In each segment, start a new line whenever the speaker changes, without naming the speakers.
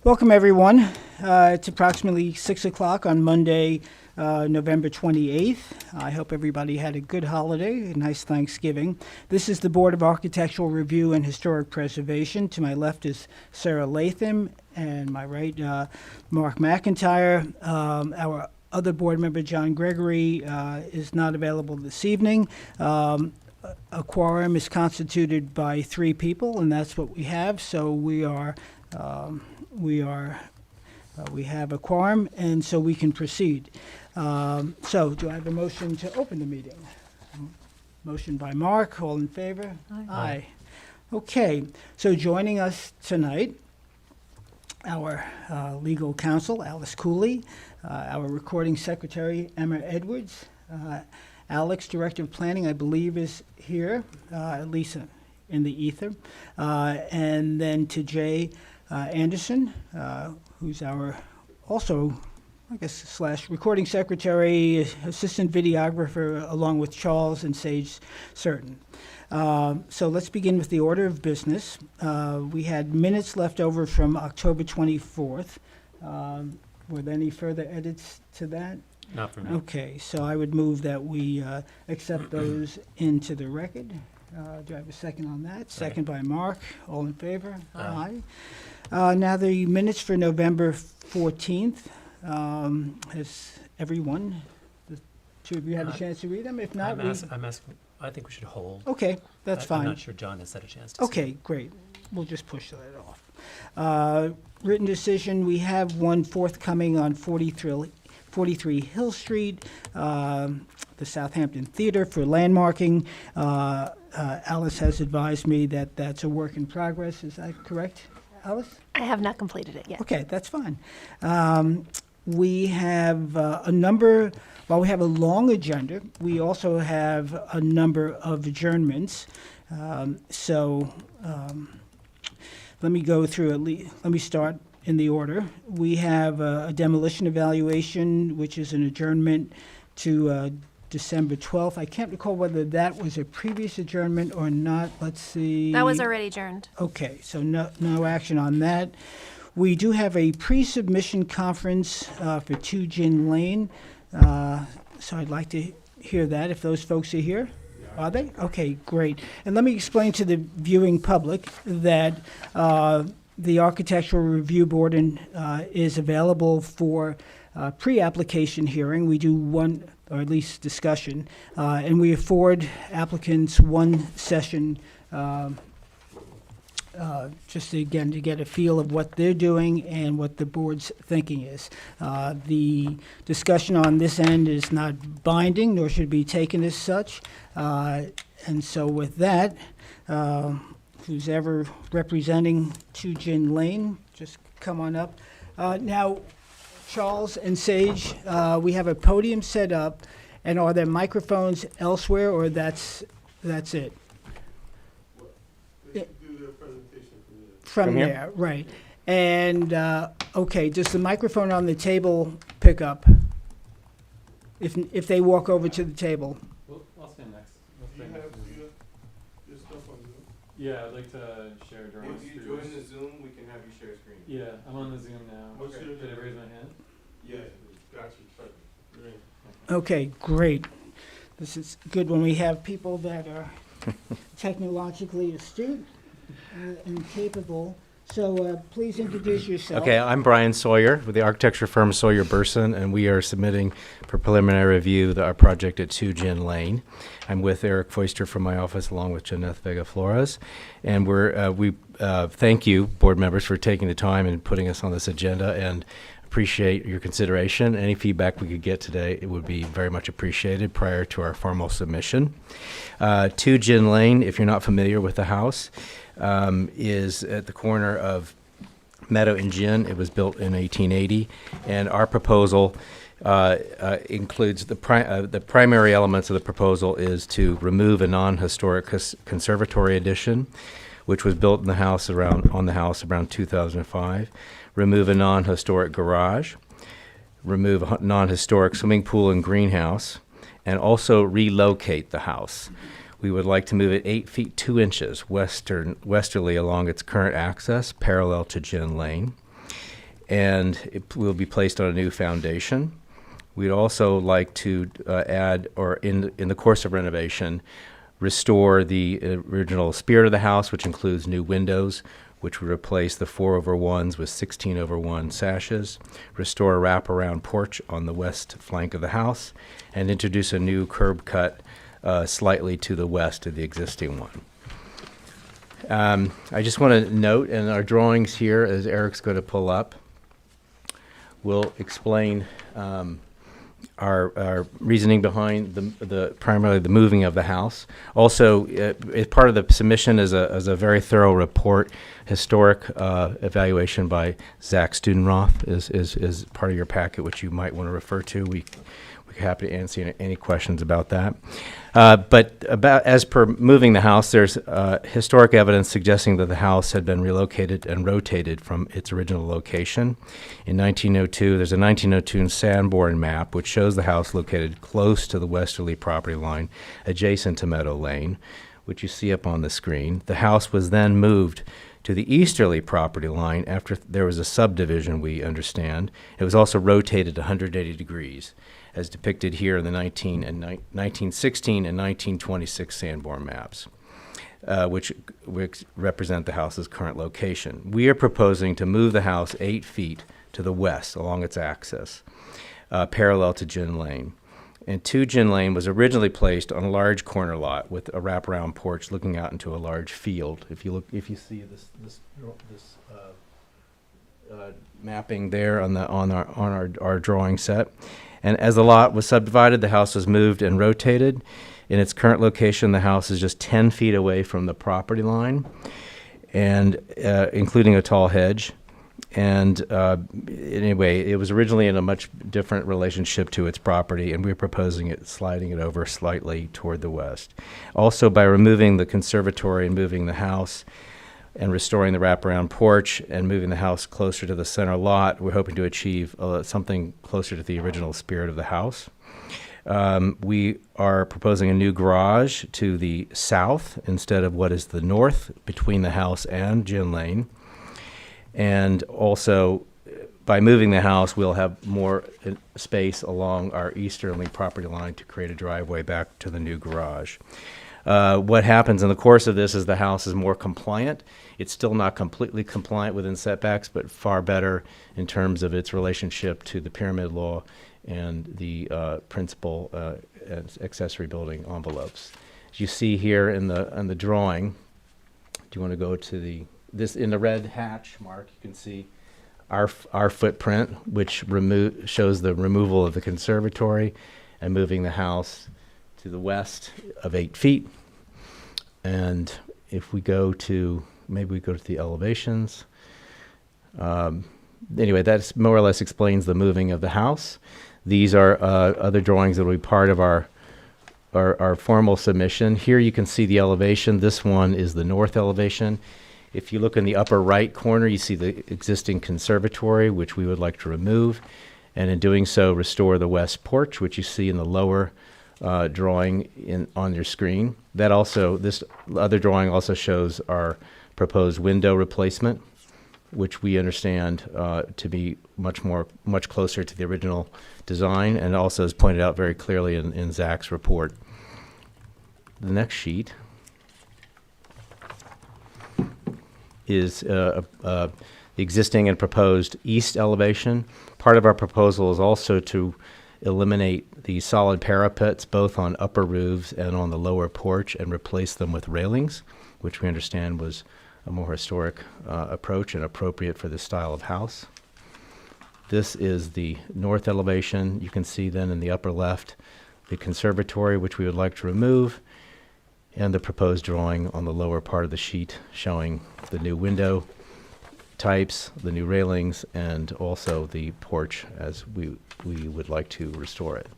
Welcome, everyone. It's approximately 6 o'clock on Monday, November 28th. I hope everybody had a good holiday, a nice Thanksgiving. This is the Board of Architectural Review and Historic Preservation. To my left is Sarah Latham, and my right, Mark McIntyre. Our other board member, John Gregory, is not available this evening. A quorum is constituted by 3 people, and that's what we have. So we have a quorum, and so we can proceed. So do I have a motion to open the meeting? Motion by Mark. All in favor? Aye. Okay. So joining us tonight, our legal counsel, Alice Cooley, our recording secretary, Emma Edwards, Alex, Director of Planning, I believe is here, at least in the ether. And then to Jay Anderson, who's our also, I guess, / recording secretary, assistant videographer, along with Charles and Sage Certain. So let's begin with the order of business. We had minutes left over from October 24th. Were there any further edits to that?
Not for me.
Okay, so I would move that we accept those into the record. Do I have a second on that? Second by Mark. All in favor?
Aye.
Now the minutes for November 14th. Has everyone, the two of you, had a chance to read them? If not,
I'm asking, I think we should hold.
okay, that's fine.
I'm not sure John has had a chance to see.
Okay, great. We'll just push that off. Written decision, we have one forthcoming on 43 Hill Street, the Southampton Theater for landmarking. Alice has advised me that that's a work in progress. Is that correct, Alice?
I have not completed it yet.
Okay, that's fine. We have a number, while we have a long agenda, we also have a number of adjournments. Let me go through let me start in the order. We have a demolition evaluation, which is an adjournment to December 12th. I can't recall whether that was a previous adjournment or not. Let's see.
That was already adjourned.
Okay, so no action on that. We do have a pre-submission conference for 2 Gin Lane, so I'd like to hear that if those folks are here. Are they? Okay, great. And let me explain to the viewing public that the Architectural Review Board is available for pre-application hearing. We do one, or at least discussion, and we afford applicants one session just again to get a feel of what they're doing and what the board's thinking is. The discussion on this end is not binding, nor should be taken as such. And so with that, who's ever representing 2 Gin Lane, just come on up. Now, Charles and Sage, we have a podium set up, and are there microphones elsewhere, or that's it? From
here?
there, right. And, okay, does the microphone on the table pick up? If they walk over to the table?
I'll stand next.
Do you have your stuff on Zoom?
Yeah, I'd like to share during
If you join the Zoom, we can have you share screen.
Yeah, I'm on the Zoom now.
What's your-
Did I raise my hand?
Yeah, got you. Perfect. You're in.
Okay, great. This is good when we have people that are technologically astute and capable. So please introduce yourself.
Okay, I'm Brian Sawyer with the architecture firm Sawyer Burson, and we are submitting for preliminary review our project at 2 Gin Lane. I'm with Eric Foister from my office, along with Janeth Vega Flores, and we thank you, board members, for taking the time and putting us on this agenda, and appreciate your consideration. Any feedback we could get today, it would be very much appreciated prior to our formal submission. 2 Gin Lane, if you're not familiar with the house, is at the corner of Meadow and Gin. It was built in 1880, and our proposal includes the primary elements of the proposal is to remove a non-historic conservatory addition, which was built in the house around 2005. Remove a non-historic garage, remove a non-historic swimming pool and greenhouse, and also relocate the house. We would like to move it 8 feet 2 inches westerly along its current axis, parallel to Gin Lane. and it will be placed on a new foundation. We'd also like to add, or in the course of renovation, restore the original spirit of the house, which includes new windows, which would replace the 4/1s with 16/1 sashes, restore a wraparound porch on the west flank of the house, and introduce a new curb cut slightly to the west of the existing one. I just want to note in our drawings here, as Eric's going to pull up, we'll explain our reasoning behind the primarily the moving of the house. Also, as part of the submission is a very thorough report, historic evaluation by Zach Studenroth is part of your packet, which you might want to refer to. We're happy to answer any questions about that. But as per moving the house, there's historic evidence suggesting that the house had been relocated and rotated from its original location. In 1902, there's a 1902 Sanborn map which shows the house located close to the westerly property line, adjacent to Meadow Lane, which you see up on the screen. The house was then moved to the easterly property line after there was a subdivision, we understand. It was also rotated 180 degrees, as depicted here in the 1916 and 1926 Sanborn maps, which represent the house's current location. We are proposing to move the house 8 feet to the west along its axis, parallel to Gin Lane. And 2 Gin Lane was originally placed on a large corner lot with a wraparound porch looking out into a large field. If you see this mapping there on our drawing set. And as the lot was subdivided, the house was moved and rotated. In its current location, the house is just 10 feet away from the property line, and including a tall hedge. And anyway, it was originally in a much different relationship to its property, and we're proposing sliding it over slightly toward the west. Also, by removing the conservatory and moving the house, and restoring the wraparound porch and moving the house closer to the center lot, we're hoping to achieve something closer to the original spirit of the house. We are proposing a new garage to the south instead of what is the north between the house and Gin Lane. And also, by moving the house, we'll have more space along our easterly property line to create a driveway back to the new garage. What happens in the course of this is the house is more compliant. It's still not completely compliant within setbacks, but far better in terms of its relationship to the pyramid law and the principal accessory building envelopes. As you see here in the drawing, do you want to go to this in the red hatch mark? You can see our footprint, which shows the removal of the conservatory and moving the house to the west of 8 feet. And if we go to, maybe we go to the elevations. Anyway, that more or less explains the moving of the house. These are other drawings that will be part of our formal submission. Here you can see the elevation. This one is the north elevation. If you look in the upper right corner, you see the existing conservatory, which we would like to remove. And in doing so, restore the west porch, which you see in the lower drawing on your screen. This other drawing also shows our proposed window replacement, which we understand to be much closer to the original design, and also is pointed out very clearly in Zach's report. The next sheet is the existing and proposed east elevation. Part of our proposal is also to eliminate the solid parapets both on upper roofs and on the lower porch and replace them with railings, which we understand was a more historic approach and appropriate for this style of house. This is the north elevation. You can see then in the upper left the conservatory, which we would like to remove, and the proposed drawing on the lower part of the sheet showing the new window types, the new railings, and also the porch as we would like to restore it.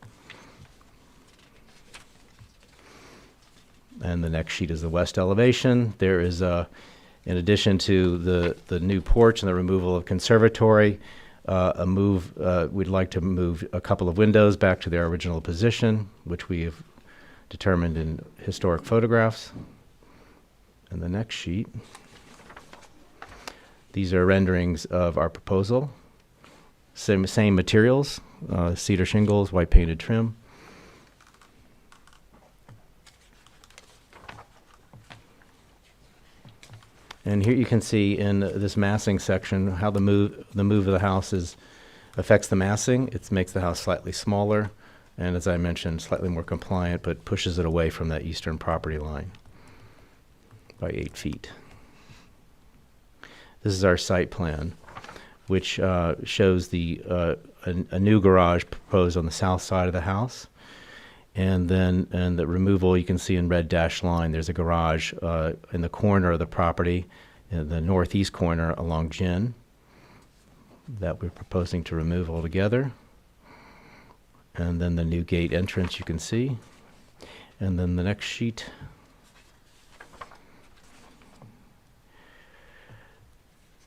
And the next sheet is the west elevation. There is, in addition to the new porch and the removal of conservatory, we'd like to move a couple of windows back to their original position, which we have determined in historic photographs. And the next sheet, these are renderings of our proposal. Same materials, cedar shingles, white painted trim. And here you can see in this massing section how the move of the house affects the massing. It makes the house slightly smaller, and as I mentioned, slightly more compliant, but pushes it away from that eastern property line by 8 feet. This is our site plan, which shows a new garage proposed on the south side of the house. And then the removal, you can see in red dashed line, there's a garage in the corner of the property, in the northeast corner along Gin, that we're proposing to remove altogether. And then the new gate entrance you can see. And then the next sheet.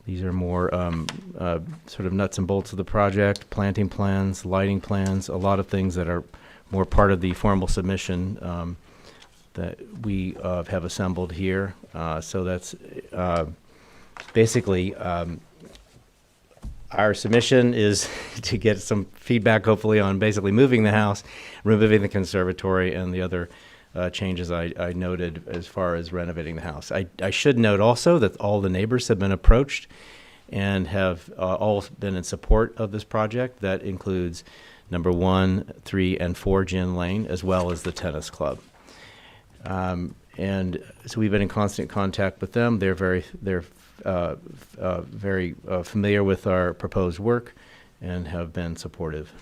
These are more sort of nuts and bolts of the project, planting plans, lighting plans, a lot of things that are more part of the formal submission that we have assembled here. So that's basically our submission is to get some feedback, hopefully, on basically moving the house, removing the conservatory, and the other changes I noted as far as renovating the house. I should note also that all the neighbors have been approached and have all been in support of this project. That includes number 1, 3, and 4 Gin Lane, as well as the tennis club. And so we've been in constant contact with them. They're very familiar with our proposed work and have been supportive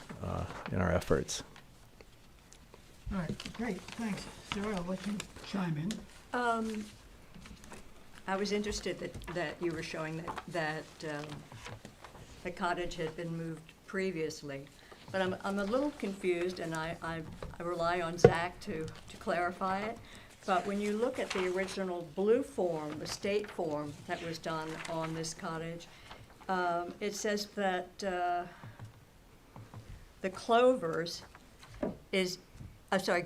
in our efforts.
All right, great, thanks. Sarah, I'll let you chime in.
I was interested that you were showing that the cottage had been moved previously. But I'm a little confused, and I rely on Zach to clarify it. But when you look at the original blue form, the state form that was done on this cottage, it says that the Clovers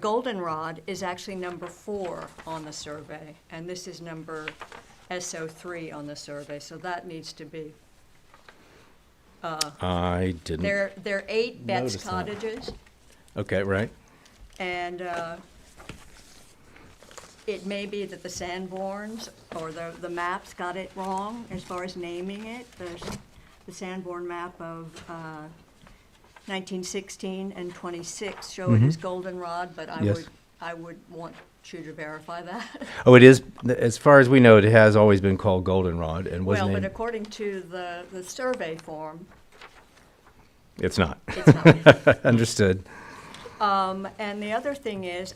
goldenrod is actually number 4 on the survey, and this is number SO3 on the survey, so that needs to be.
I didn't.
There are 8 Betts
notice that.
cottages,
Okay, right.
and it may be that the Sanborns or the maps got it wrong as far as naming it. The Sanborn map of 1916 and 26 show it as goldenrod, but
Yes.
I would want you to verify that.
Oh, it is, as far as we know, it has always been called goldenrod and was
Well, but
named.
according to the survey form,
It's not.
it's not.
Understood.
And the other thing is,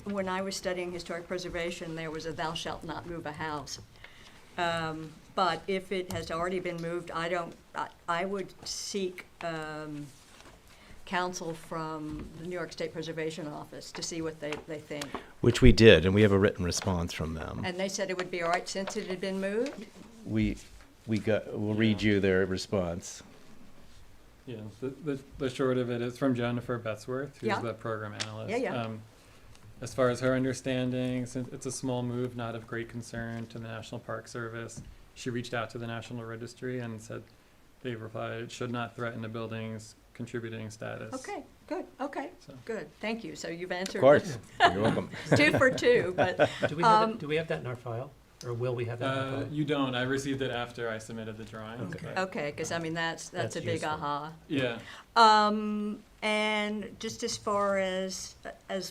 when I was studying historic preservation, there was a thou shalt not move a house. But if it has already been moved, I would seek counsel from the New York State Preservation Office to see what they think.
Which we did, and we have a written response from them.
And they said it would be all right since it had been moved?
We'll read you their response.
Yeah, the short of it is from Jennifer Betzworth, who's
Yeah.
the program analyst.
Yeah.
As far as her understanding, since it's a small move, not of great concern to the National Park Service, she reached out to the National Registry and said they replied it should not threaten the building's contributing status.
Okay, good, okay,
So-
good, thank you. So you've answered.
Of course. You're welcome.
2 for 2, but
Do we have that in our file? Or will we have that in our file?
You don't. I received it after I submitted the drawing.
Okay.
but-
okay, because I mean, that's
That's
a big
useful.
aha.
Yeah.
And just as far as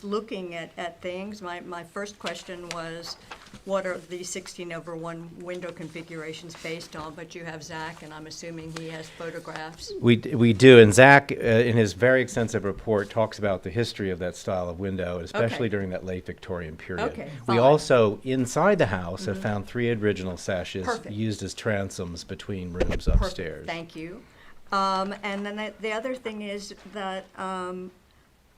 looking at things, my first question was, what are the 16/1 window configurations based on? But you have Zach, and I'm assuming he has photographs.
We do, and Zach, in his very extensive report, talks about the history of that style of window, especially
Okay.
during that late Victorian period.
Okay,
We
fine.
also, inside the house, have found 3 original sashes
Perfect.
used as transoms between rooms
Perfect,
upstairs.
thank you. And then the other thing is that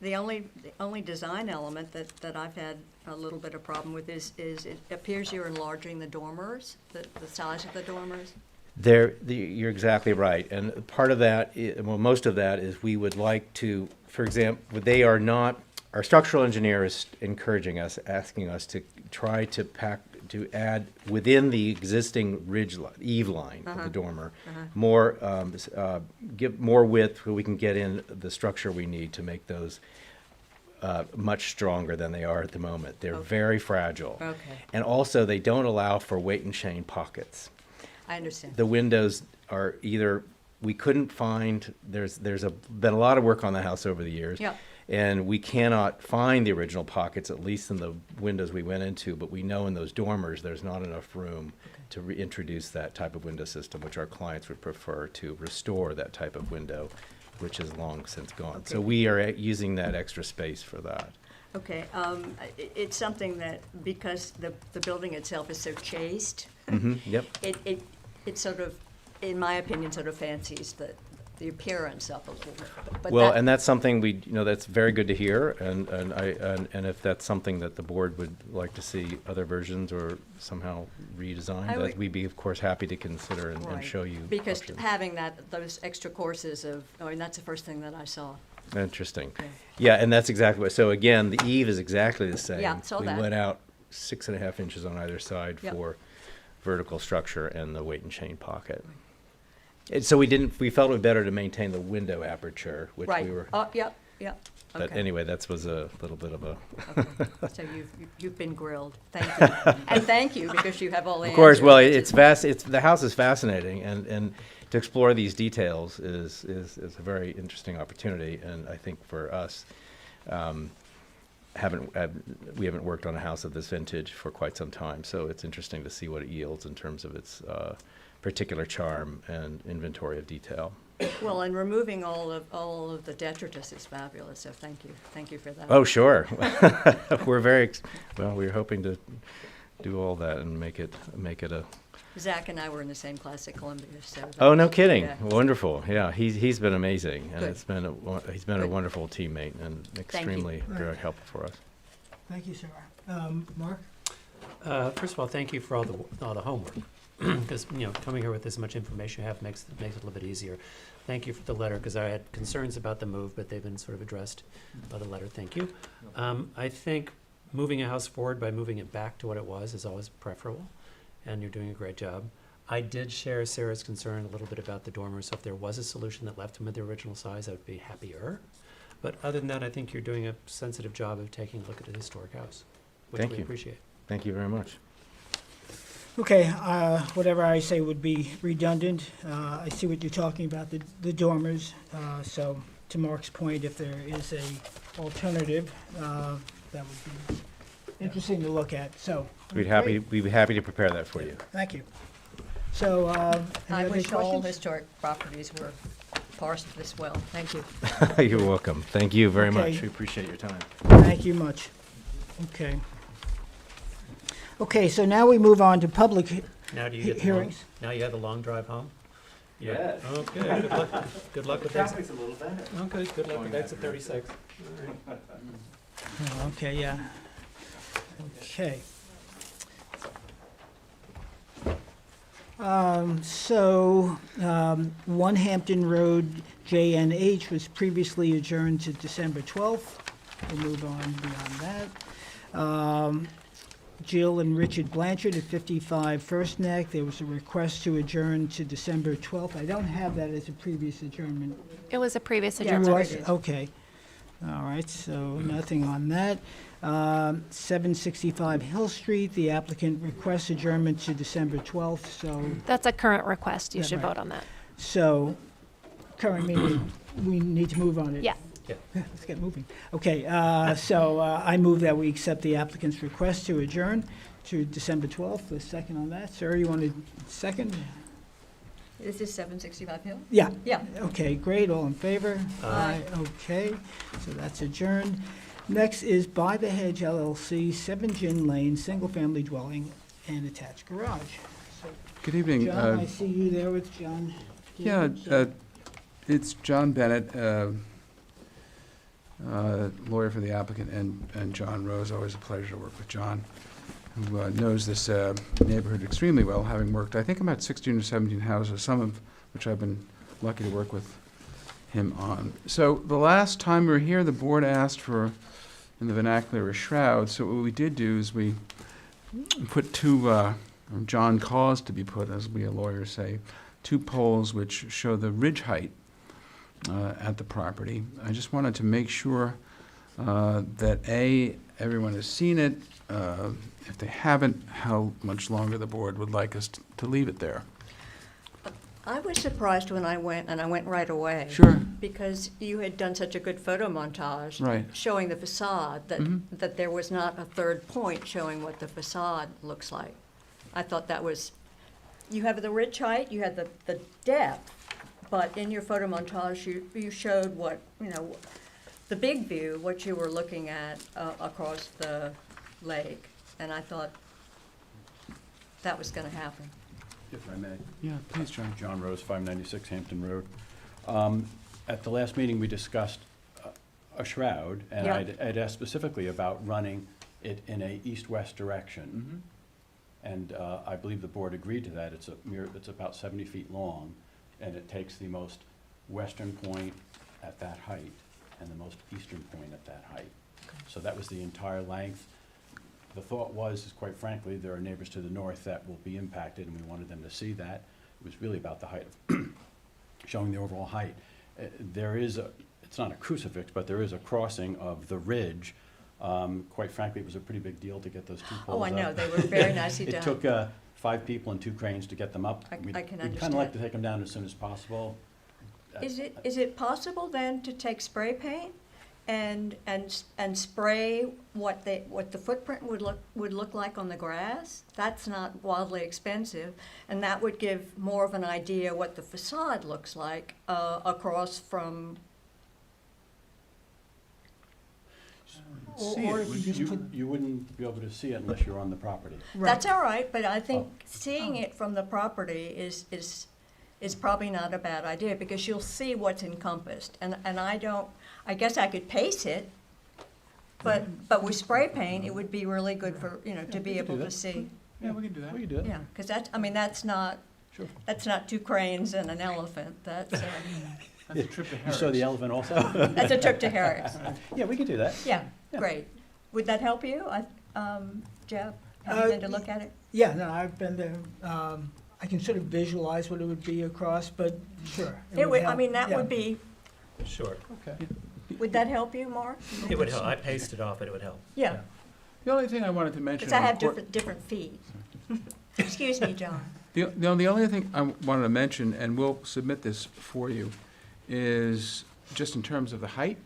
the only design element that I've had a little bit of problem with is it appears you're enlarging the dormers, the size of the dormers.
You're exactly right, and part of that, most of that is we would like to, for example, they are not. Our structural engineer is encouraging us, asking us to try to to add within the existing eave line of the dormer, more, give more width so we can get in the structure we need to make those much stronger than they are at the moment. They're very fragile.
Okay,
And also, they don't allow for weight and chain pockets.
I understand.
The windows are either, we couldn't find, there's been a lot of work on the house over the years.
Yeah.
And we cannot find the original pockets, at least in the windows we went into, but we know in those dormers, there's not enough room to reintroduce that type of window system, which our clients would prefer to restore that type of window, which is long since gone. So
Okay.
we are using that extra space for that.
Okay, it's something that, because the building itself is so chaste,
Yep.
it sort of, in my opinion, sort of fancies the appearance up a little bit. But
Well,
that-
and that's something that's very good to hear, and if that's something that the board would like to see other versions or somehow redesigned,
I would-
we'd be, of course, happy to consider and
Right.
show you.
Because
options.
having those extra courses that's the first thing that I saw.
Interesting.
Yeah.
Yeah, and that's exactly what, so again, the eave is exactly the same.
Yeah, saw that.
We went out 6.5 inches on either side
Yep.
for vertical structure and the weight and chain pocket. And so we felt it better to maintain the window aperture, which
Right.
we were,
Oh, yep.
but
Okay.
anyway, that was a little bit of a.
Okay. So you've been grilled. Thank you. And thank you, because you have all the
Of course,
answers,
well,
which
it's
is-
vast, the house is fascinating, and to explore these details is a very interesting opportunity, and I think for us, we haven't worked on a house of this vintage for quite some time, so it's interesting to see what it yields in terms of its particular charm and inventory of detail.
Well, and removing all of the detritus is fabulous, so thank you. Thank you for that.
Oh, sure. We're hoping to do all that and make it a.
Zach and I were in the same class at Columbia, so.
Oh, no kidding.
Yeah.
Wonderful. Yeah, he's been amazing, and
Good.
he's been a
Good.
wonderful teammate and extremely very helpful for us.
Thank you, Sarah. Mark?
First of all, thank you for all the homework, because, coming here with this much information you have makes it a little bit easier. Thank you for the letter, because I had concerns about the move, but they've been sort of addressed by the letter. Thank you. I think moving a house forward by moving it back to what it was is always preferable, and you're doing a great job. I did share Sarah's concern a little bit about the dormers, so if there was a solution that left them at their original size, I would be happier. But other than that, I think you're doing a sensitive job of taking a look at a historic house, which
Thank
we
you.
appreciate.
Thank you very much.
Okay, whatever I say would be redundant. I see what you're talking about, the dormers. So to Mark's point, if there is a alternative, that would be interesting to look at, so.
We'd be happy to prepare that for you.
Thank you. So,
I
any other
wish all
questions?
historic properties were parsed this well. Thank you.
You're welcome. Thank you very
Okay.
much. We appreciate your time.
Thank you much. Okay. Okay, so now we move on to public
Now do you get
hearings.
Now you have the long drive home? Yeah.
Yes.
Okay, good luck. Good luck with exit.
a little better.
Okay, good luck with exit 36.
Oh, okay, yeah. Okay. One Hampton Road, JNH, was previously adjourned to December 12th. We'll move on beyond that. Jill and Richard Blanchard at 55 First Neck, there was a request to adjourn to December 12th. I don't have that as a previous adjournment.
It was a previous
Yeah,
It
adjournment.
was?
previous.
Okay. All right, so nothing on that. 765 Hill Street, the applicant requests adjournment to December 12th,
That's a current request. You
Yeah,
should
right.
vote on that.
so current meeting, we need to move on it.
Yeah.
Let's get moving. Okay, I move that we accept the applicant's request to adjourn to December 12th. A second on that. Sir, you want to second?
This is 765 Hill?
Yeah.
Yeah.
Okay, great. All in favor?
Aye.
Okay, so that's adjourned. Next is By the Hedge LLC, 7 Gin Lane, single-family dwelling and attached garage. So,
Good evening.
John, I see you there with John.
Yeah,
Jacobs.
it's John Bennett, lawyer for the applicant, and John Rose. Always a pleasure to work with John, who knows this neighborhood extremely well, having worked, I think, about 16 or 17 houses, some of which I've been lucky to work with him on. So the last time we were here, the board asked for, in the vernacular, a shroud. So what we did do is we put two, John caused to be put, as we lawyers say, two poles which show the ridge height at the property. I just wanted to make sure that everyone has seen it. If they haven't, how much longer the board would like us to leave it there.
I was surprised when I went, and I went right away.
Sure.
Because you had done such a good photo montage.
Right.
Showing the facade, that,
Mhm.
that there was not a third point showing what the facade looks like. I thought that was, you have the ridge height, you had the depth, but in your photo montage, you showed what, the big view, what you were looking at across the lake. And I thought that was gonna happen.
If I may.
Yeah, please, John.
John Rose, 596 Hampton Road. At the last meeting, we discussed a shroud, and
Yeah.
I'd asked specifically about running it in a east-west direction. And I believe the board agreed to that. It's about 70 feet long, and it takes the most western point at that height and the most eastern point at that height. So that was the entire length. The thought was, quite frankly, there are neighbors to the north that will be impacted, and we wanted them to see that. It was really about the height of, showing the overall height. It's not a crucifix, but there is a crossing of the ridge. Quite frankly, it was a pretty big deal to get those two poles
Oh, I know,
up.
they were very nicely done.
It took 5 people and 2 cranes to get them up.
I can
We'd kind of
understand.
like to take them down as soon as possible.
Is it possible then to take spray paint and spray what the footprint would look like on the grass? That's not wildly expensive, and that would give more of an idea what the facade looks like across from.
Or if you just put,
You wouldn't be able to see it unless you're on the property.
That's all right, but I think seeing it from the property is probably not a bad idea, because you'll see what's encompassed. And I guess I could pace it, but with spray paint, it would be really good for, to be able to see.
Yeah, we can do that.
We can do that.
Yeah, because that's not 2 cranes and an elephant, that's
That's a trip to
You
Harris.
saw the elephant also?
a trip to Harris.
Yeah, we can do that.
Yeah,
Yeah.
great. Would that help you, Jeff? Have you been to look at it?
yeah, no, I've been there. I can sort of visualize what it would be across, but sure.
It would,
help.
that
Yeah.
would be,
Sure.
Okay.
would that help you, Mark?
It would help. I paced it off, but it would help.
Yeah,
The only thing I wanted to mention.
because I
on
have
court-
different feet. Excuse me, John.
The only thing I wanted to mention, and we'll submit this for you, is just in terms of the height.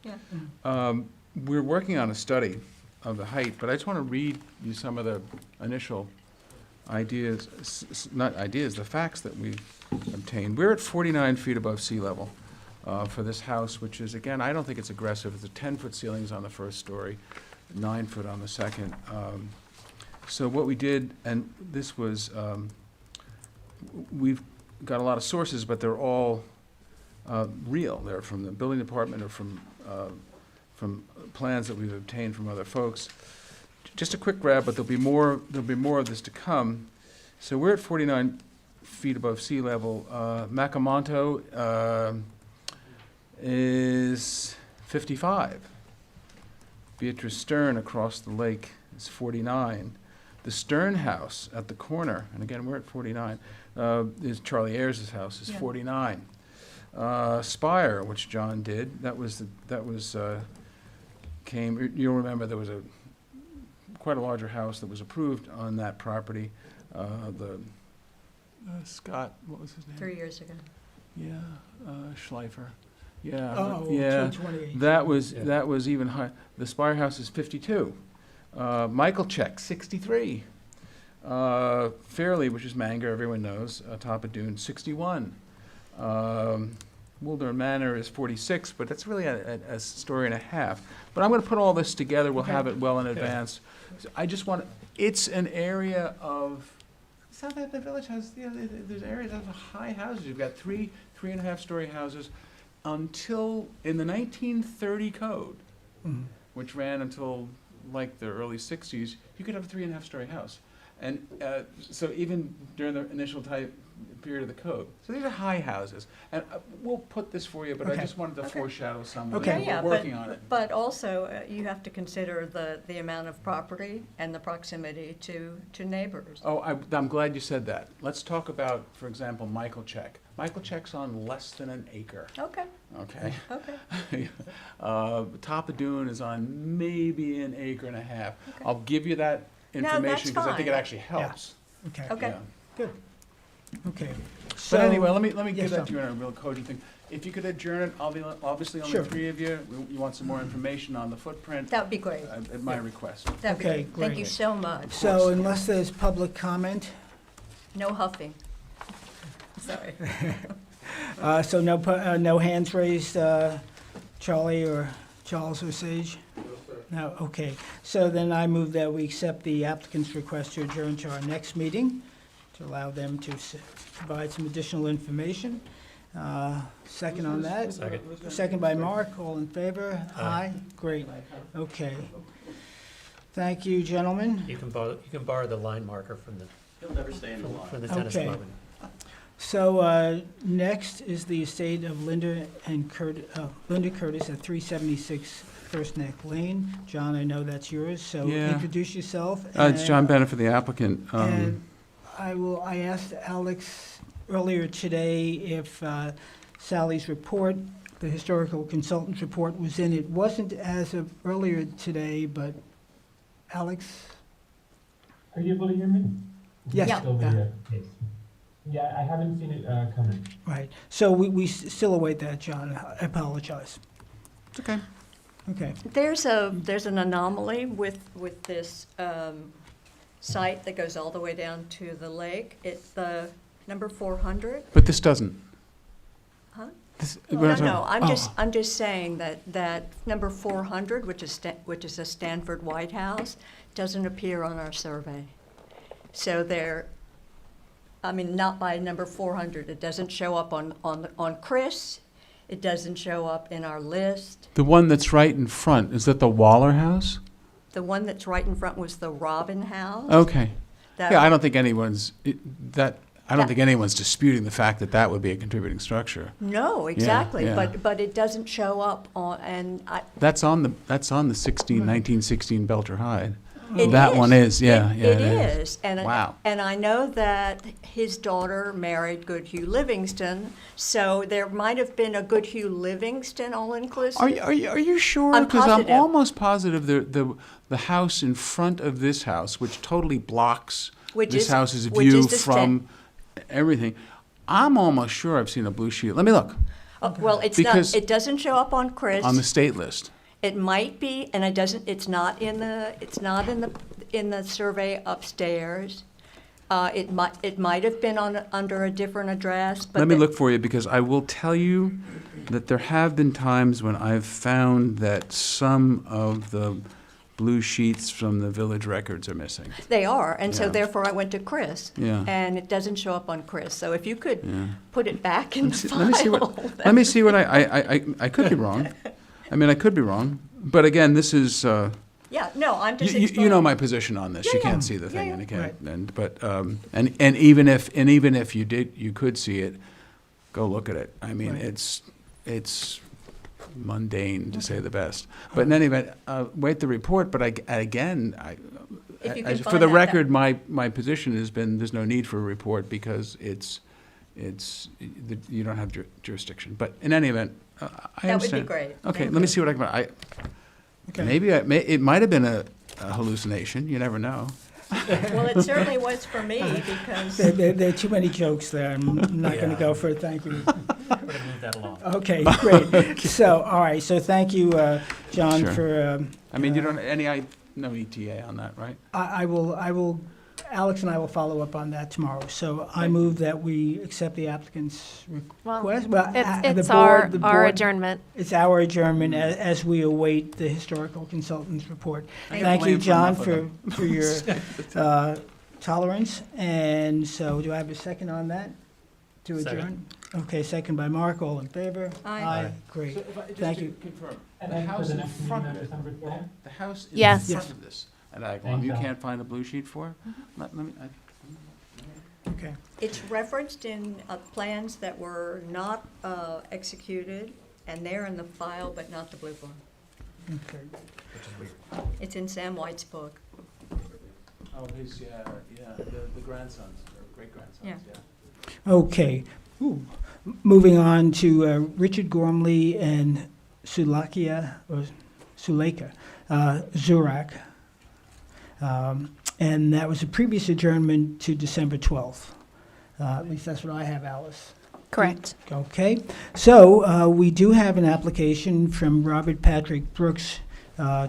Yeah.
We're working on a study of the height, but I just want to read you some of the initial ideas, the facts that we obtained. We're at 49 feet above sea level for this house, which is, again, I don't think it's aggressive. It's a 10-foot ceilings on the first story, 9 foot on the second. So what we did, and this was, we've got a lot of sources, but they're all real. They're from the building department or from plans that we've obtained from other folks. Just a quick grab, but there'll be more of this to come. So we're at 49 feet above sea level. Macamonto is 55. Beatrice Stern across the lake is 49. The Stern house at the corner, and again, we're at 49, is Charlie Ayers' house, is
Yeah.
49. Spire, which John did, you'll remember there was quite a larger house that was approved on that property. Scott, what was his name?
3 years ago.
Yeah, Schleifer. Yeah,
Oh,
yeah.
228.
That was
Yeah.
even high. The Spire House is 52. Michael Check, 63. Fairleigh, which is Manger, everyone knows, top of Dune, 61. Woolder Manor is 46, but that's really a story and a half. But I'm going to put all this together. We'll have it well in advance. So I just want, it's an area of, Southampton Village has, there's areas of high houses. You've got 3.5-story houses until, in the 1930 code,
Mhm.
which ran until like the early 60s, you could have a 3.5-story house. And so even during the initial period of the code. So these are high houses. And we'll put this for you, but I
Okay.
just wanted to
Okay.
foreshadow some of
Okay.
it.
Yeah,
We're
but-
working on it.
But also, you have to consider the amount of property and the proximity to neighbors.
Oh, I'm glad you said that. Let's talk about, for example, Michael Check. Michael Check's on less than an acre,
Okay,
okay?
okay.
Top of Dune is on maybe an acre and a half.
Okay.
I'll give you that
No, that's
information because I think it
fine.
actually helps.
Okay,
Okay.
Yeah.
okay.
But
So-
anyway, let me
Yes,
give that
sir.
to you in a real cogent thing. If you could adjourn it, I'll be, obviously only
Sure.
3 of you. You want some more information on the footprint,
That would be great.
at my request.
That'd be
Okay,
great. Thank you
great.
so much.
So unless there's public comment,
No huffing. Sorry.
so no hands raised, Charlie or Charles or Sage?
No, sir.
No, okay. So then I move that we accept the applicant's request to adjourn to our next meeting to allow them to provide some additional information. Second on that?
Second.
Second by Mark, all in favor?
Aye.
Great, okay. Thank you, gentlemen.
You can borrow the line marker from the,
He'll never stay in the line.
from the tennis
Okay.
club.
So, next is the estate of Linda Curtis at 376 First Neck Lane. John, I know that's yours, so
Yeah.
introduce yourself.
It's
and-
John Bennett for the applicant.
And I asked Alex earlier today if Sally's report, the historical consultant's report, was in. It wasn't as of earlier today, but Alex?
Are you able to hear me?
Yes.
Yeah.
Still video. Yes. Yeah, I haven't seen it coming.
Right, so we still await that, John. I apologize.
It's okay.
Okay,
There's an anomaly with this site that goes all the way down to the lake. It's the number 400.
But this doesn't.
Huh?
No,
I'm just saying that number 400, which is a Stanford White House, doesn't appear on our survey. So not by number 400. It doesn't show up on Chris. It doesn't show up in our list.
The one that's right in front, is that the Waller House?
The one that's right in front was the Robin House.
Okay.
That-
Yeah, I don't think anyone's disputing the fact that that would be a contributing structure.
No, exactly,
yeah.
but it doesn't show up on, and
That's on the 1916 Belter Hyde.
it
That
is.
one is, yeah,
It
it is.
is, and
Wow.
and I know that his daughter married Goodhue Livingston, so there might have been a Goodhue Livingston all-inclusive.
Are you sure?
I'm
Because I'm
positive.
almost positive the house in front of this house, which totally blocks
Which
this
is-
house's
which
view
is the
from everything. I'm almost sure I've seen a blue sheet. Let me look
Well, it's
Because-
not. It doesn't show up on Chris.
on the state list.
It might be, and it doesn't. It's not in the survey upstairs. It might have been under a different address. But
Let me look for you, because I will tell you that there have been times when I've found that some of the blue sheets from the village records are missing.
They are, and so
Yeah.
therefore I went to Chris.
Yeah.
And it doesn't show up on Chris. So if you could
Yeah.
put it back in the file.
Let me see what I could be wrong. I mean, I could be wrong, but again, this is,
Yeah, no, I'm just
you know
explaining.
my position on this.
Yeah,
You
yeah.
can't see the
Yeah,
thing,
yeah.
and you can't,
Right.
and even if you could see it, go look at it. I mean,
Right.
it's mundane, to say the best. But in any event, wait the report, but
If you can
for
find
the
that,
record, my position has been, there's no need for a report because you don't have jurisdiction. But in any event, I
That would be
understand.
great.
Okay,
Thank
let me
you.
see what I can,
okay.
maybe it might have been a hallucination, you never know.
Well, it certainly was for me because,
There are too many jokes there. I'm not going to
Yeah.
go for it, thank you.
Would have moved that along.
Okay, great. So, all right, so thank you, John,
Sure.
for,
I mean, you don't, no ETA on that, right?
I will, Alex and I will follow up on that tomorrow. So I move that we accept the applicant's
Well,
request. Well, the
it's
board- the
our
board-
adjournment.
It's our adjournment as we await the historical consultant's report.
I get
Thank you,
blamed for
John,
enough of
for your tolerance. And so do I have a second on that to
Second.
adjourn? Okay, second by Mark, all in favor?
Aye.
Great.
So if I- just
Thank
to
you.
confirm,
And
the
then for
house
the
in
next
front
meeting
of
on
it,
December 12th?
the house in
Yes.
front of this, and I,
Thank
you
you.
can't find a blue sheet for?
Mm-hmm.
Let me,
Okay.
It's referenced in plans that were not executed, and they're in the file, but not the blue form.
Okay.
It's in Sam White's book.
Oh, his, the grandsons, or great-grandsons,
Yeah.
yeah.
Okay. Ooh. Moving on to Richard Gormley and Sulaika Zurak. And that was a previous adjournment to December 12th. At least that's what I have, Alice.
Correct.
Okay. So we do have an application from Robert Patrick Brooks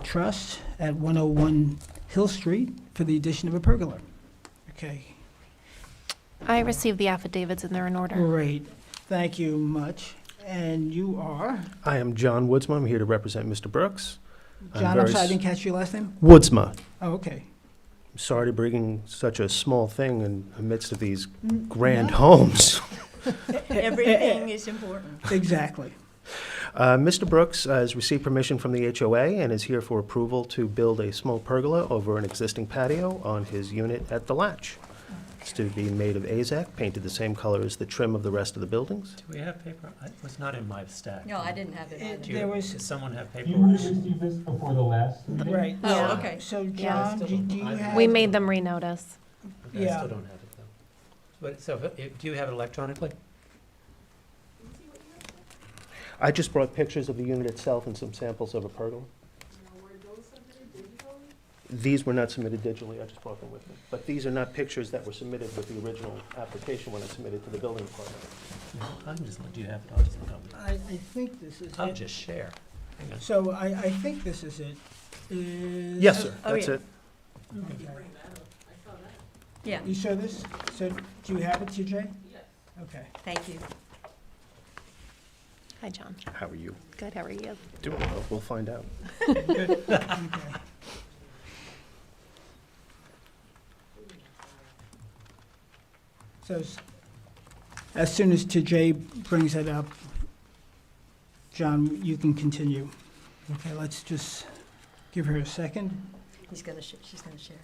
Trust at 101 Hill Street for the addition of a pergola. Okay.
I received the affidavits and they're in order.
Great. Thank you much. And you are?
I am John Woodsma. I'm here to represent Mr. Brooks.
John, I'm sorry, I didn't catch your last name?
Woodsma.
Oh, okay.
I'm sorry to bring such a small thing in the midst of these grand homes.
Everything is important.
Exactly.
Mr. Brooks has received permission from the HOA and is here for approval to build a small pergola over an existing patio on his unit at the Latch. It's to be made of AZEK, painted the same color as the trim of the rest of the buildings.
Do we have paper? It was not in my stack.
No, I didn't have it either.
Do
There
you,
was-
does someone have
You
paperwork?
received this before the last meeting?
Right.
Oh,
Yeah.
okay.
So,
Yeah,
John,
I
do
still
you
don't-
have?
We made them renotice.
Okay, I
Yeah.
still don't have it, though. But, so, do you have it electronically?
I just brought pictures of the unit itself and some samples of a pergola. These were not submitted digitally, I just brought them with me. But these are not pictures that were submitted with the original application when I submitted to the building department.
No, I'm just, do you have it? I'll just look up.
I think this is
I'll
it.
just share. Hang on.
So I think this is it. Is-
Yes, sir,
Oh,
that's
yeah.
it.
Okay.
Yeah,
You saw this? So do you have it, TJ? Yes. Okay.
thank you.
Hi, John.
How are you?
Good, how are you?
Doing well, we'll find out.
Okay. So as soon as TJ brings it up, John, you can continue. Okay, let's just give her a second.
She's gonna share.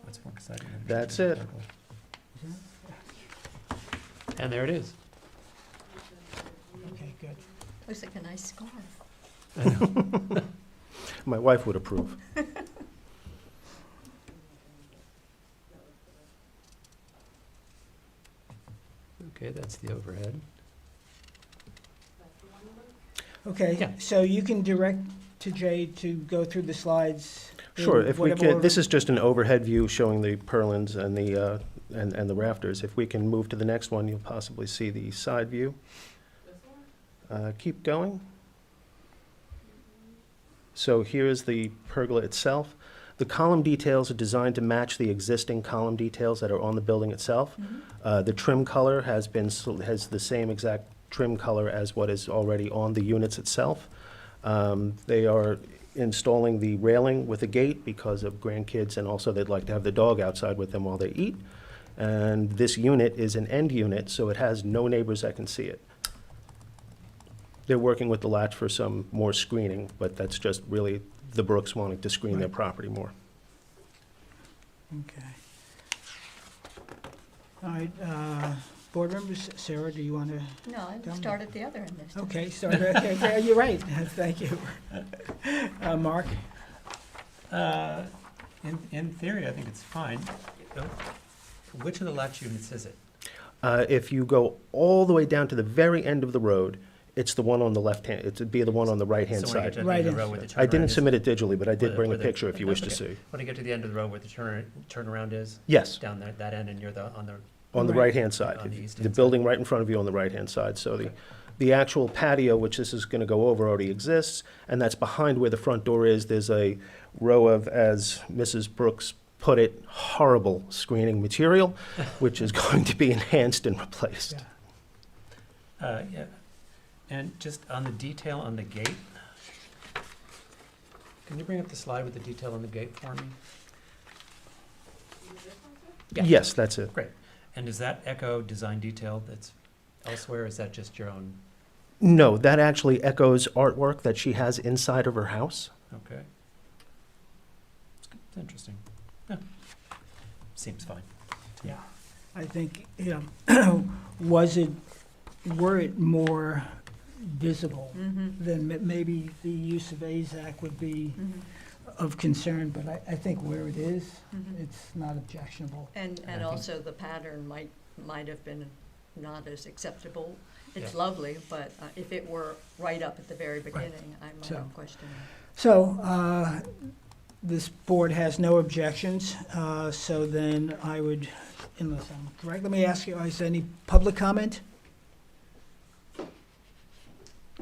What's more exciting? than
That's
shooting
it.
a And there it is.
Okay, good.
Looks like a nice scarf.
My wife would approve.
Okay, that's the overhead.
Okay,
Yeah.
so you can direct TJ to go through the slides. in
Sure, if we
whatever
can,
order.
this is just an overhead view showing the purlins and the, and the rafters. If we can move to the next one, you'll possibly see the side view. Keep going. So here's the pergola itself. The column details are designed to match the existing column details that are on the building itself. The trim color has the same exact trim color as what is already on the units itself. They are installing the railing with a gate because of grandkids, and also they'd like to have the dog outside with them while they eat. And this unit is an end unit, so it has no neighbors that can see it. They're working with the Latch for some more screening, but that's just really the Brooks wanting to screen their
Right.
property more.
Okay. All right, board members, Sarah, do you want to?
No, I
Tell me.
start at the other end this time.
Okay, sorry, okay, you're right, thank you. Mark?
In theory, I think it's fine. Which of the latch units is it?
If you go all the way down to the very end of the road, it's the one on the left hand, it'd be the one on the right-hand
So when you get
side.
to the end of the
Right.
row where the
I
turnaround
didn't
is-
submit it digitally, but I
where
did
the-
bring a
where the-
picture if you wish to
okay.
see.
When you get to the end of the row where the turnaround is,
Yes,
down that end, and you're on the,
on the
Right.
right-hand
On
side.
the east-hand
The
side.
building right in front of you on the right-hand side. So the actual patio, which this is going to go over, already exists, and that's behind where the front door is. There's a row of, as Mrs. Brooks put it, horrible screening material, which is going to be enhanced and replaced.
Yeah.
yeah. And just on the detail on the gate, can you bring up the slide with the detail on the gate for me? Yeah.
Yes, that's it.
Great. And does that echo design detail that's elsewhere, or is that just your own?
No, that actually echoes artwork that she has inside of her house.
Okay. It's interesting. Yeah. Seems fine.
Yeah, I think, were it more visible, then maybe the use of AZAC would be of concern, but I think where it is, it's not objectionable.
And
I think-
also the pattern might have been not as acceptable. It's
Yeah.
lovely, but if it were right up at the very beginning, I might
So-
have questioned it.
So, this board has no objections, so then I would, unless I'm correct, let me ask you, is there any public comment?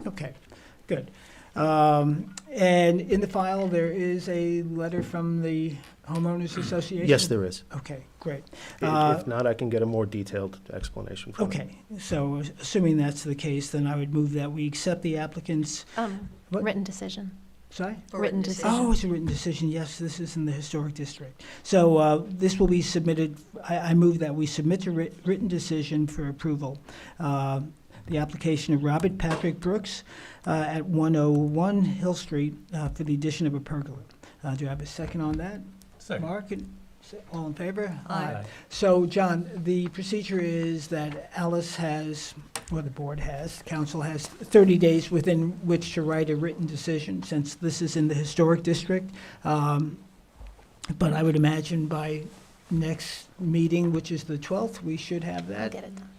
Okay, good. And in the file, there is a letter from the homeowners association?
Yes, there is.
Okay, great.
If not, I can get a more detailed explanation from you.
Okay, so assuming that's the case, then I would move that we accept the applicant's, What?
Written decision.
sorry?
For
Written decision.
Oh, it's a written decision, yes, this is in the historic district. So this will be submitted, I move that we submit a written decision for approval. The application of Robert Patrick Brooks at 101 Hill Street for the addition of a pergola. Do I have a second on that?
Second.
Mark, all in favor?
Aye.
So, John, the procedure is that Alice has, or the board has, council has 30 days within which to write a written decision, since this is in the historic district. But I would imagine by next meeting, which is the 12th, we should have
I'll
that.
get it done.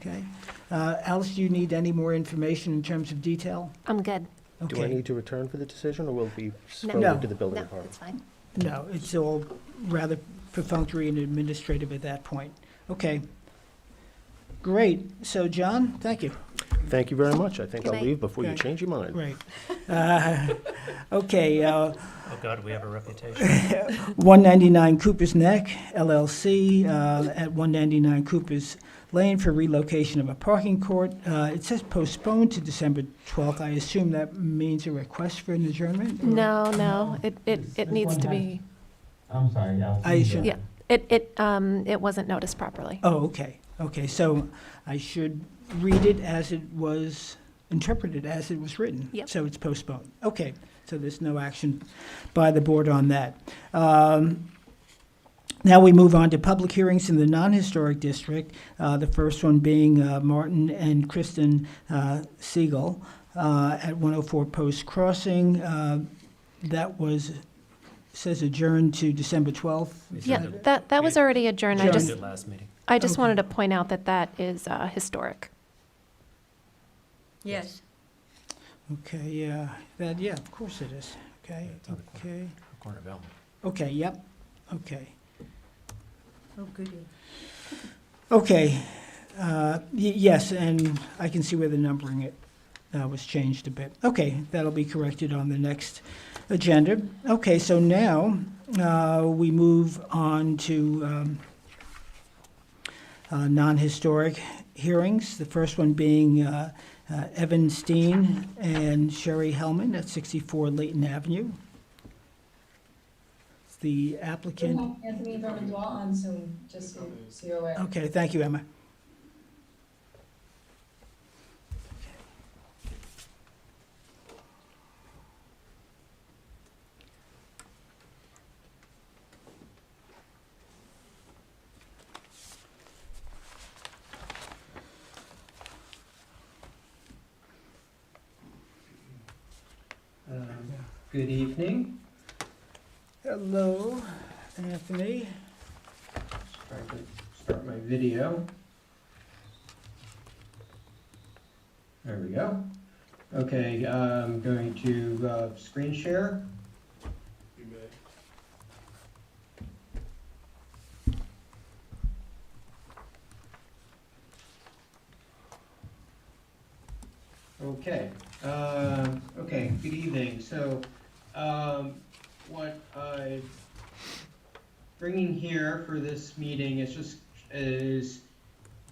Okay. Alice, do you need any more information in terms of detail?
I'm good.
Do I
Okay.
need to return for the decision, or will it be
No.
forwarded to the building
No,
department?
it's fine.
No, it's all rather perfunctory and administrative at that point. Okay. Great. So, John, thank you.
Thank you very much. I think
Good
I'll
night.
leave before you
Okay.
change your mind.
Great. Okay,
Oh, God, we have a reputation.
199 Cooper's Neck LLC at 199 Cooper's Lane for relocation of a parking court. It says postponed to December 12th. I assume that means a request for an adjournment? or-
No, it
This
needs
one
to
has-
be,
I'm sorry, yeah.
I should-
yeah, it wasn't noticed properly.
Oh, okay. Okay, so I should read it as it was interpreted, as it was written?
Yep.
So it's postponed. Okay, so there's no action by the board on that. Now we move on to public hearings in the non-historic district, the first one being Martin and Kristen Siegel at 104 Post Crossing. That was, says adjourned to December 12th. Is
Yeah, that was already adjourned.
We
I
did
just,
last meeting.
I just
Okay.
wanted to point out that that is historic.
Yes.
Okay, yeah, that, yeah, of course it is. Okay,
Yeah, it's on the corner.
okay,
Corner of Elm.
okay, yep, okay.
Oh, goody.
Okay, yes, and I can see where the numbering it was changed a bit. Okay, that'll be corrected on the next agenda. Okay, so now we move on to non-historic hearings. The first one being Evan Steen and Sherry Hellman at 64 Layton Avenue. The applicant.
Anthony Berman Dwell on Zoom, just so you're aware.
Okay, thank you, Emma.
Good evening.
Hello, Anthony.
Start my video. There we go. Okay, I'm going to screen share.
You may.
Okay, okay, good evening. So, what I'm bringing here for this meeting is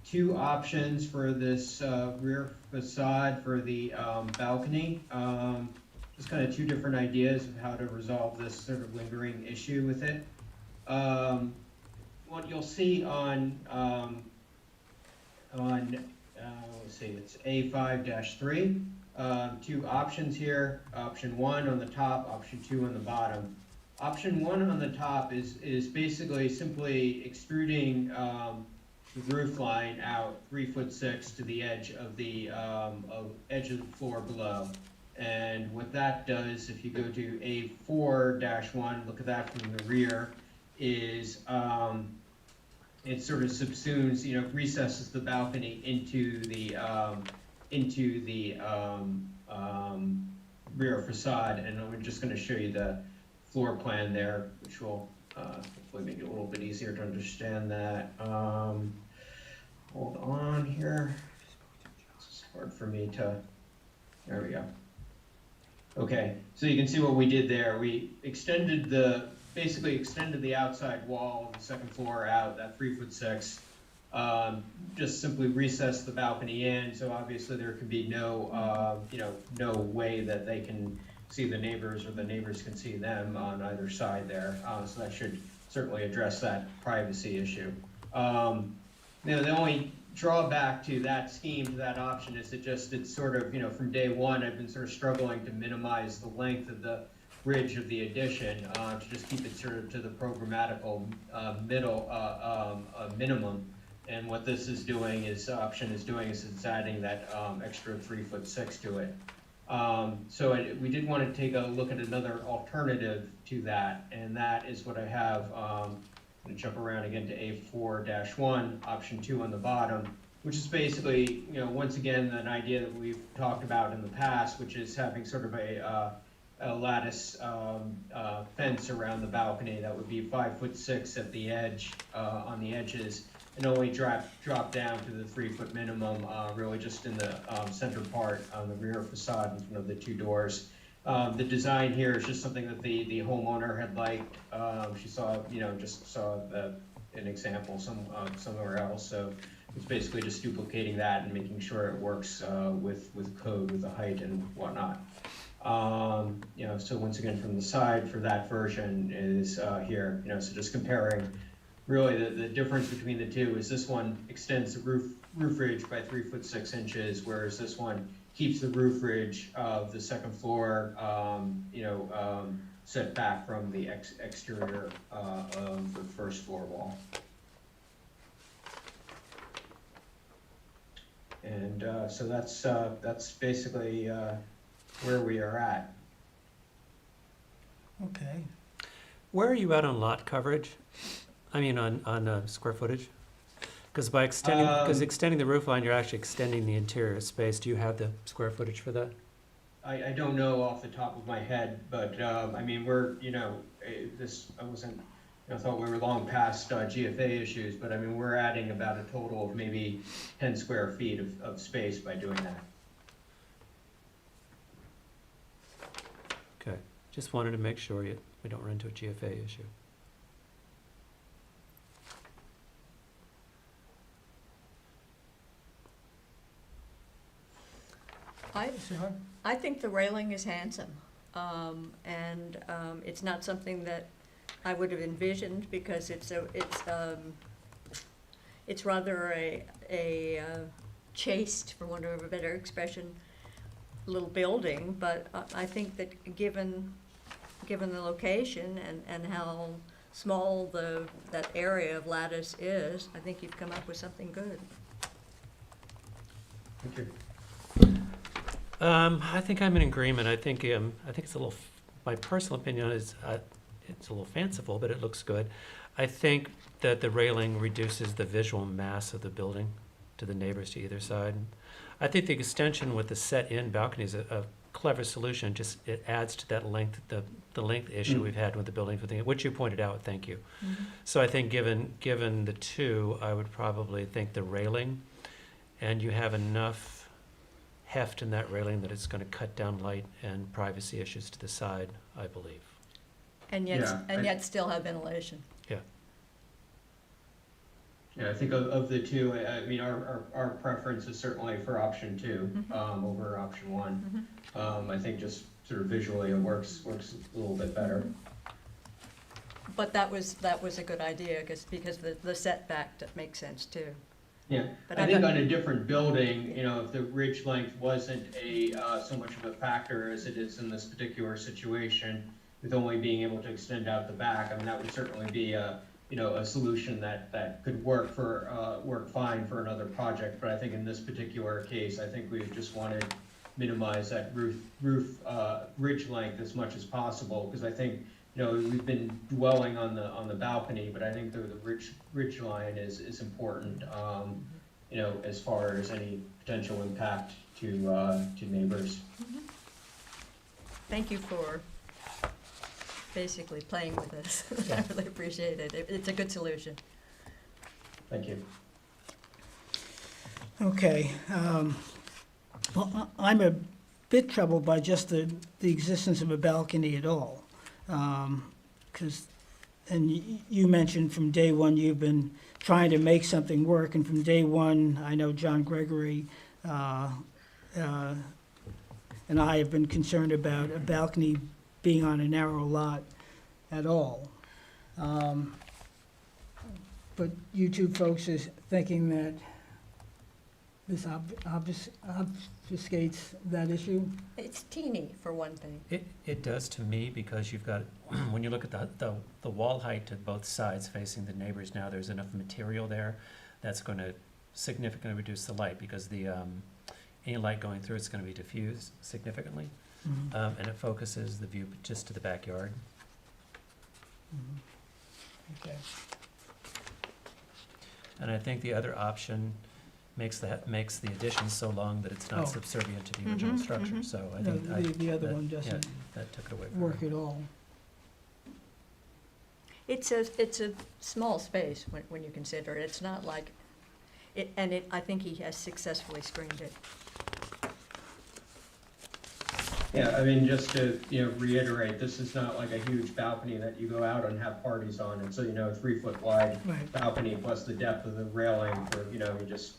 two options for this rear facade for the balcony. Just kind of two different ideas of how to resolve this sort of lingering issue with it. What you'll see on let's see, it's A5-3. Two options here, option 1 on the top, option 2 on the bottom. Option 1 on the top is basically simply extruding the roof line out 3'6" to the edge of the floor below. And what that does, if you go to A4-1, look at that from the rear, is it sort of subsumes, recesses the balcony into the rear facade. And I'm just going to show you the floor plan there, which will hopefully make it a little bit easier to understand that. Hold on here. It's hard for me to, there we go. Okay, so you can see what we did there. We basically extended the outside wall of the second floor out, that 3'6". Just simply recessed the balcony in, so obviously there could be no way that they can see the neighbors or the neighbors can see them on either side there. So that should certainly address that privacy issue. The only drawback to that scheme, to that option, is it's sort of, from day one, I've been sort of struggling to minimize the length of the bridge of the addition, to just keep it sort of to the programmatical minimum. And what this is doing is it's adding that extra 3'6" to it. So we did want to take a look at another alternative to that, and that is what I have. I'm going to jump around again to A4-1, option 2 on the bottom, which is basically, once again, an idea that we've talked about in the past, which is having sort of a lattice fence around the balcony that would be 5'6" at the edge, on the edges, and only drop down to the 3-foot minimum, really just in the center part on the rear facade in front of the two doors. The design here is just something that the homeowner had liked. She saw, an example somewhere else. So it's basically just duplicating that and making sure it works with code, with the height and whatnot. So once again, from the side for that version is here. So just comparing. Really, the difference between the two is this one extends the roof ridge by 3'6", whereas this one keeps the roof ridge of the second floor, set back from the exterior of the first floor wall. And so that's basically where we are at.
Okay.
Where are you at on lot coverage? I mean, on square footage? Because by extending the roof line, you're actually extending the interior space. Do you have the square footage for that?
I don't know off the top of my head, but we're, I thought we were long past GFA issues, but we're adding about a total of maybe 10 square feet of space by doing that.
Okay, just wanted to make sure we don't run into a GFA issue.
I think the railing is handsome, and it's not something that I would have envisioned because it's rather a chaste, for want of a better expression, little building. But I think that given the location and how small that area of lattice is, I think you've come up with something good.
Thank you.
I think I'm in agreement. I think it's a little. My personal opinion is it's a little fanciful, but it looks good. I think that the railing reduces the visual mass of the building to the neighbors to either side. I think the extension with the set-in balcony is a clever solution. Just it adds to that length, the length issue we've had with the building, which you pointed out. Thank you.
Mm-hmm.
So I think given the two, I would probably think the railing, and you have enough heft in that railing that it's going to cut down light and privacy issues to the side, I believe.
And yet still have ventilation.
Yeah.
Yeah, I think of the two, our preference is certainly for option 2 over option 1. I think just sort of visually it works a little bit better.
But that was a good idea because the setback that makes sense too.
Yeah,
But
I
I
think
don't-
on a different building, you know, if the ridge length wasn't so much of a factor as it is in this particular situation, with only being able to extend out the back, I mean, that would certainly be a solution that could work fine for another project. But I think in this particular case, I think we just want to minimize that ridge length as much as possible, because I think, we've been dwelling on the balcony, but I think the ridge line is important, as far as any potential impact to neighbors.
Thank you for basically playing with us. I really appreciate it. It's a good solution.
Thank you.
Okay. Well, I'm a bit troubled by just the existence of a balcony at all. Because, and you mentioned from day one you've been trying to make something work, and from day one, I know John Gregory and I have been concerned about a balcony being on a narrow lot at all. But you two folks is thinking that this obfuscates that issue?
It's teeny, for one thing.
It does to me, because you've got, when you look at the wall height to both sides facing the neighbors now, there's enough material there that's going to significantly reduce the light, because any light going through it's going to be diffused significantly, and it focuses the view just to the backyard.
Okay.
And I think the other option makes the addition so long that it's not subservient to the original structure. So I
No,
think
the other one doesn't
that took it away from
work
me.
at all.
It's a small space when you consider it. It's not like, I think he has successfully screened it.
Yeah, I mean, just to, reiterate, this is not like a huge balcony that you go out and have parties on. It's a, 3-foot wide
Right.
balcony plus the depth of the railing for, you just,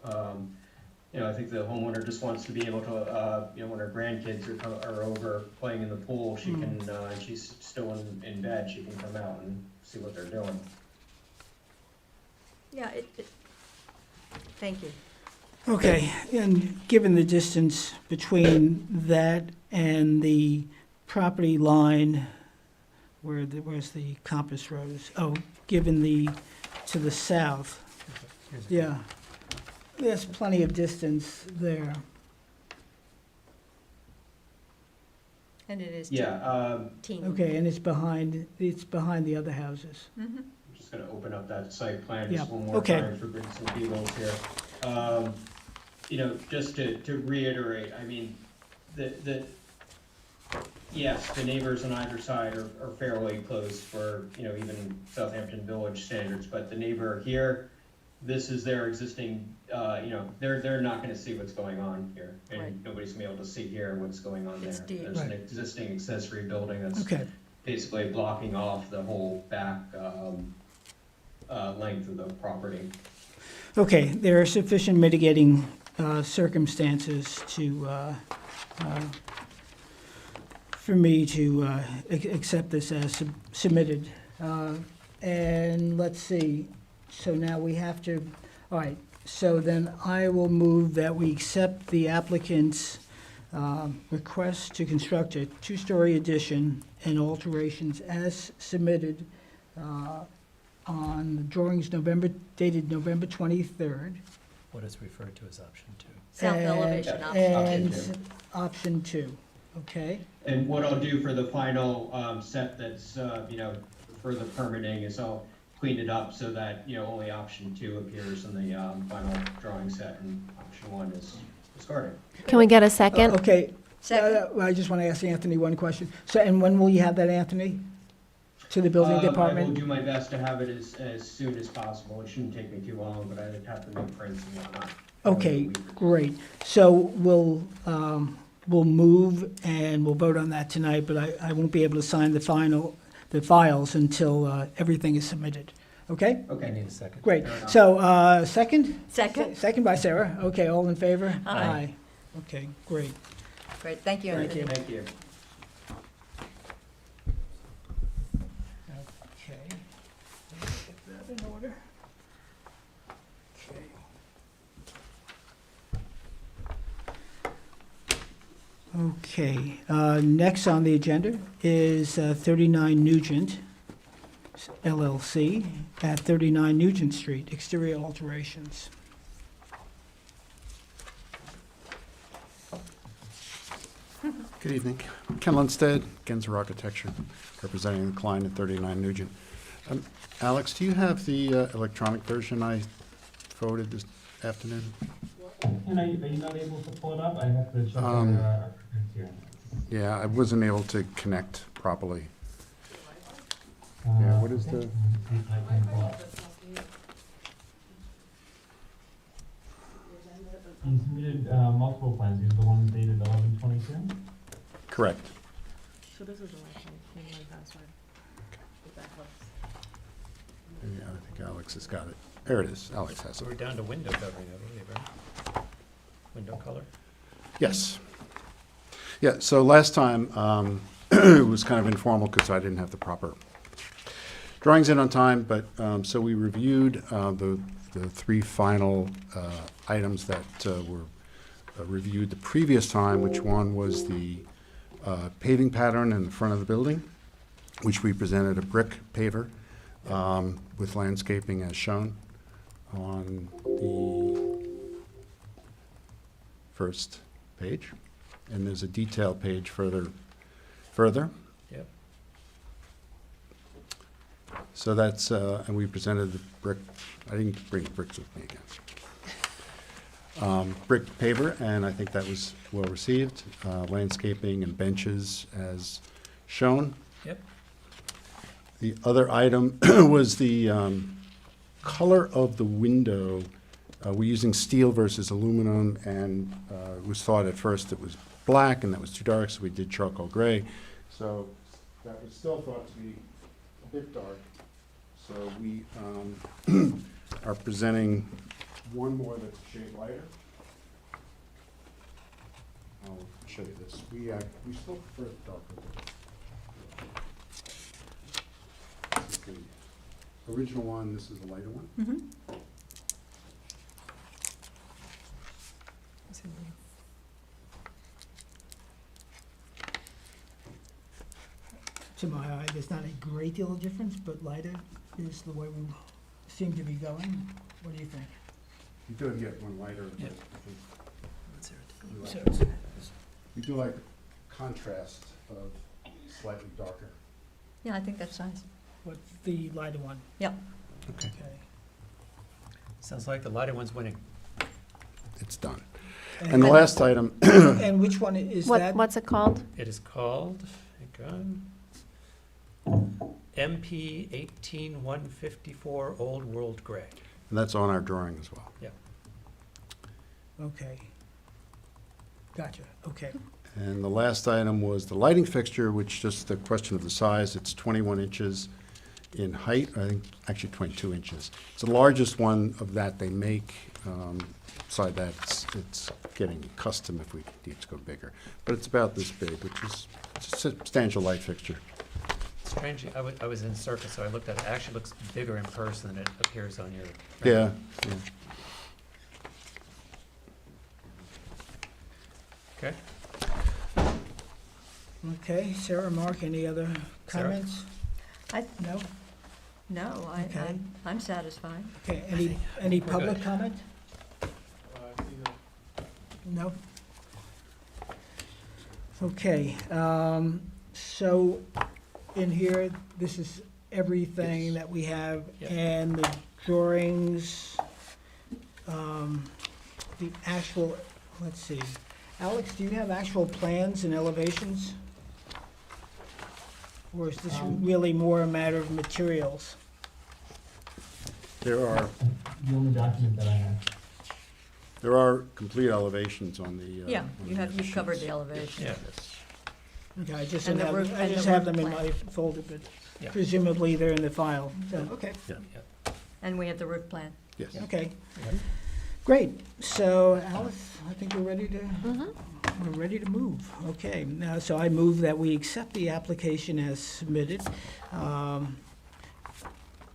I think the homeowner just wants to be able to, when her grandkids are over playing in the pool, she can, and she's still in bed, she can come out and see what they're doing.
Yeah, thank you.
Okay, and given the distance between that and the property line, where's the compass rose? Oh, given to the south, yeah, there's plenty of distance there.
And it is teeny.
Okay, and it's behind the other houses.
Mhm.
I'm just gonna open up that site plan
Yeah,
just one more
okay.
time for bringing some details here. Just to reiterate, I mean, yes, the neighbors on either side are fairly close for, even Southampton Village standards, but the neighbor here, this is their existing, they're not gonna see what's going on here.
Right.
And nobody's gonna be able to see here what's going on there.
It's deep.
There's an
Right.
existing accessory building that's
Okay,
basically blocking off the whole back, length of the property.
okay, there are sufficient mitigating circumstances for me to accept this as submitted. And let's see, so now we have to, all right, so then I will move that we accept the applicant's request to construct a 2-story addition and alterations as submitted on the drawings dated November 23rd.
What is referred to as option 2.
South
And-
elevation option.
And option 2, okay?
And what I'll do for the final set that's, for the permitting is I'll clean it up so that, only option 2 appears in the final drawing set and option 1 is discarded.
Can we get a second?
Okay,
Second.
I just want to ask Anthony one question. So, and when will you have that, Anthony? To the building
I will
department?
do my best to have it as soon as possible. It shouldn't take me too long, but I'd have to make prints and whatnot.
Okay, great. So we'll move and we'll vote on that tonight, but I won't be able to sign the files until everything is submitted. Okay?
I
Okay.
need a second.
Great.
Fair enough.
So, second?
Second.
Second by Sarah. Okay, all in favor?
Aye.
Okay, great.
Great, thank you,
Thank
Anthony.
Thank you.
Okay. Let's get that in order. Okay. Okay, next on the agenda is 39 Nugent LLC at 39 Nugent Street, exterior alterations.
Good evening. Ken Lundstedt, Genzer Architecture, representing the client at 39 Nugent. Alex, do you have the electronic version I forwarded this afternoon?
And are you not able to pull it up? I have to check
Um,
our architects here.
Yeah, I wasn't able to connect properly. Yeah, what is the-
Let me see if I can pull up. You submitted multiple plans. These are the ones dated 11/22?
Correct.
So this is the last one, my password.
Yeah, I think Alex has got it. There it is. Alex has
So
it.
we're down to window covering, I believe, right? Window color?
Yes. Yeah, so last time, it was kind of informal because I didn't have the proper drawings in on time, but, so we reviewed the three final items that were reviewed the previous time, which one was the paving pattern in the front of the building, which we presented a brick paver with landscaping as shown on the first page. And there's a detail page further.
Yep.
So that's, and we presented the brick, I didn't bring bricks with me again. Brick paver, and I think that was well received. Landscaping and benches as shown.
Yep.
The other item was the color of the window. We're using steel versus aluminum, and it was thought at first it was black, and that was too dark, so we did charcoal gray. So that was still thought to be a bit dark. So we are presenting one more that's a shade lighter. I'll show you this. We still prefer the darker. This is the original one, this is the lighter one.
Mm-hmm.
To my eye, there's not a great deal of difference, but lighter is the way we seem to be going. What do you think?
You do get one lighter. But
Yeah.
I think we
So
like-
it's-
we do like the contrast of slightly darker.
Yeah, I think that's nice.
What's the lighter one?
Yep.
Okay.
Okay.
Sounds like the lighter one's winning.
It's done. And the last item,
And which one is that?
What's it called?
It is called, hang on, MP 18154 Old World Gray.
and that's on our drawing as well.
Okay. Gotcha, okay.
And the last item was the lighting fixture, which just the question of the size, it's 21 inches in height, I think, actually 22 inches. It's the largest one of that they make. Beside that, it's getting custom if we need to go bigger. But it's about this big, which is a substantial light fixture.
Strangely, I was in Circus, so I looked at it. It actually looks bigger in person than it appears on your.
Yeah, yeah.
Okay.
Okay, Sarah, Mark, any other
Sarah?
comments? No?
No,
Okay.
I'm satisfied.
Okay, any
We're
public
good.
comment?
Either
No? Okay, so in here, this is everything that we have,
Yep.
and the drawings, the actual, let's see. Alex, do you have actual plans and elevations? Or is this really more a matter of materials?
There are,
The only document that I have.
there are complete elevations on the.
Yeah,
on
you
the
have,
other
you've covered
sheets.
the elevation.
Yeah.
Okay, I just
And
don't
the roof-
have, I
and the
just have
roof
them in
plan.
my folder, but
Yeah.
presumably they're in the file, so, okay.
And we have the roof plan.
Yes.
Okay, great. So Alice, I think we're ready to, we're ready to move. Okay, now, so I move that we accept the application as submitted.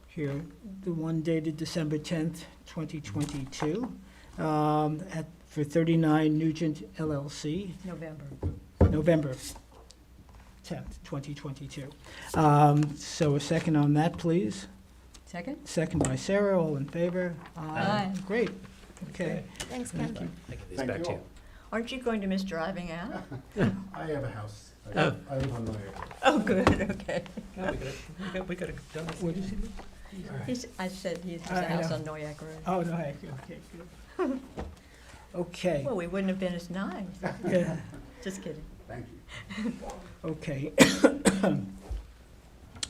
Here, the one dated December 10th, 2022, for 39 Nugent LLC.
November.
November 10th, 2022. So a second on that, please.
Second?
Second by Sarah, all in favor?
Aye.
Great, okay.
Thanks, Ken.
I give these
Thank
back
you
to you.
all.
Aren't you going to miss driving out?
I have a house.
Oh.
I live on my.
Oh, good, okay.
No, we could have done this.
Where does he live?
I said he has a
I
house
know.
on Noyak Road.
Oh, no, okay, good. Okay,
Well, we wouldn't have been as nice.
yeah,
Just kidding.
Thank you.
okay.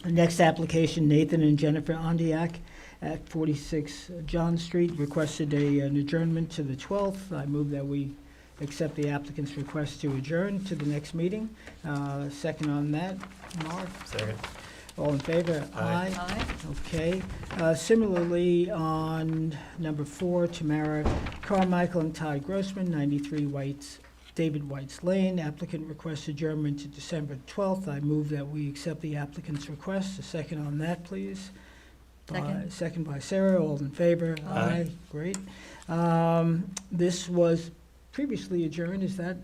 The next application, Nathan and Jennifer Ondiak at 46 John Street, requested an adjournment to the 12th. I move that we accept the applicant's request to adjourn to the next meeting. Second on that, Mark?
Second.
All in favor?
Aye.
Aye.
Okay. Similarly, on number 4, Tamara Carmichael and Ty Grossman, 93 David White's Lane. Applicant requests adjournment to December 12th. I move that we accept the applicant's request. A second on that, please.
Second.
Second by Sarah. All in favor?
Aye.
Great. This was previously adjourned, is that?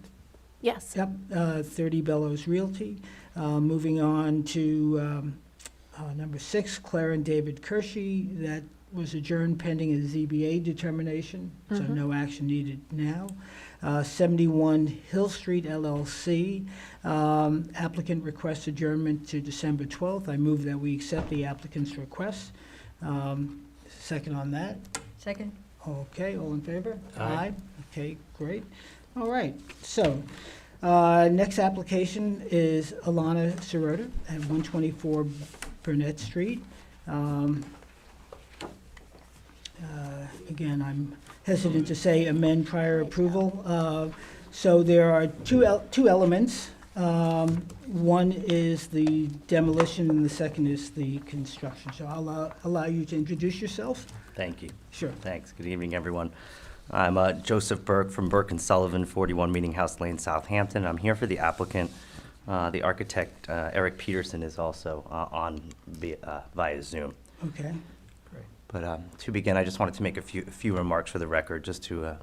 Yes.
Yep, 30 Bellows Realty. Moving on to number 6, Claire and David Kershey. That was adjourned pending a ZBA determination, so
Mhm.
no action needed now. 71 Hill Street LLC. Applicant requests adjournment to December 12th. I move that we accept the applicant's request. Second on that.
Second?
Okay, all in favor?
Aye.
Okay, great. All right, so, next application is Alana Sirota at 124 Burnett Street. Again, I'm hesitant to say amend prior approval. So there are two elements. One is the demolition and the second is the construction. So I'll allow you to introduce yourself.
Thank you.
Sure.
Thanks. Good evening, everyone. I'm Joseph Burke from Burke and Sullivan, 41 Meeting House Lane, Southampton. I'm here for the applicant. The architect, Eric Peterson, is also on via Zoom.
Okay.
But to begin, I just wanted to make a few remarks for the record, just to
Okay.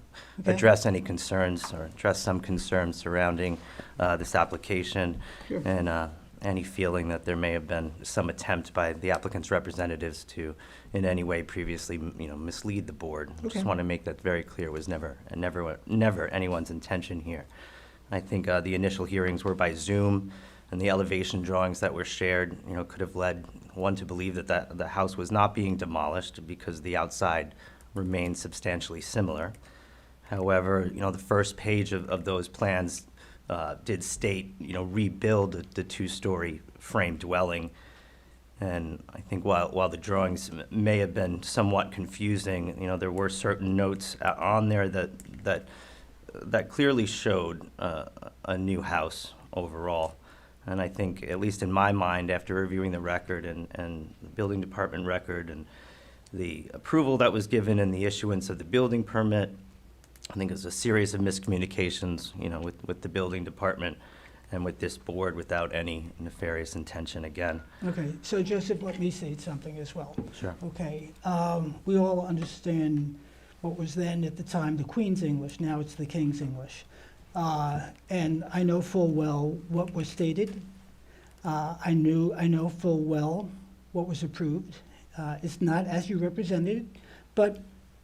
address any concerns or address some concerns surrounding this application.
Sure.
And any feeling that there may have been some attempt by the applicant's representatives to in any way previously, mislead the board.
Okay.
Just want to make that very clear. It was never anyone's intention here. I think the initial hearings were by Zoom, and the elevation drawings that were shared, could have led one to believe that the house was not being demolished because the outside remained substantially similar. However, the first page of those plans did state, rebuild the two-story frame dwelling. And I think while the drawings may have been somewhat confusing, there were certain notes on there that clearly showed a new house overall. And I think, at least in my mind, after reviewing the record and the building department record and the approval that was given and the issuance of the building permit, I think it was a series of miscommunications, with the building department and with this board without any nefarious intention again.
Okay, so Joseph, let me say something as well.
Sure.
Okay, we all understand what was then at the time the Queen's English, now it's the King's English. And I know full well what was stated. I know full well what was approved. It's not as you represented it, but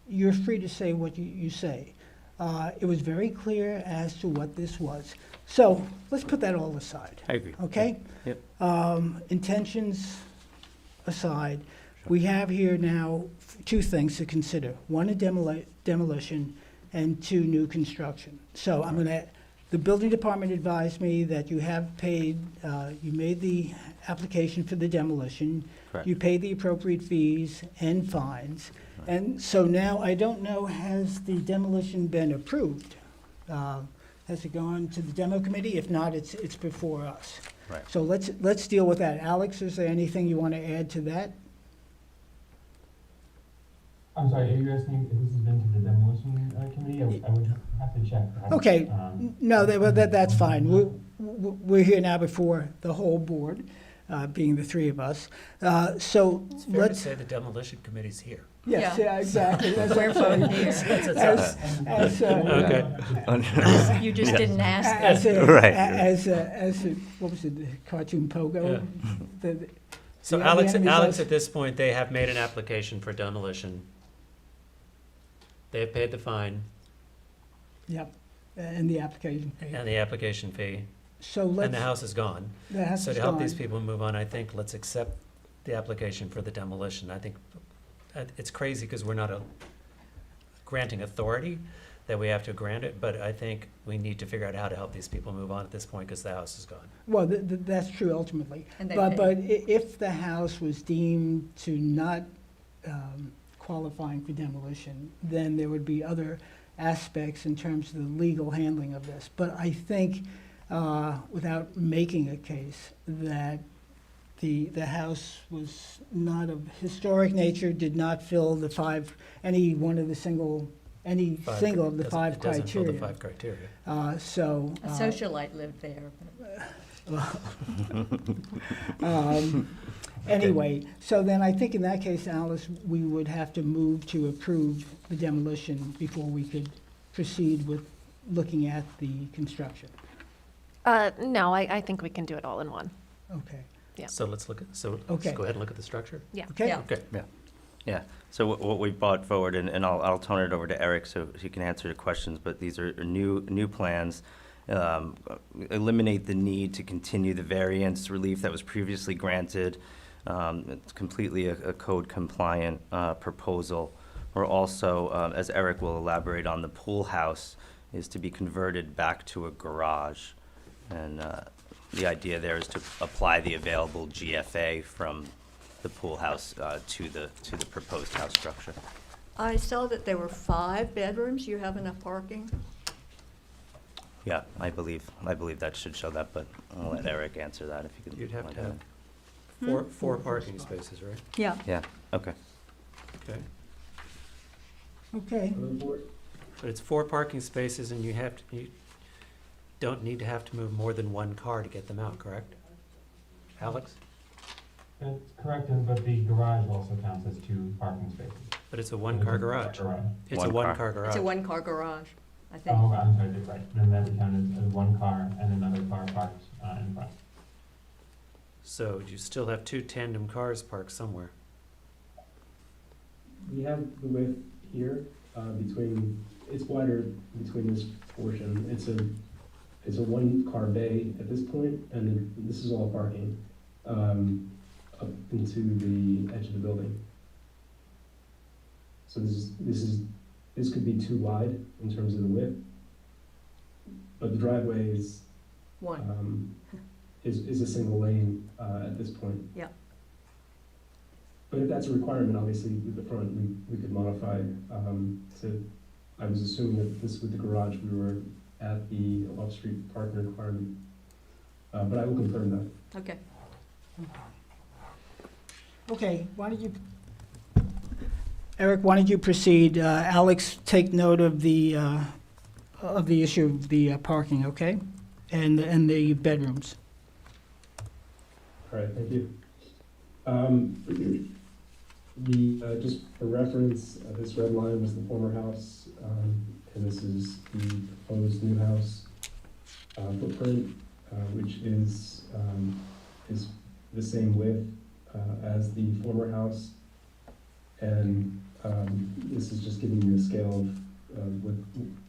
you're free to say what you say. It was very clear as to what this was. So let's put that all aside.
I agree.
Okay?
Yep.
Intentions aside, we have here now two things to consider. One, a demolition, and two, new construction. So the building department advised me that you have paid, you made the application for the demolition.
Correct.
You paid the appropriate fees and fines. And so now, I don't know, has the demolition been approved? Has it gone to the demo committee? If not, it's before us.
Right.
So let's deal with that. Alex, is there anything you want to add to that?
I'm sorry, are you asking if this has been to the demolition committee? I would have to check.
Okay, no, that's fine. We're here now before the whole board. being the three of us. So
It's fair to
let's,
say the demolition committee's here.
yes,
Yeah.
yeah, exactly. That's
We're
what I'm
both
saying.
here.
As
You just
Yeah.
didn't ask
As
us.
a,
Right.
what was it, the cartoon Pogo?
Yeah.
The-
So
the
Alex,
enemy's
Alex,
us.
at this point, they have made an application for demolition. They have paid the fine
Yep, and the application fee.
and the application fee,
So let's.
and the house is gone.
The house
So
is
to help
gone.
these people move on, I think let's accept the application for the demolition. I think it's crazy because we're not a granting authority, that we have to grant it, but I think we need to figure out how to help these people move on at this point because the house is gone.
Well, that's true ultimately.
And they
But
paid.
if the house was deemed to not qualifying for demolition, then there would be other aspects in terms of the legal handling of this. But I think, without making a case, that the house was not of historic nature, did not fill any
Five-
single of the
doesn't-
five
it doesn't fill
criteria.
the five criteria.
A socialite lived there.
Anyway, so then I think in that case, Alice, we would have to move to approve the demolition before we could proceed with looking at the construction.
No, I think we can do it all in one.
Okay,
Yeah.
So let's
Okay.
go ahead and look at the structure.
Yeah.
okay?
Yeah.
Okay.
Yeah, so what we brought forward, and I'll turn it over to Eric so he can answer the questions, but these are new plans. Eliminate the need to continue the variance relief that was previously granted. It's completely a code compliant proposal. We're also, as Eric will elaborate on, the pool house is to be converted back to a garage. And the idea there is to apply the available GFA from the pool house to the proposed house structure.
I saw that there were 5 bedrooms. You have enough parking?
Yeah, I believe that should show that, but I'll let Eric answer that if you could.
You'd have to
find
have
out.
four parking spaces, right?
Yeah.
Yeah, okay.
Okay.
Okay,
But it's 4 parking spaces and you don't need to have to move more than one car to get them out, correct? Alex?
That's correct, but the garage also counts as 2 parking spaces.
But it's a one-car garage. It's a
One car.
one-car garage.
It's a one-car garage, I think.
Oh, okay, I'm sorry, right, then that would count as 1 car and another car parked in front.
So you still have 2 tandem cars parked somewhere.
We have the width here, it's wider between this portion. It's a 1-car bay at this point, and this is all parking, up into the edge of the building. So this could be too wide in terms of the width, but the driveway is a single lane, at this point.
Yeah.
But if that's a requirement, obviously, with the front, we could modify, I was assuming that this, with the garage, we were at the off-street parking requirement. But I will confirm that.
Okay.
okay, Eric, why don't you proceed? Alex, take note of the issue of the parking, okay? And the bedrooms.
All right, thank you. Just for reference, this red line was the former house, and this is the proposed new house footprint, which is the same width as the former house. And this is just giving you a scale of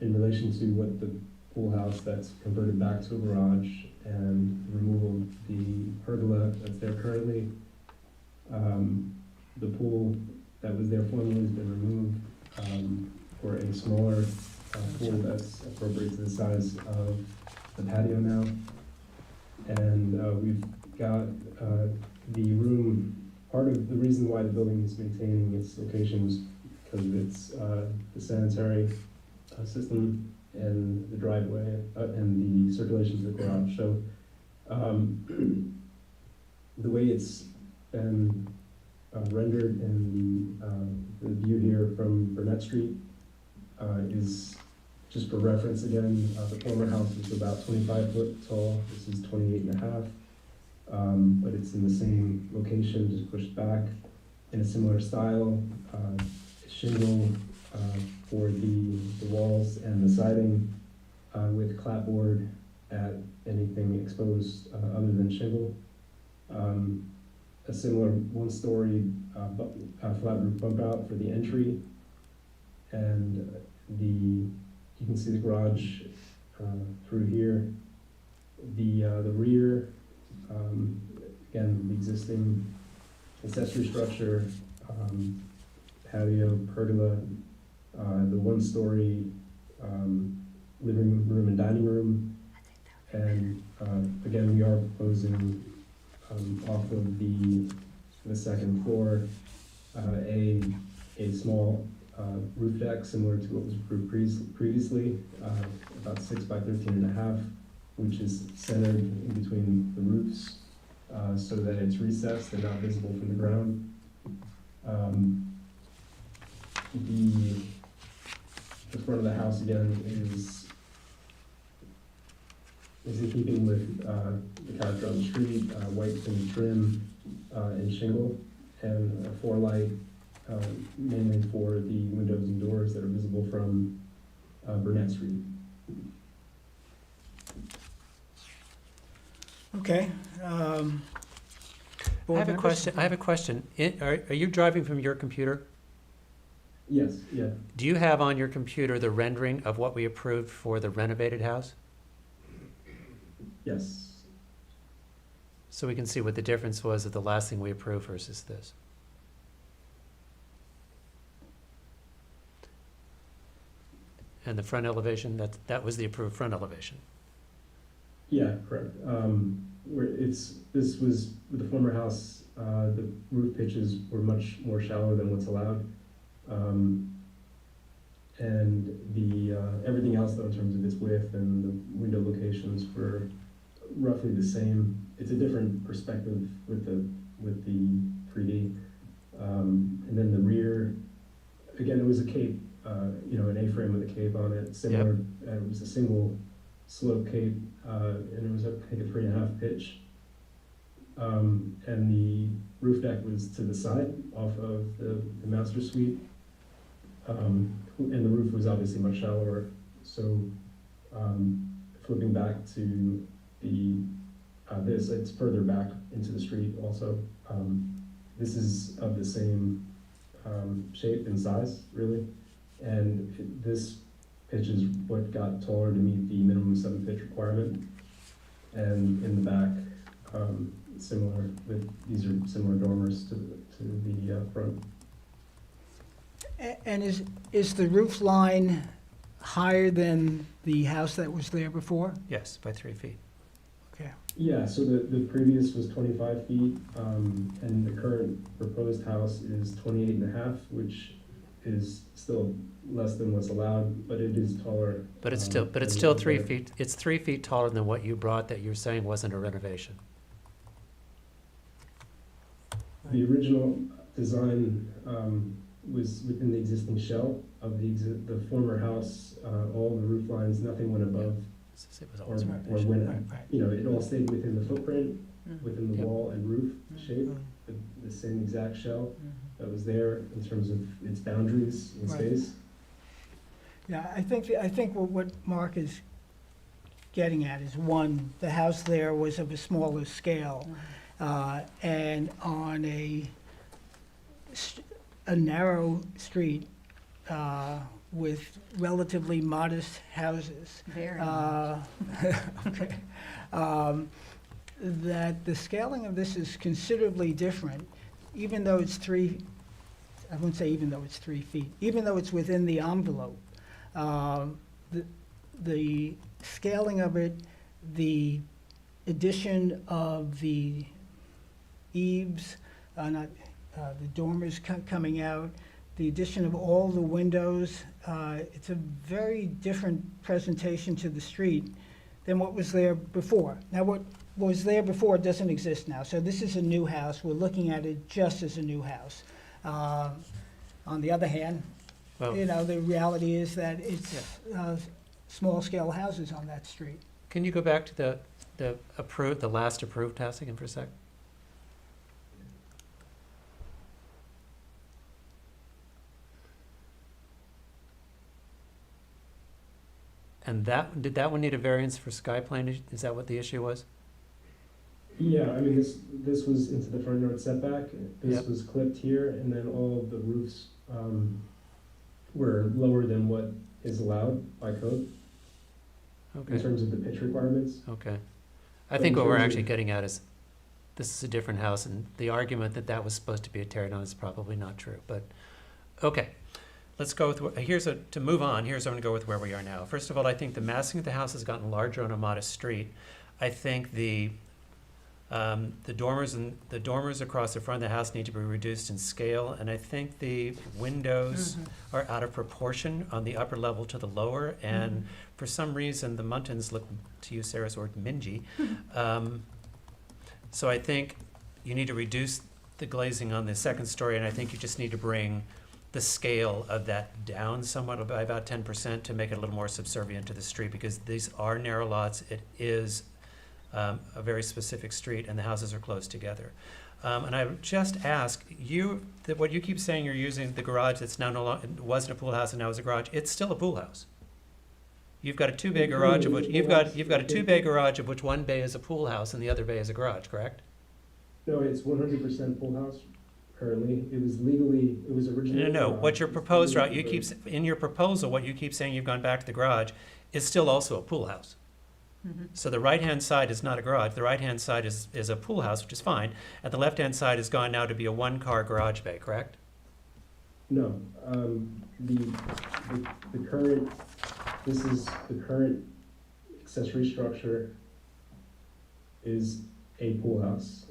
in relation to what the pool house that's converted back to a garage and removal of the pergola that's there currently. The pool that was there formerly has been removed for a smaller pool that's appropriate to the size of the patio now. And we've got the room. Part of the reason why the building is maintaining its location was because of its the sanitary system and the driveway and the circulation to the garage. So the way it's been rendered in the view here from Burnett Street is, just for reference again, the former house was about 25 foot tall. This is 28 and a half. but it's in the same location, just pushed back in a similar style. Shingle for the walls and the siding with clapboard at anything exposed other than shingle. A similar one-story flat roof bump out for the entry, and you can see the garage through here. The rear, again, the existing accessory structure, patio, pergola, the one-story living room and dining room, and again, we are proposing off of the second floor a small roof deck similar to what was approved previously, about 6 by 13.5, which is centered in between the roofs so that it's recessed and not visible from the ground. The front of the house again is in keeping with the character on the street, white thin trim and shingle, and a four-light mainly for the windows and doors that are visible from Burnett Street.
Okay.
I
Board
have a
members?
question. I have a question. Are you driving from your computer?
Yes, yeah.
Do you have on your computer the rendering of what we approved for the renovated house?
Yes.
So we can see what the difference was of the last thing we approved versus this. And the front elevation, that was the approved front elevation.
Yeah, correct. This was, with the former house, the roof pitches were much more shallow than what's allowed. And everything else though, in terms of its width and the window locations were roughly the same. It's a different perspective with the 3D. And then the rear, again, it was a cape, an A-frame with a cape on it, similar, it was a single slope cape, and it was, I think, a 3.5 pitch. And the roof deck was to the side off of the master suite. And the roof was obviously much shallower. So flipping back to this, it's further back into the street also. This is of the same shape and size, really. And this pitch is what got taller to meet the minimum 7-pitch requirement. And in the back, similar, these are similar dormers to the front.
And is the roof line higher than the house that was there before?
Yes, by 3 feet.
Okay.
Yeah, so the previous was 25 feet, and the current proposed house is 28.5, which is still less than what's allowed, but it is taller.
But it's still 3 feet. It's 3 feet taller than what you brought that you're saying wasn't a renovation.
The original design was within the existing shell of the former house. All the roof lines, nothing went above,
It was
or
always a
went,
renovation.
it all stayed within the footprint, within the
Yep.
wall and roof shape, the same exact shell that was there in terms of its boundaries and
Right.
space.
Yeah, I think what Mark is getting at is, one, the house there was of a smaller scale, and on a narrow street with relatively modest houses.
Very
Okay. That the scaling of this is considerably different, even though it's I wouldn't say even though it's 3 feet, even though it's within the envelope. The scaling of it, the addition of the eaves, the dormers coming out, the addition of all the windows, it's a very different presentation to the street than what was there before. Now, what was there before doesn't exist now, so this is a new house. We're looking at it just as a new house. On the other hand,
Well,
the reality is that it's small-scale houses on that street.
can you go back to the last approved house again for a sec? And did that one need a variance for sky plane? Is that what the issue was?
Yeah, I mean, this was into the front yard setback. This
Yep.
was clipped here, and then all of the roofs were lower than what is allowed by code in
Okay,
terms of the pitch requirements.
okay. I
But
think
in
what we're
terms of-
actually getting at is, this is a different house, and the argument that that was supposed to be a tear down is probably not true, but, okay. Let's go with, to move on, here's, I'm gonna go with where we are now. First of all, I think the massing of the house has gotten larger on a modest street. I think the dormers across the front of the house need to be reduced in scale, and I think the windows are out of proportion on the upper level to the lower, and for some reason, the Muntins look, to use Sarah's word, mingy. So I think you need to reduce the glazing on the second story, and I think you just need to bring the scale of that down somewhat by about 10% to make it a little more subservient to the street, because these are narrow lots. It is a very specific street, and the houses are close together. And I would just ask you, that what you keep saying you're using the garage that's now no longer, wasn't a pool house and now is a garage, it's still a pool house. You've got a two-bay garage of which, you've got a two-bay garage of which one bay is a pool house and the other bay is a garage, correct?
No, it's 100% pool house currently. It was originally.
No, what your proposed route, in your proposal, what you keep saying you've gone back to the garage is still also a pool house. So the right-hand side is not a garage, the right-hand side is a pool house, which is fine, and the left-hand side has gone now to be a one-car garage bay, correct?
No, the current, this is the current accessory structure is a pool house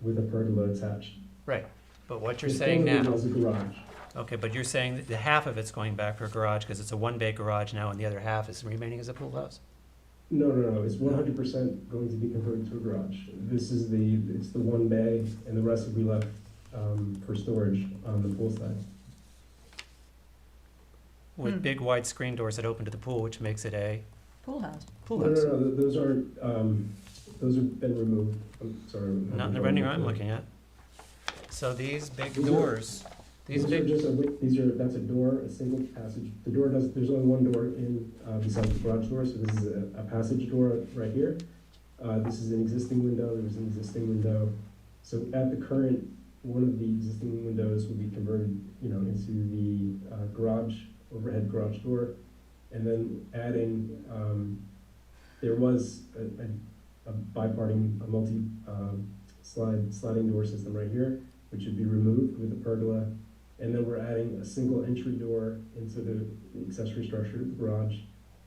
with a pergola attached.
Right, but what you're
The
saying now.
pergola was a garage.
Okay, but you're saying that the half of it's going back for a garage because it's a one-bay garage now and the other half is remaining as a pool house?
No, it's 100% going to be converted to a garage. It's the one bay, and the rest will be left for storage on the pool side.
With big wide screen doors that open to the pool, which makes it a
Pool house.
pool
No,
house.
those aren't, those have been removed. I'm sorry.
Not in the rendering I'm looking at. So these big doors,
That's a door, a single passage. There's only one door in, besides the garage door, so this is a passage door right here. This is an existing window, there was an existing window. So at the current, one of the existing windows will be converted, into the garage, overhead garage door. And then adding, there was a biparting, a sliding door system right here, which would be removed with a pergola. And then we're adding a single entry door into the accessory structure of the garage.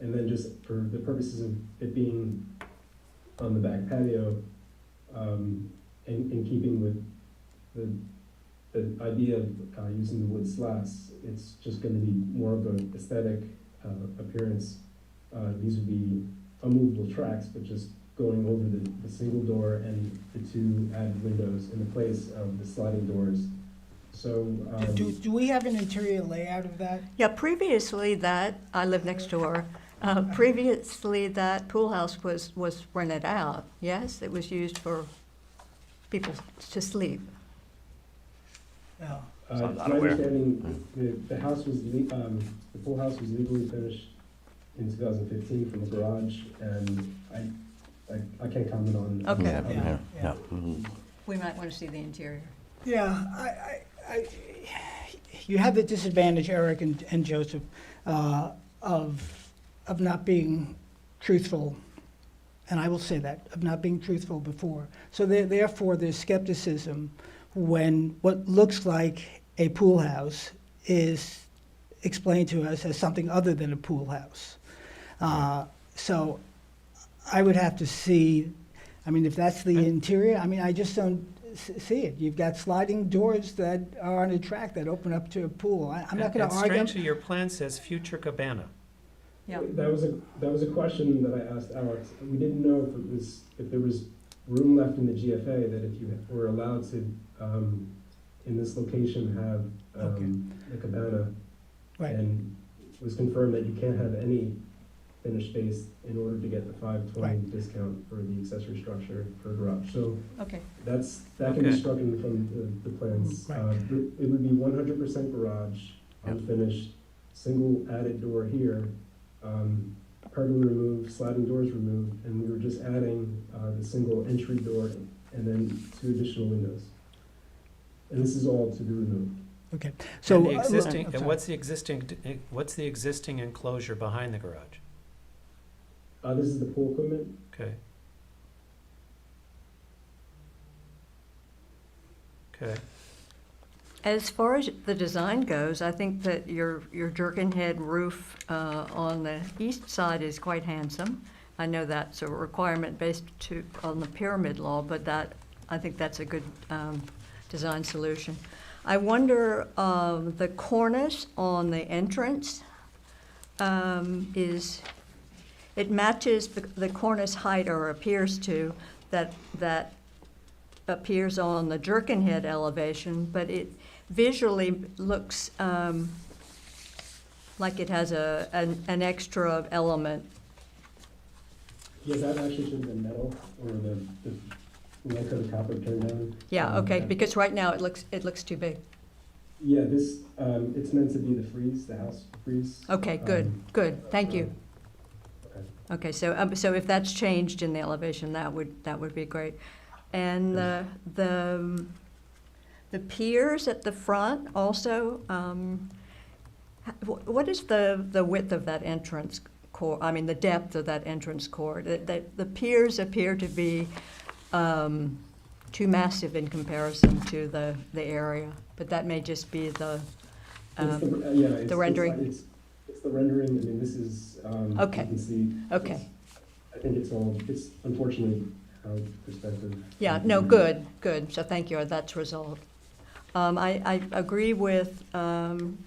And then just for the purposes of it being on the back patio, in keeping with the idea of using the wood slats, it's just gonna be more of an aesthetic appearance. These would be unmovable tracks, but just going over the single door and the two added windows in the place of the sliding doors. So,
Do we have an interior layout of that?
Yeah, previously that, I live next door, previously that pool house was rented out, yes? It was used for people to sleep.
No.
it's
So I'm not
my
aware.
understanding, the house was, the pool house was legally finished in 2015 from a garage, and I can't comment on.
Okay.
Yeah.
We might want to see the interior.
Yeah, you have the disadvantage, Eric and Joseph, of not being truthful, and I will say that, of not being truthful before. So therefore, there's skepticism when what looks like a pool house is explained to us as something other than a pool house. So I would have to see, if that's the interior, I just don't see it. You've got sliding doors that are on a track that open up to a pool. I'm not going to argue.
Strangely, your plan says future cabana.
Yeah.
That was a question that I asked Alex. We didn't know if there was room left in the GFA, that if you were allowed to, in this location, have a cabana.
Right.
And it was confirmed that you can't have any finished space in order to get the 520 discount for the accessory structure for garage. So
Okay.
that can be
Okay.
struck in from the plans.
Right.
It would be 100% garage, unfinished, single added door here, pergola removed, sliding doors removed, and we were just adding the single entry door and then 2 additional windows. And this is all to be removed.
Okay,
So
so.
the existing,
I'm
and
sorry.
what's the existing enclosure behind the garage?
This is the pool equipment.
Okay. Okay.
As far as the design goes, I think that your jerkin head roof on the east side is quite handsome. I know that's a requirement based on the pyramid law, but I think that's a good design solution. I wonder, the cornice on the entrance it matches the cornice height, or appears to, that appears on the jerkin head elevation, but it visually looks like it has an extra element.
Yeah, that actually should have been metal, or the length of the copper turned down.
Yeah, okay, because right now it looks too big.
Yeah, this, it's meant to be the frieze, the house frieze.
Okay, good, good, thank you.
Okay.
Okay, so if that's changed in the elevation, that would be great. And the piers at the front also, what is the width of that entrance core, I mean, the depth of that entrance core? The piers appear to be too massive in comparison to the area, but that may just be the rendering.
It's the rendering. I mean, this is,
Okay.
you can see.
Okay.
I think it's unfortunately out of perspective.
Yeah, no, good. So thank you, that's resolved. I agree with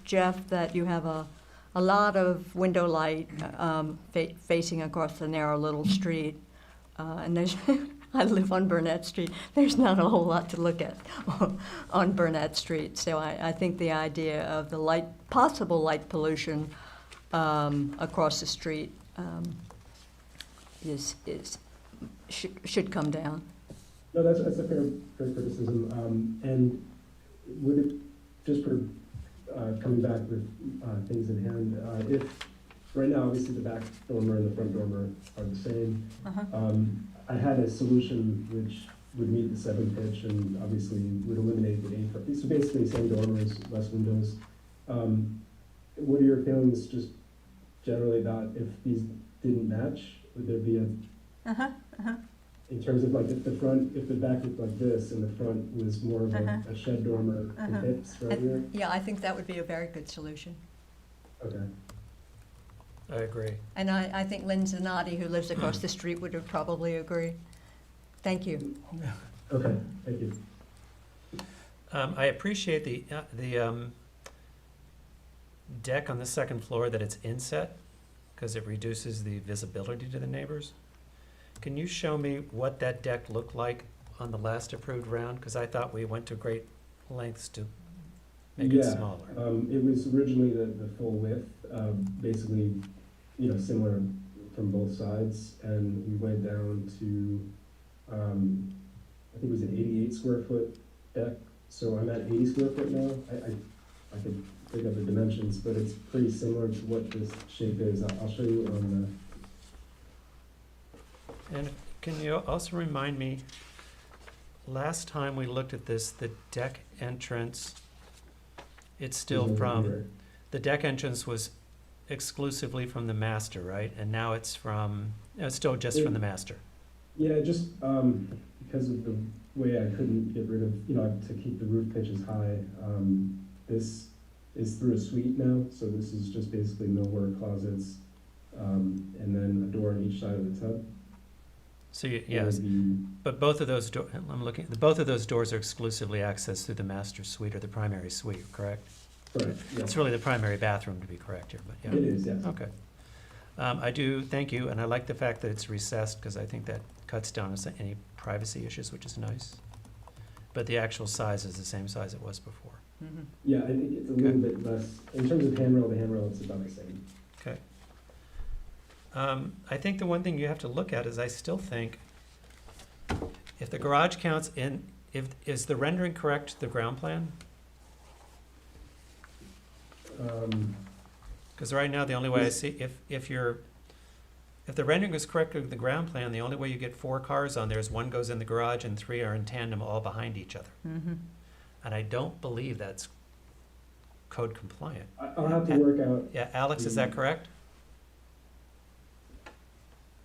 Jeff that you have a lot of window light facing across the narrow little street. And there's, I live on Burnett Street, there's not a whole lot to look at on Burnett Street. So I think the idea of the possible light pollution across the street should come down.
No, that's a fair criticism. And would it, just for coming back with things in hand, if right now obviously the back dormer and the front dormer are the same, I had a solution which would meet the 7 pitch and obviously would eliminate the 8. So basically, same dormers, less windows. What are your feelings, just generally, about if these didn't match? Would there be in terms of like if the back looked like this and the front was more of a shed dormer with hips right here?
Yeah, I think that would be a very good solution.
Okay.
I agree.
And I think Lynn Zanotti, who lives across the street, would probably agree. Thank you.
Okay, thank you.
I appreciate the deck on the second floor, that it's inset, because it reduces the visibility to the neighbors. Can you show me what that deck looked like on the last approved round? Because I thought we went to great lengths to make it smaller.
It was originally the full width, basically, similar from both sides, and we went down to, I think it was an 88 square foot deck, so I'm at 80 square foot now. I could pick up the dimensions, but it's pretty similar to what this shape is. I'll show you on
And can you also remind me, last time we looked at this, the deck entrance, it's still the deck entrance was exclusively from the master, right? And now it's still just from the master.
Yeah, just because of the way I couldn't get rid of, to keep the roof pitches high, this is through a suite now, so this is just basically millwork closets, and then a door on each side of the tub.
So yes, but both of those both of those doors are exclusively accessed through the master suite or the primary suite, correct?
Correct. Yeah.
It's really the primary bathroom, to be correct here, but yeah.
It is, yes.
Okay. I do thank you, and I like the fact that it's recessed, because I think that cuts down on any privacy issues, which is nice. But the actual size is the same size it was before.
Yeah, I think it's a little bit less, in terms of handrail to handrail, it's about the same.
Okay. I think the one thing you have to look at is I still think if the garage counts in, is the rendering correct to the ground plan? Because right now, the only way I see, if the rendering is correct to the ground plan, the only way you get 4 cars on there is 1 goes in the garage and 3 are in tandem all behind each other.
Mm-hmm.
And I don't believe that's code compliant.
I'll have to work out.
Yeah, Alex, is that correct?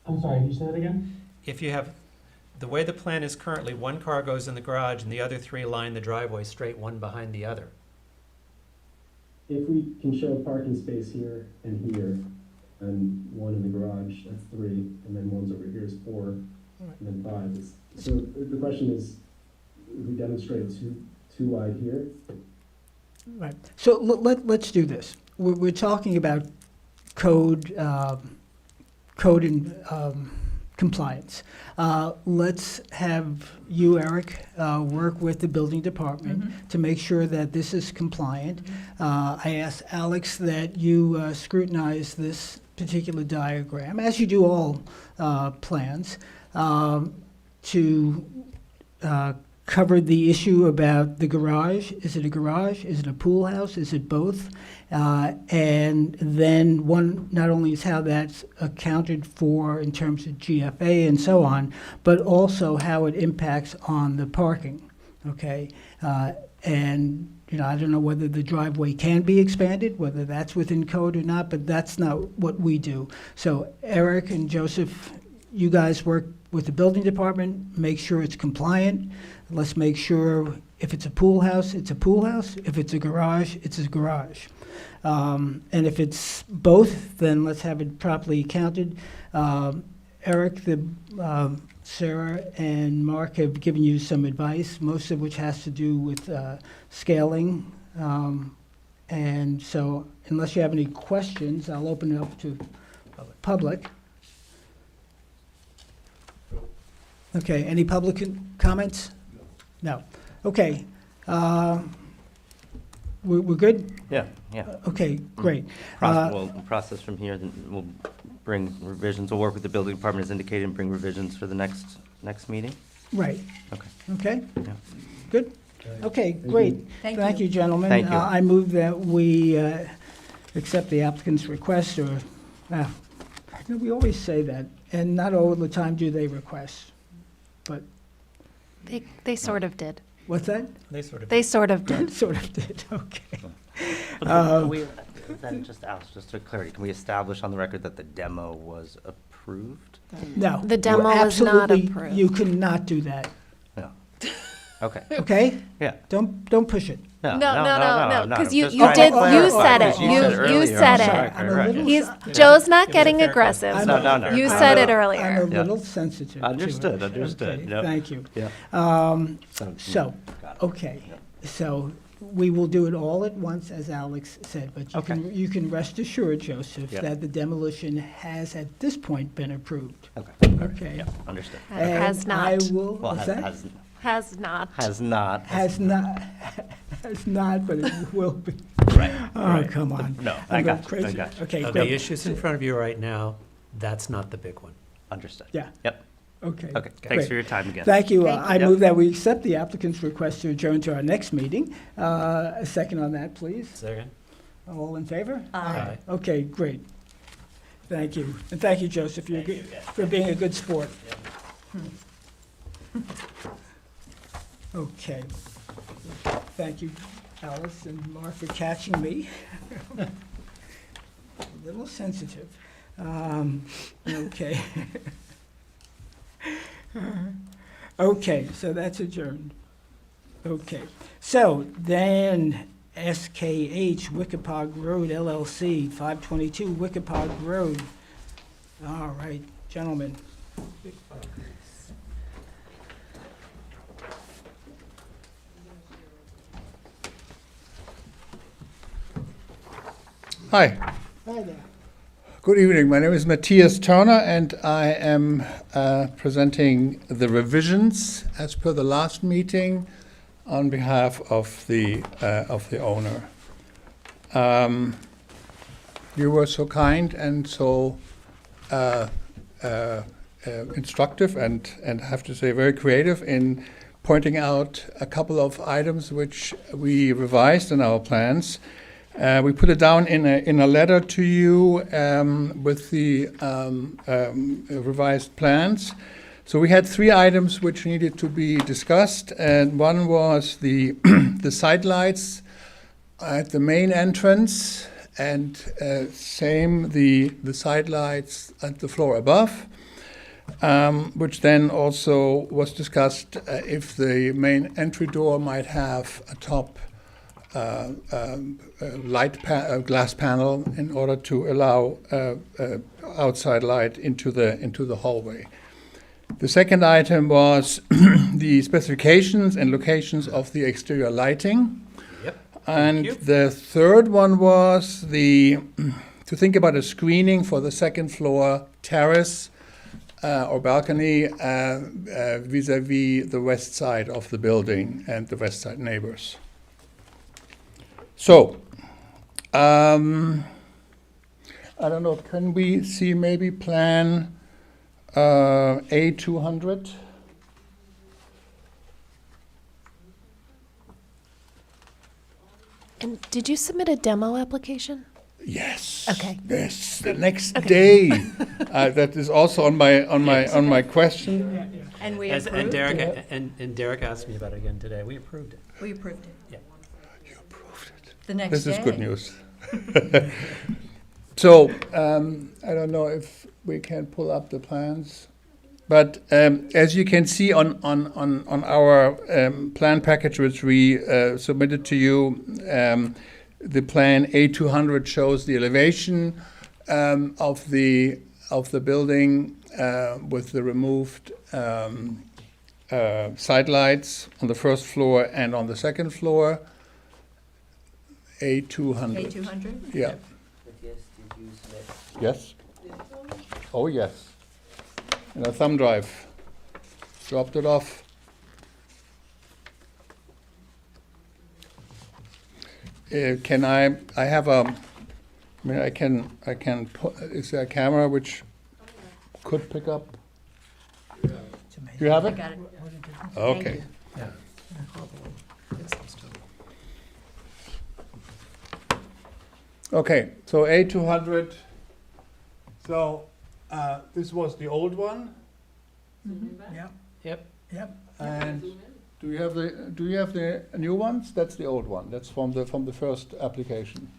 I'm sorry, can you say that again?
If you have, the way the plan is currently, 1 car goes in the garage and the other 3 line the driveway straight, one behind the other.
If we can show a parking space here and here, and 1 in the garage, that's 3, and then one's over here is 4, and then 5. So the question is, if we demonstrate two wide here,
Right. So let's do this. We're talking about code and compliance. Let's have you, Eric, work with the building department to make sure that this is compliant. I asked Alex that you scrutinize this particular diagram, as you do all plans, to cover the issue about the garage. Is it a garage? Is it a pool house? Is it both? And then one, not only is how that's accounted for in terms of GFA and so on, but also how it impacts on the parking, okay? And I don't know whether the driveway can be expanded, whether that's within code or not, but that's not what we do. So Eric and Joseph, you guys work with the building department, make sure it's compliant. Let's make sure if it's a pool house, it's a pool house. If it's a garage, it's a garage. And if it's both, then let's have it properly counted. Eric, Sarah and Mark have given you some advice, most of which has to do with scaling. And so unless you have any questions, I'll open it up to public. Okay, any public comments? No. Okay. We're good?
Yeah.
Okay, great.
We'll process from here, then we'll bring revisions. We'll work with the building department as indicated and bring revisions for the next meeting.
Right.
Okay.
Okay?
Yeah.
Good? Okay, great. Thank you, gentlemen.
Thank you.
I move that we accept the applicant's request, or, we always say that, and not all the time do they request, but,
They sort of did.
what's that?
They sort of.
They sort of did.
Sort of did, okay.
Can we, then just for clarity, can we establish on the record that the demo was approved?
No.
The demo was not
Absolutely,
approved.
you cannot do that,
No. Okay.
okay?
Yeah.
Don't push it.
No, because you
I'm just
did,
trying to
you
clarify,
said it.
'cause you said
You
earlier.
said
I'm
it.
sorry,
I'm a
right.
little-
Joe's not getting
fair
aggressive.
question.
No.
You
I'm
said
a-
it earlier.
I'm a
Yeah.
little sensitive to it.
Understood.
Okay,
Yep.
thank you.
Yeah.
So, okay, so we will do it all at once, as Alex said, but you can rest assured, Joseph,
Yeah.
that the demolition has at this point been approved.
Okay.
Okay.
Yeah, understood.
Has
And
not.
I will,
Well,
what's that?
Has not.
has not.
Has not, has not, but it will be.
Right.
Oh,
right.
come on.
No,
I'm
I
going
got you. I
crazy.
got you.
Okay,
The
great.
issues in front of you right now, that's not the big one.
Understood.
Yeah.
Yep.
Okay.
Okay. Thanks
great.
for your time again.
Thank you.
Thank
I
you.
move that we accept the applicant's request to adjourn to our next meeting. A second on that, please.
Second?
All in favor?
Aye.
Okay, great. Thank you. And thank you, Joseph, for being a good sport. Okay. Thank you, Alice and Mark, for catching me. A little sensitive. Okay. Okay, so that's adjourned. Okay, so then SKH Wickapog Road LLC, 522 Wickapog Road. All right, gentlemen.
Hi,
Hi there.
good evening. My name is Matthias Turner, and I am presenting the revisions as per the last meeting on behalf of the owner. You were so kind and so instructive and I have to say very creative in pointing out a couple of items which we revised in our plans. We put it down in a letter to you with the revised plans. So we had 3 items which needed to be discussed, and one was the the side lights at the main entrance, and same the side lights at the floor above, which then also was discussed if the main entry door might have a top glass panel in order to allow outside light into the hallway. The second item was the specifications and locations of the exterior lighting.
Yep.
And the third one was to think about a screening for the second floor terrace or balcony vis-a-vis the west side of the building and the west side neighbors. So, I don't know, can we see maybe plan A200?
And did you submit a demo application?
Yes.
Okay.
Yes. The next day. That is also on my question.
And we
And
approved
Derek,
it.
and Derek asked me about it again today. We approved it.
We approved it.
Yeah.
You approved it.
The next day.
This is good news. So I don't know if we can pull up the plans, but as you can see on our plan package which we submitted to you, the plan A200 shows the elevation of the building with the removed side lights on the first floor and on the second floor. A200.
A200?
Yeah. Yes. Oh, yes. And a thumb drive. Dropped it off. Can I have I mean, I can put, is there a camera which could pick up? You have
I
it?
got it.
Okay.
you.
Yeah.
Okay, so A200. So this was the old one. Yeah.
Yep.
Yep.
And do you have the new ones? That's the old one. That's from the first application.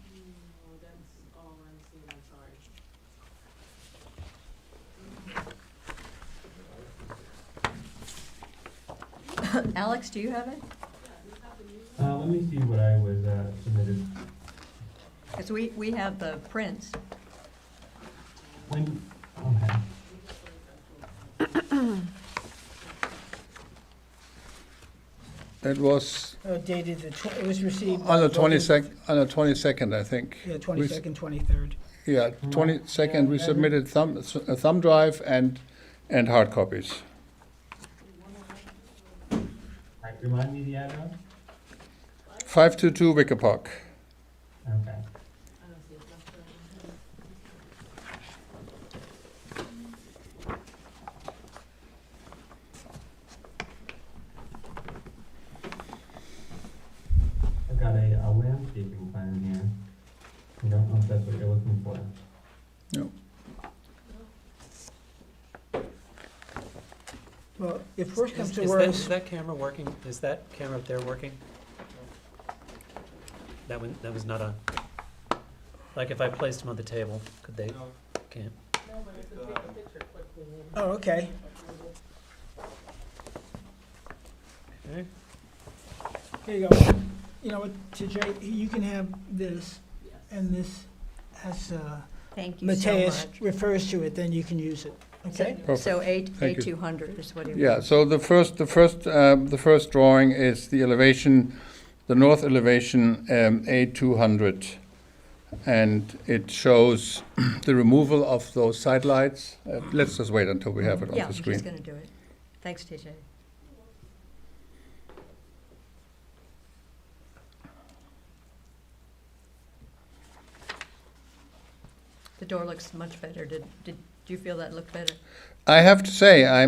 Alex, do you have it?
Let me see what I was submitted.
Because we have the prints.
When, okay.
It was
Dated it was received.
on the 22nd, I think.
Yeah, 22nd, 23rd.
Yeah, 22nd, we submitted a thumb drive and hard copies.
Remind me the address?
522 Wicker Park.
Okay. I've got a landscaping plan here. I don't know if that's what you're looking for.
No.
Well, if worse comes to
Is
worse,
that camera working? Is that camera up there working? That was not on. Like if I placed them on the table, could they? Can't.
oh, okay.
Okay.
Here you go. You know what, TJ, you can have this, and this has,
Thank you so
Mateus
much.
refers to it, then you can use it, okay?
So
Thank you.
A200 is what he
Yeah, so the first drawing is the elevation, the north elevation, A200. And it shows the removal of those side lights. Let's just wait until we have it on
Yeah,
the
I'm
screen.
just going to do it. Thanks, TJ. The door looks much better. Did Do you feel that looked better?
I have to say, I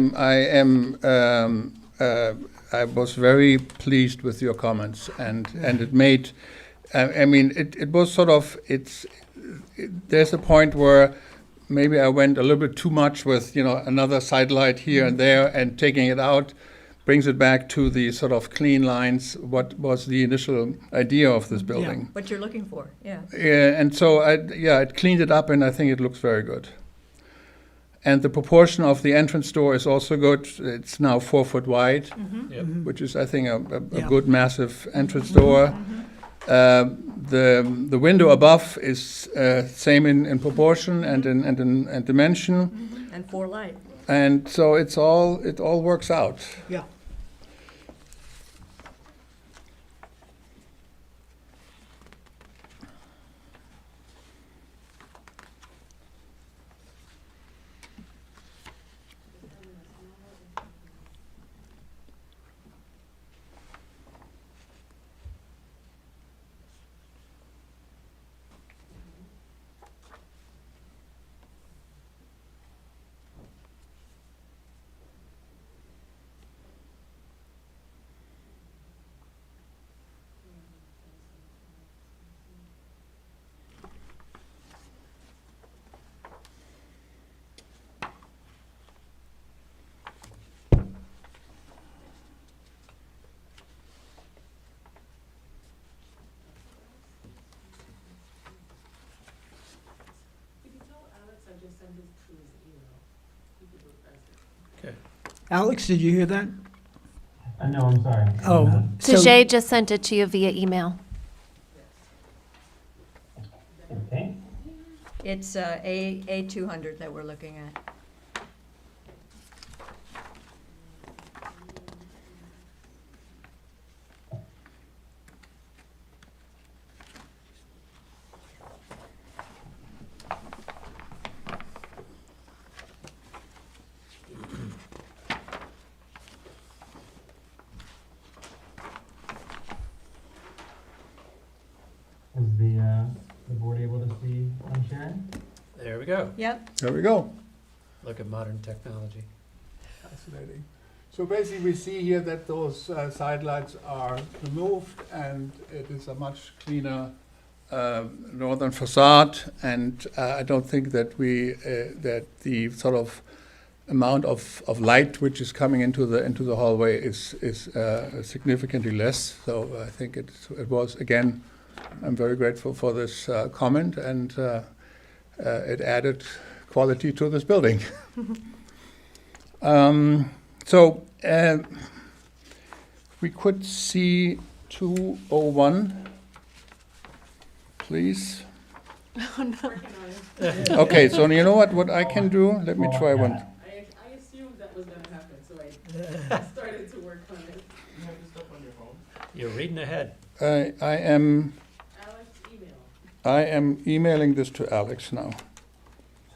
was very pleased with your comments, and it made, I mean, it was sort of, there's a point where maybe I went a little bit too much with, another sidelight here and there, and taking it out brings it back to the sort of clean lines, what was the initial idea of this building.
What you're looking for, yeah.
Yeah, and so, it cleaned it up, and I think it looks very good. And the proportion of the entrance door is also good. It's now 4 foot wide, which is, I think, a good massive entrance door. The window above is same in proportion and in dimension.
And 4 light.
And so it all works out.
Yeah.
Okay.
Alex, did you hear that?
No, I'm sorry.
Oh,
So Jay just sent it to you via email.
Okay.
It's A200 that we're looking at.
Is the board able to see what I'm sharing?
There we go.
Yep.
There we go.
Look at modern technology.
Fascinating. So basically, we see here that those sidelights are removed, and it is a much cleaner northern facade. And I don't think that that the sort of amount of light which is coming into the hallway is significantly less. So I think it was, again, I'm very grateful for this comment, and it added quality to this building. So we could see 201, please.
Oh, no.
Okay, so you know what I can do? Let me try one.
I assumed that was gonna happen, so I started to work on it. You have this stuff on your phone?
You're reading ahead.
I am
Alex, email.
I am emailing this to Alex now.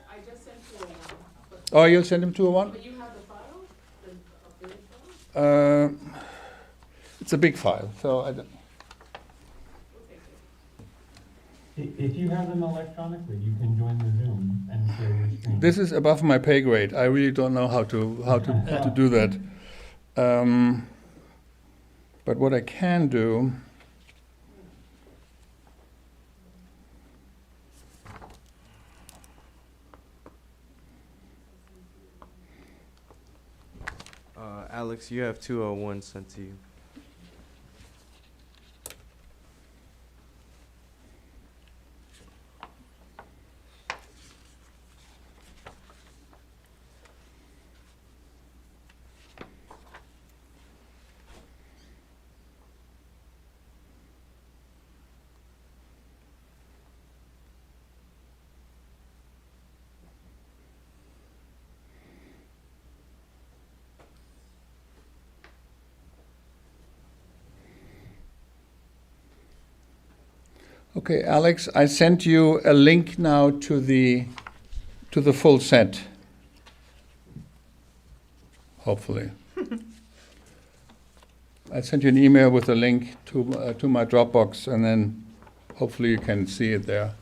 I just sent you one.
Oh, you'll send him 201?
But you have the file? The updated file?
It's a big file, so I don't.
We'll take it.
If you have them electronically, you can join the Zoom and share your screen.
This is above my pay grade. I really don't know how to do that. But what I can do.
Alex, you have 201 sent to you.
Okay, Alex, I sent you a link now to the full set. Hopefully. I sent you an email with a link to my Dropbox, and then hopefully you can see it there.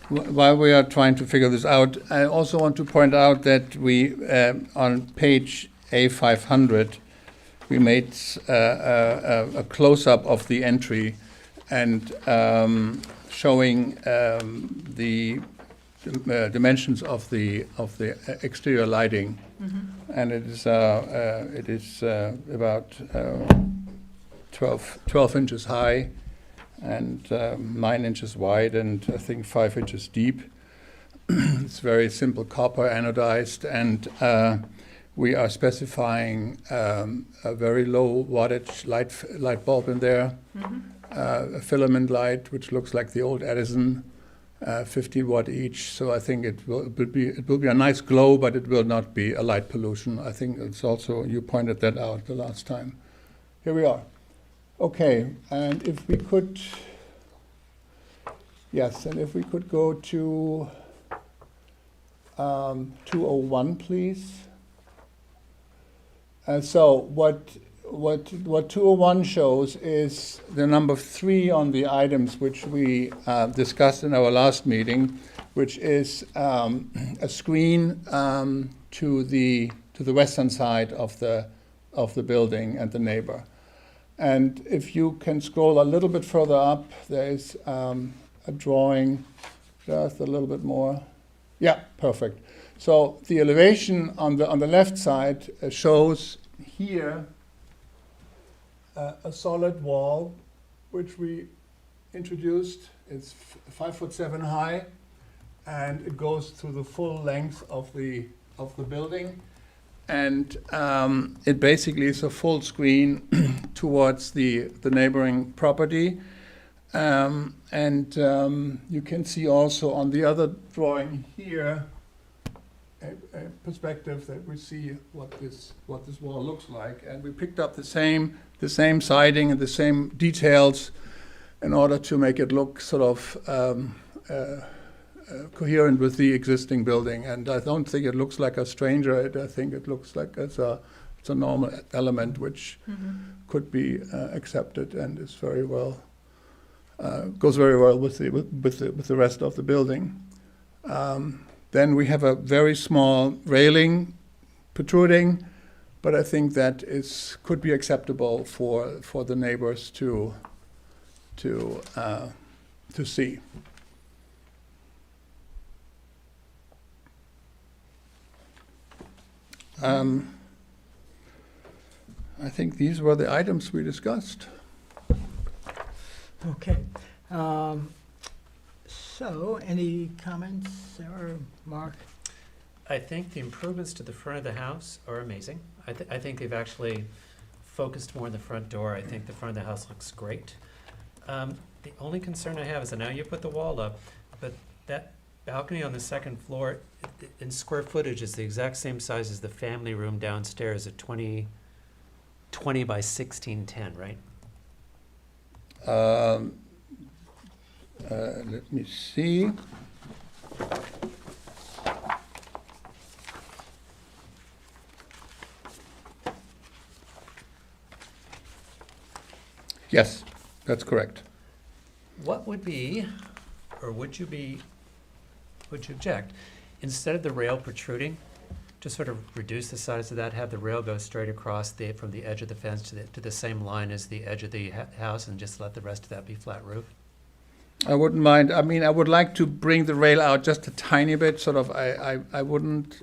while we are trying to figure this out, I also want to point out that we, on page A500, we made a close-up of the entry and showing the dimensions of the exterior lighting, and it is about 12 inches high and 9 inches wide, and I think 5 inches deep. It's very simple copper anodized, and we are specifying a very low wattage light bulb in there, a filament light which looks like the old Edison, 50 watt each. So I think it will be a nice glow, but it will not be a light pollution. I think it's also, you pointed that out the last time. Here we are. Okay, and if we could, yes, and if we could go to 201, please. So what 201 shows is the number 3 on the items which we discussed in our last meeting, which is a screen to the western side of the building and the neighbor. And if you can scroll a little bit further up, there is a drawing, just a little bit more. Yeah, perfect. So the elevation on the left side shows here a solid wall, which we introduced. It's 5'7" high, and it goes through the full length of the building. And it basically is a full screen towards the neighboring property. And you can see also on the other drawing here a perspective that we see what this wall looks like. And we picked up the same siding and the same details in order to make it look sort of coherent with the existing building. And I don't think it looks like a stranger. I think it looks like it's a normal element which could be accepted and is very well goes very well with the rest of the building. Then we have a very small railing protruding, but I think that could be acceptable for the neighbors to see. I think these were the items we discussed.
Okay. So, any comments, Sarah, Mark?
I think the improvements to the front of the house are amazing. I think they've actually focused more on the front door. I think the front of the house looks great. The only concern I have is that now you put the wall up, but that balcony on the second floor in square footage is the exact same size as the family room downstairs at 20 by 1610, right?
Let me see. Yes, that's correct.
What would be, or would you object, instead of the rail protruding, to sort of reduce the size of that, have the rail go straight across from the edge of the fence to the same line as the edge of the house, and just let the rest of that be flat roof?
I wouldn't mind. I mean, I would like to bring the rail out just a tiny bit. Sort of, I would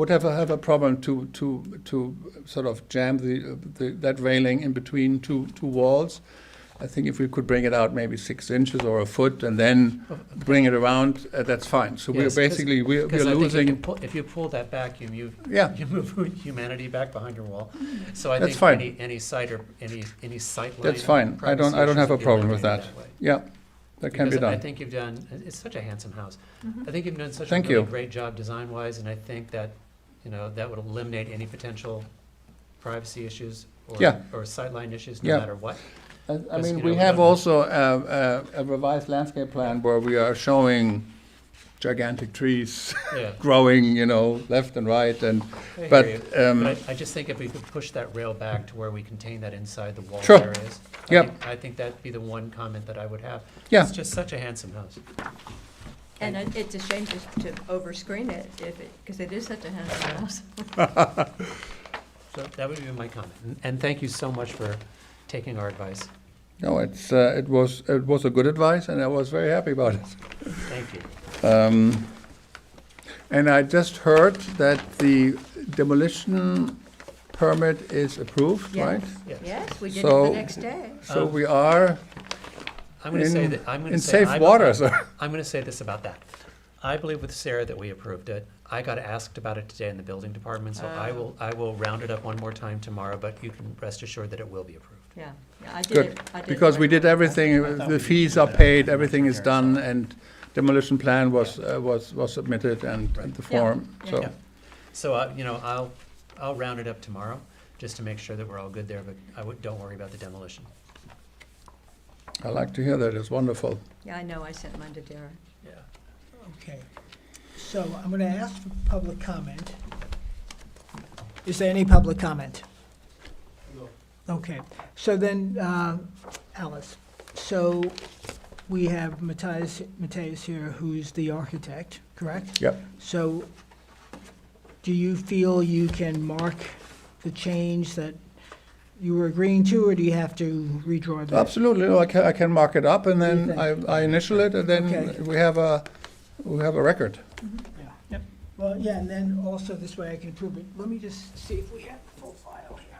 have a problem to sort of jam that railing in between two walls. I think if we could bring it out maybe 6 inches or a foot and then bring it around, that's fine. So
Yes,
we're losing.
If you pull that back, you move humanity back behind your wall. So I
That's
think
fine.
any sight line.
That's fine. I don't have a problem with that.
Way.
Yeah, that can be
Because
done.
I think you've done, it's such a handsome house. I think you've done such a
Thank
really
you.
great job design-wise, and I think that, that would eliminate any potential privacy issues or sightline issues, no matter what.
I mean, we have also a revised landscape plan where we are showing gigantic trees growing, left and right. But
I just think if we could push that rail back to where we contain that inside the wall
Sure.
areas,
Yep.
I think that'd be the one comment that I would have.
Yeah.
It's just such a handsome house.
And it's a shame to overscreen it because it is such a handsome house.
So that would be my comment. And thank you so much for taking our advice.
No, it was a good advice, and I was very happy about it.
Thank you.
And I just heard that the demolition permit is approved, right?
Yes.
Yes, we did it
So-
the next day.
So we are
I'm going to say
in-
that, I'm going
in
to say.
safe waters.
I'm going to say this about that. I believe with Sarah that we approved it. I got asked about it today in the building department, so I will round it up one more time tomorrow, but you can rest assured that it will be approved.
Yeah, I did
Good,
it. I did
because
it
we
right
did
away.
everything, the fees are paid, everything is done, and demolition plan was submitted and the form, so.
Yeah. So, you know, I'll round it up tomorrow, just to make sure that we're all good there, but don't worry about the demolition.
I like to hear that, it's wonderful.
Yeah, I know, I sent mine to Dara.
Yeah.
Okay, so I'm going to ask for public comment. Is there any public comment? No. Okay, so then, Alice, so we have Matthias here, who's the architect, correct?
Yep.
So do you feel you can mark the change that you were agreeing to, or do you have to redraw that?
Absolutely, no, I can mark it up, and then
think?
I initial it, and then
Okay.
we have a record.
Yeah. Yep. Well, yeah, and then also this way I can prove it. Let me just see if we have the full file here.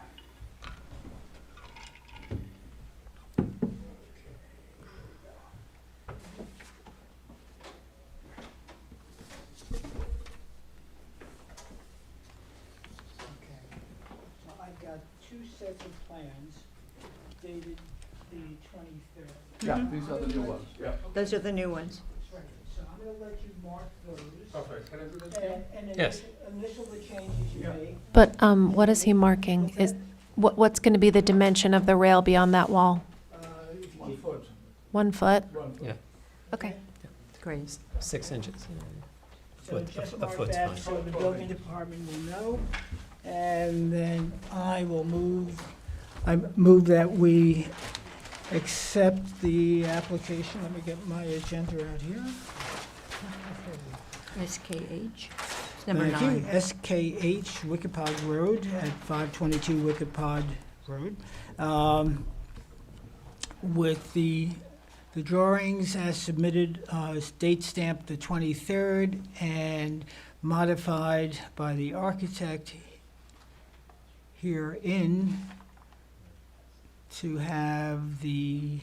Okay. So I've got two sets of plans dated the 23rd.
Yeah, these are the new ones, yeah.
Those are the new ones.
Right, so I'm gonna let you mark those.
Perfect, can I do this?
And
Yes.
initial the changes you make.
But what is he marking? Is what's going to be the dimension of the rail beyond that wall?
1 foot.
1 foot?
Yeah.
Okay.
Great.
6 inches.
So
Foot-
just
a
mark
foot's
that
fine.
so the building department will know. And then I move that we accept the application. Let me get my agenda out here.
SKH, it's number
Thank you.
9.
SKH Wicked Pod Road at 522 Wicked Pod Road. With the drawings as submitted, date stamped the 23rd and modified by the architect herein to have the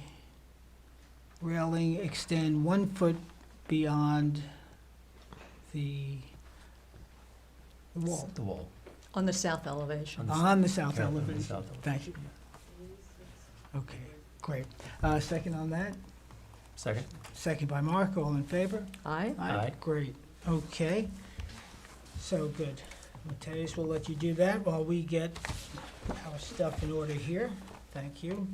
railing extend 1 foot beyond the wall.
The wall.
On the south elevation.
On the south
Yeah, on the
elevation.
south
Thank you. Okay, great. Second on that?
Second?
Second by Mark, all in favor?
Aye.
Aye.
Great, okay. So, good. Matthias will let you do that while we get our stuff in order here. Thank you.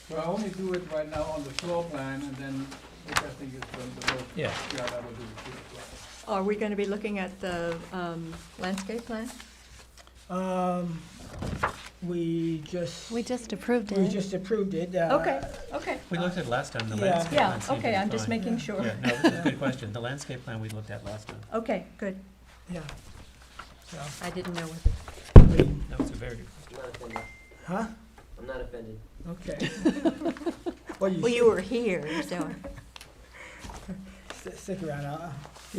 So I only do it right now on the floor plan, and then the testing is done below.
Yeah.
Yeah, that will do it.
Are we going to be looking at the landscape plan?
We just
approved
we just approved it.
Okay, okay.
We looked at last time, the
Yeah.
landscape
Yeah,
plan seemed to
okay,
be
I'm just
fine.
making sure.
Yeah, no, that's a good question. The landscape plan we looked at last time.
Okay, good.
Yeah. So,
I didn't know what the,
That was a very good question.
huh?
I'm not offended.
Okay.
well, you were here, so.
Stick around,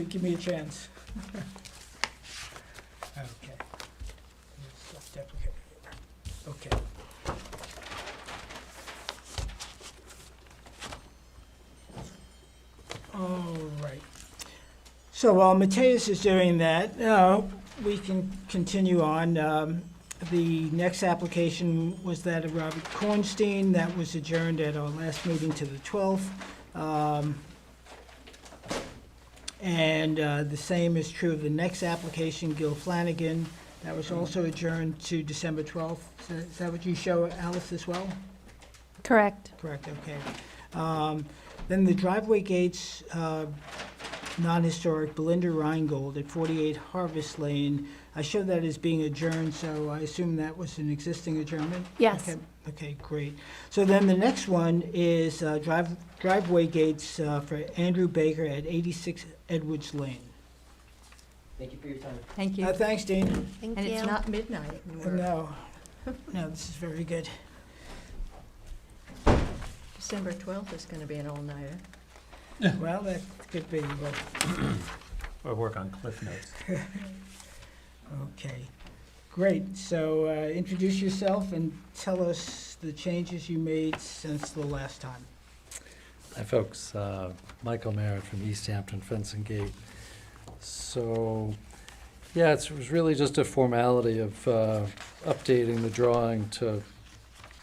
give me a chance. Okay. Self-deprecate here. Okay. All right. So while Matthias is doing that, we can continue on. The next application was that of Robert Kornstein. That was adjourned at our last meeting to the 12th. And the same is true of the next application, Gil Flanagan. That was also adjourned to December 12th. Is that what you show, Alice, as well?
Correct.
Correct, okay. Then the driveway gates non-historic Belinda Reingold at 48 Harvest Lane. I showed that as being adjourned, so I assume that was an existing adjournment?
Yes.
Okay, great. So then the next one is driveway gates for Andrew Baker at 86 Edwards Lane.
Thank you for your time.
Thank you.
Thanks, Dean.
Thank
And
you.
it's not midnight.
No, this is very good.
December 12th is going to be an all-nighter.
Well, that could be, but,
Or work on Cliff Notes.
okay. Great, so introduce yourself and tell us the changes you made since the last time.
Hi, folks. Michael Merritt from East Hampton Fence and Gate. So, yeah, it was really just a formality of updating the drawing to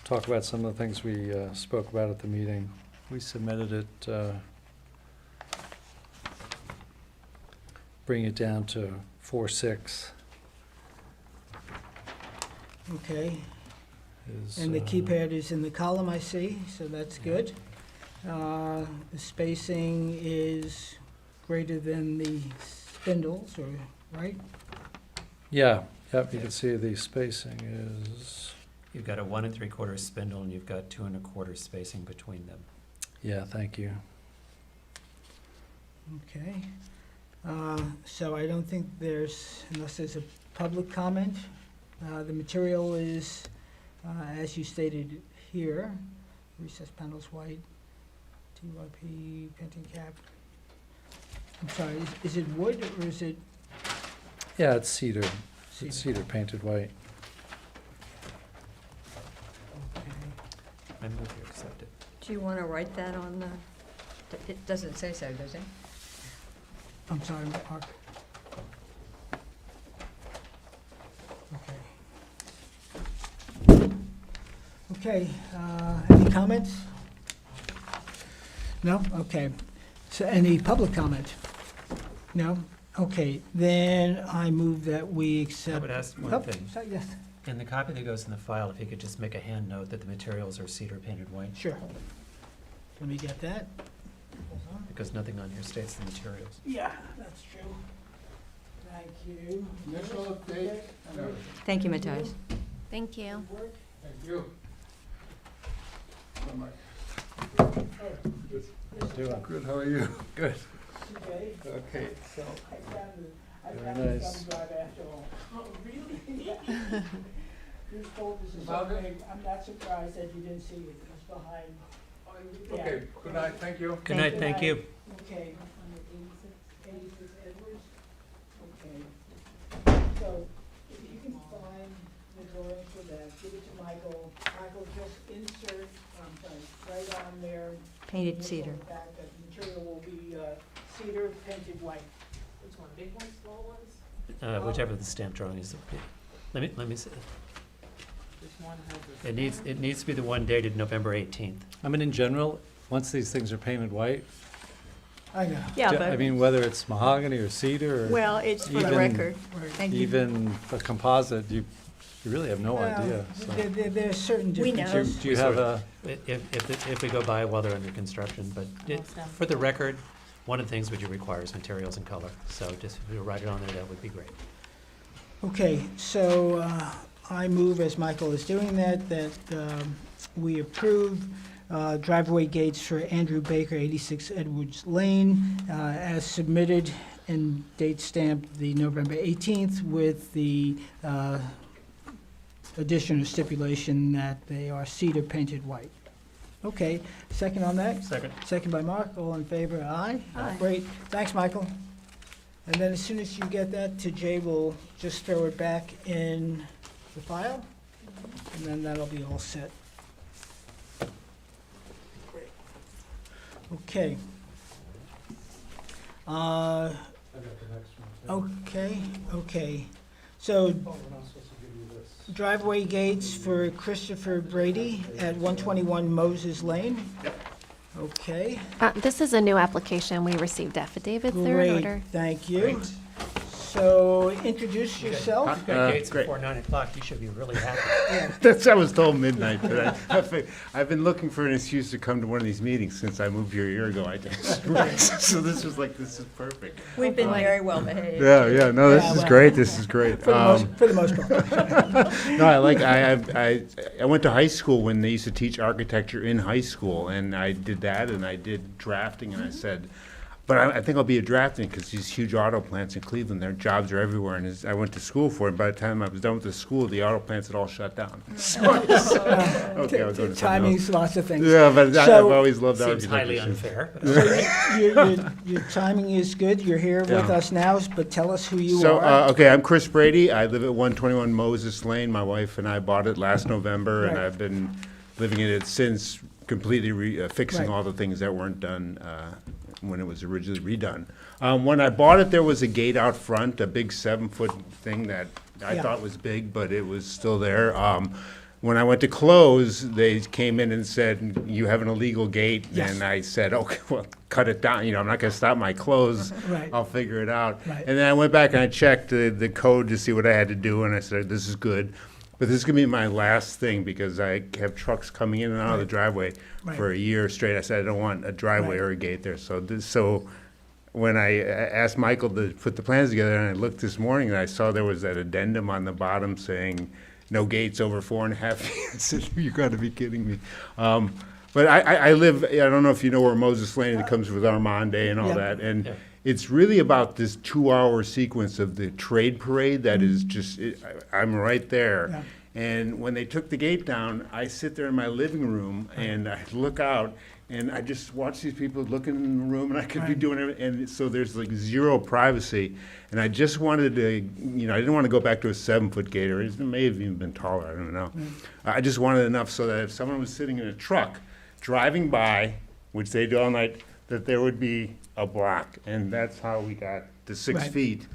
talk about some of the things we spoke about at the meeting. We submitted it, bring it down to 4.6.
Okay,
Is,
and the keypad is in the column, I see, so that's good. The spacing is greater than the spindles, or, right?
Yeah, yep, you can see the spacing is,
You've got a 1 3/4 spindle, and you've got 2 1/4 spacing between them.
yeah, thank you.
Okay. So I don't think there's, unless there's a public comment, the material is, as you stated here, recessed panels white, TYP painting cap. I'm sorry, is it wood or is it?
Yeah, it's cedar.
Cedar.
It's cedar painted white.
Okay.
I move you accept it.
Do you want to write that on the, it doesn't say so, does it?
I'm sorry, Mark. Okay. Okay, any comments? No? Okay. So any public comment? No? Okay, then I move that we accept.
I would ask one
Oh,
thing.
sorry, yes,
In the copy that goes in the file, if you could just make a hand note that the materials are cedar painted white,
sure. Let me get that. Hold on.
because nothing on here states the materials.
Yeah, that's true. Thank you.
Initial update.
Thank you, Matthias.
Thank you.
Thank you. Good, how are you?
Good.
Okay.
Okay, so.
I
Very
found the
nice.
thumb drive after all. Oh, really? Your folders are so
Found it?
big, I'm not surprised that you didn't see it, it's behind.
Okay, good night, thank you.
Good night, thank you.
Okay. 86 Edwards? Okay. So, if you can find the drawing for that, give it to Michael. Michael, just insert, right on there.
Painted
initial
cedar.
back, that the material will be cedar painted white.
Which one, big ones, small ones?
Whichever the stamp drawing is. Let me see.
Which one has
It needs to be the one dated November 18th.
I mean, in general, once these things are painted white,
I know.
Yeah,
I mean, whether it's mahogany or cedar or
well, it's for the
even-
record. Thank you.
even a composite, you really have no idea. So.
There's certain
We know.
differences.
Do you have a,
If we go by while they're under construction, but for the record, one of the things which you require is materials and color. So just if you write it on there, that would be great.
Okay, so I move, as Michael is doing that we approve driveway gates for Andrew Baker, 86 Edwards Lane, as submitted and date stamped the November 18th with the addition or stipulation that they are cedar painted white. Okay, second on that?
Second.
Second by Mark, all in favor, aye?
Aye.
Great, thanks, Michael. And then as soon as you get that to Jay, we'll just throw it back in the file, and then that'll be all set. Great. Okay. Okay. So driveway gates for Christopher Brady at 121 Moses Lane? Yep. Okay.
This is a new application. We received affidavits there in
Great,
order.
thank you. So So introduce yourself.
You've got gates
great.
before 9 o'clock, you should be really happy.
That's, I was told midnight, but I've been looking for an excuse to come to one of these meetings since I moved here a year ago. So this was like, this is perfect.
We've been very well behaved.
Yeah, no, this
Yeah,
is
well,
great, this is great.
For the most part.
No, I went to high school when they used to teach architecture in high school, and I did that, and I did drafting, and I said, but I think I'll be a drafting, because these huge auto plants in Cleveland, their jobs are everywhere, and I went to school for it. By the time I was done with the school, the auto plants had all shut down. So I said, okay, I'll go to something
Timing's
else.
lots of things.
Yeah, but I've
So-
always loved
Seems highly
architecture.
unfair.
Your timing is good. You're here with
Yeah.
us now, but tell us who you
So,
are.
okay, I'm Chris Brady. I live at 121 Moses Lane. My wife and I bought it last November, and
Right.
I've been living in it since, completely fixing
Right.
all the things that weren't done when it was originally redone. When I bought it, there was a gate out front, a big 7-foot thing that I
Yeah.
thought was big, but it was still there. When I went to close, they came in and said, you have an illegal gate.
Yes.
And I said, okay, well, cut it down. You know, I'm not going to stop my close.
Right.
I'll figure it out.
Right.
And then I went back and I checked the code to see what I had to do, and I said, this is good. But this is going to be my last thing, because I have trucks coming in and out of the driveway
Right.
for a year straight. I said, I don't want a driveway
Right.
or a gate there. So when I asked Michael to put the plans together, and I looked this morning, and I saw there was that addendum on the bottom saying, no gates over 4.5 feet. I said, you got to be kidding me. But I live, I don't know if you know where Moses Lane, it comes with Armand Day and all
Yeah.
that. And
Yeah.
it's really about this 2-hour sequence of the trade parade that is just, I'm right there.
Yeah.
And when they took the gate down, I sit there in my living room and I look out and I just watch these people looking in the room, and I could be
Right.
doing it. And so there's like zero privacy. And I just wanted to, you know, I didn't want to go back to a 7-foot gate, or it may have even been taller, I don't know. I just wanted enough so that if someone was sitting in a truck driving by, which they do all night, that there would be a block. And that's how we got to 6
Right.
feet.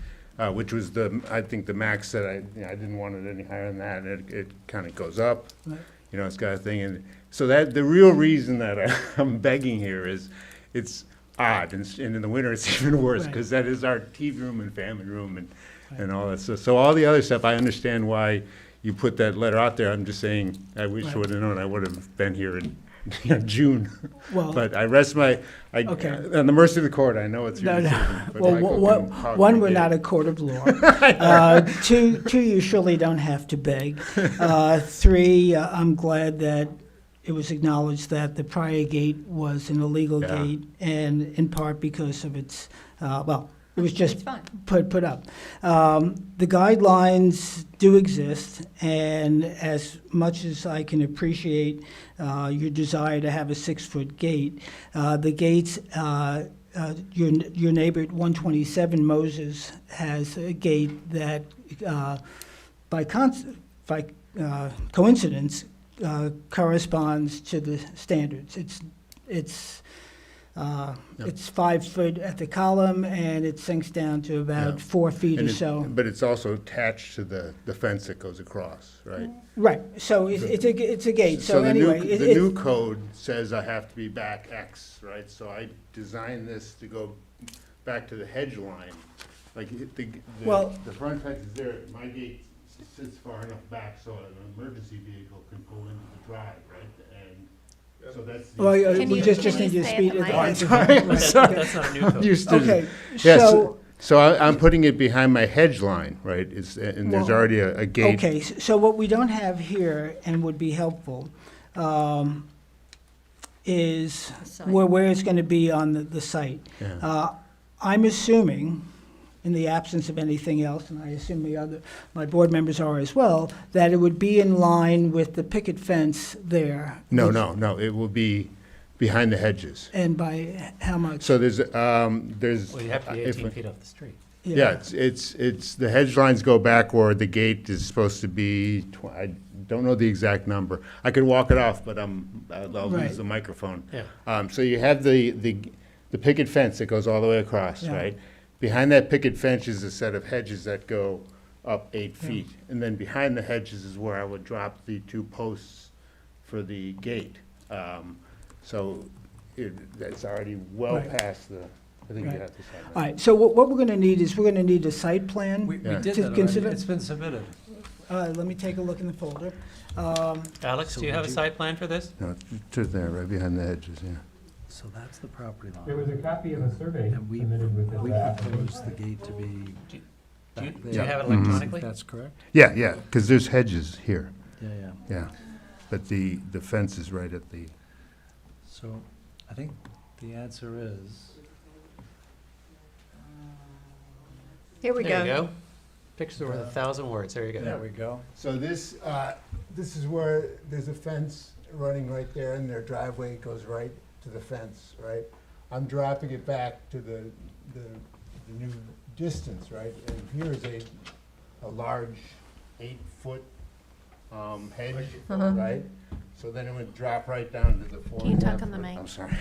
Which was I think the max that I didn't want it any higher than that, and it kind of goes up,
Right.
you know, it's got a thing, and so that, the real reason that I'm begging here is, it's odd, and in the winter it's even worse,
Right.
because that is our TV room and family room and all that, so all the other stuff, I understand why you put that letter out there. I'm just saying, I wish I
Right.
would have known. I would have been here in June.
Well-
But I rest my,
Okay.
on the mercy of the court, I know it's your
No, no.
decision. but
Well,
Michael
one,
can talk
one,
to
we're
me.
not a court of law. Two, you surely don't have to beg. Three, I'm glad that it was acknowledged that the prior gate was an illegal
Yeah.
gate, and in part because of its, well, it was just
It's fine.
put up. The guidelines do exist, and as much as I can appreciate your desire to have a 6-foot gate, the gates, your neighbor at 127 Moses has a gate that, by coincidence, corresponds to the standards. It's 5 foot at the column, and it sinks down to about
Yeah.
4 feet
And
or so.
But it's also attached to the fence that goes across, right?
Right, so it's a gate, so
the
anyway.
new, the new code says I have to be back X, right? So I designed this to go back to the hedge line. Like,
Well-
the front fence is there, my gate sits far enough back so an emergency vehicle can pull into the drive, right? And so that's. the-
Well,
Can
we
you-
just
can
need
you
to
say
speed
at the
it
mic?
up.
I'm sorry, I'm
That's
sorry.
that's not a new code.
I'm used to
Okay,
it. Yeah,
so,
so I'm putting it behind my hedge line, right? And there's
Well,
already a gate.
okay, so what we don't have here and would be helpful is
Site.
where it's going to be on the site.
Yeah.
I'm assuming, in the absence of anything else, and I assume my board members are as well, that it would be in line with the picket fence there.
No, it will be behind the hedges.
And by how much?
So there's.
Well, you have to be
if
18
we-
feet off the street.
Yeah, it's, the hedge lines go back where the gate is supposed to be, I don't know the exact number. I could walk it off, but I'll
Right.
lose the microphone.
Yeah.
So you have the picket fence that goes all the way across,
Yeah.
right? Behind that picket fence is a set of hedges that go up 8
Yeah.
feet. And then behind the hedges is where I would drop the 2 posts for the gate. So that's already well
Right.
past
I think
Right.
you have to sign that.
All right, so what we're gonna need is, we're gonna need a site plan.
We
Yeah.
did
To
that already.
consider-
It's been submitted.
Let me take a look in the folder.
Alex, do you have a site plan for this?
No, to there, right behind the hedges, yeah.
So that's the property line.
There was a copy of a survey
And we
submitted with
We
this
proposed the gate to be
Do you
back
do you
there.
have it
Mhm.
electronically?
That's correct?
Yeah, yeah, because there's hedges here,
Yeah, yeah.
yeah. But the fence is right at the,
So I think the answer is,
Here we
There you
go.
go. Pictures are worth 1,000 words. There you go.
there we go.
So this is where there's a fence running right there, and their driveway goes right to the fence, right? I'm dropping it back to the new distance, right? And here is a large 8-foot hedge,
Uh-huh.
right? So then it would drop right down to the 4
Can you
and a
talk
half
on the
foot.
mic?
I'm sorry.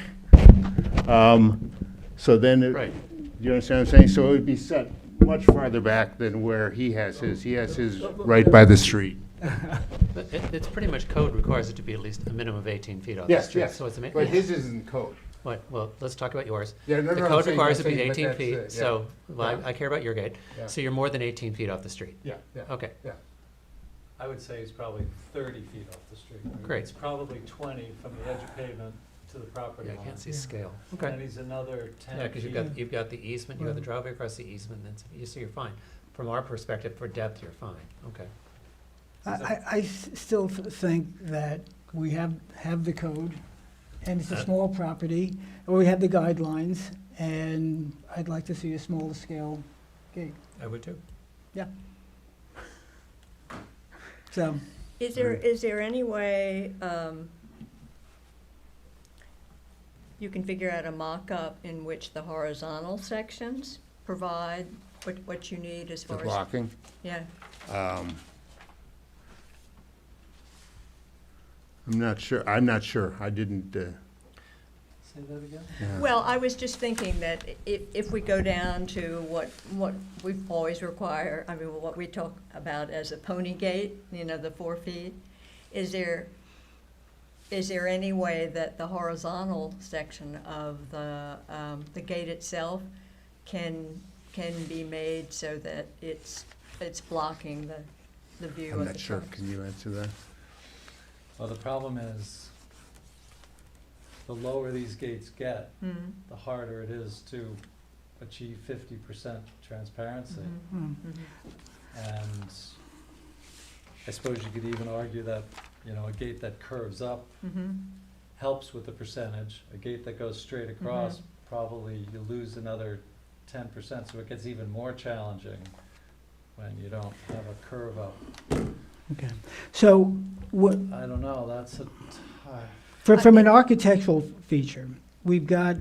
So then,
Right.
you understand what I'm saying? So it would be set much farther back than where he has his. He has his right by the street.
But it's pretty much code requires it to be at least a minimum of 18 feet off the
Yes,
street.
yes,
So it's
but his isn't code.
What, well, let's talk about yours.
Yeah, no,
The
no, I'm
code
saying-
requires
I'm
it to be
saying, but
18
that's
feet,
it, yeah.
so, well,
Yeah.
I care about your gate.
Yeah.
So you're more than 18 feet off the street.
Yeah, yeah.
Okay.
Yeah.
I would say it's probably 30 feet off the street.
Great.
It's probably 20 from the edge of pavement to the property
Yeah,
line.
I can't see scale.
And
Okay.
he's another 10
Yeah, because
feet.
you've got the easement, you have the driveway across the easement, and then, so you're fine. From our perspective, for depth, you're fine. Okay.
I still think that we have the code, and it's a small property, or we have the guidelines, and I'd like to see a smaller scale gate.
I would too.
So,
Is there any way you can figure out a mock-up in which the horizontal sections provide what you need as
The
far as?
blocking.
Yeah,
I'm not sure. I didn't,
Say that again?
yeah.
well, I was just thinking that if we go down to what we've always require, I mean, what we talk about as a pony gate, the 4 feet, is there any way that the horizontal section of the gate itself can be made so that it's blocking the view of
I'm
the
not sure.
trucks?
Can you answer that?
Well, the problem is, the lower these gates get,
Mhm.
the harder it is to achieve 50% transparency.
hmm.
And I suppose you could even argue that, a gate that curves up
Mhm.
helps with the percentage. A gate that goes straight across, probably you lose another 10%, so it gets even more challenging when you don't have a curve up.
Okay. So, what,
I don't know, that's a,
from an architectural feature, we've got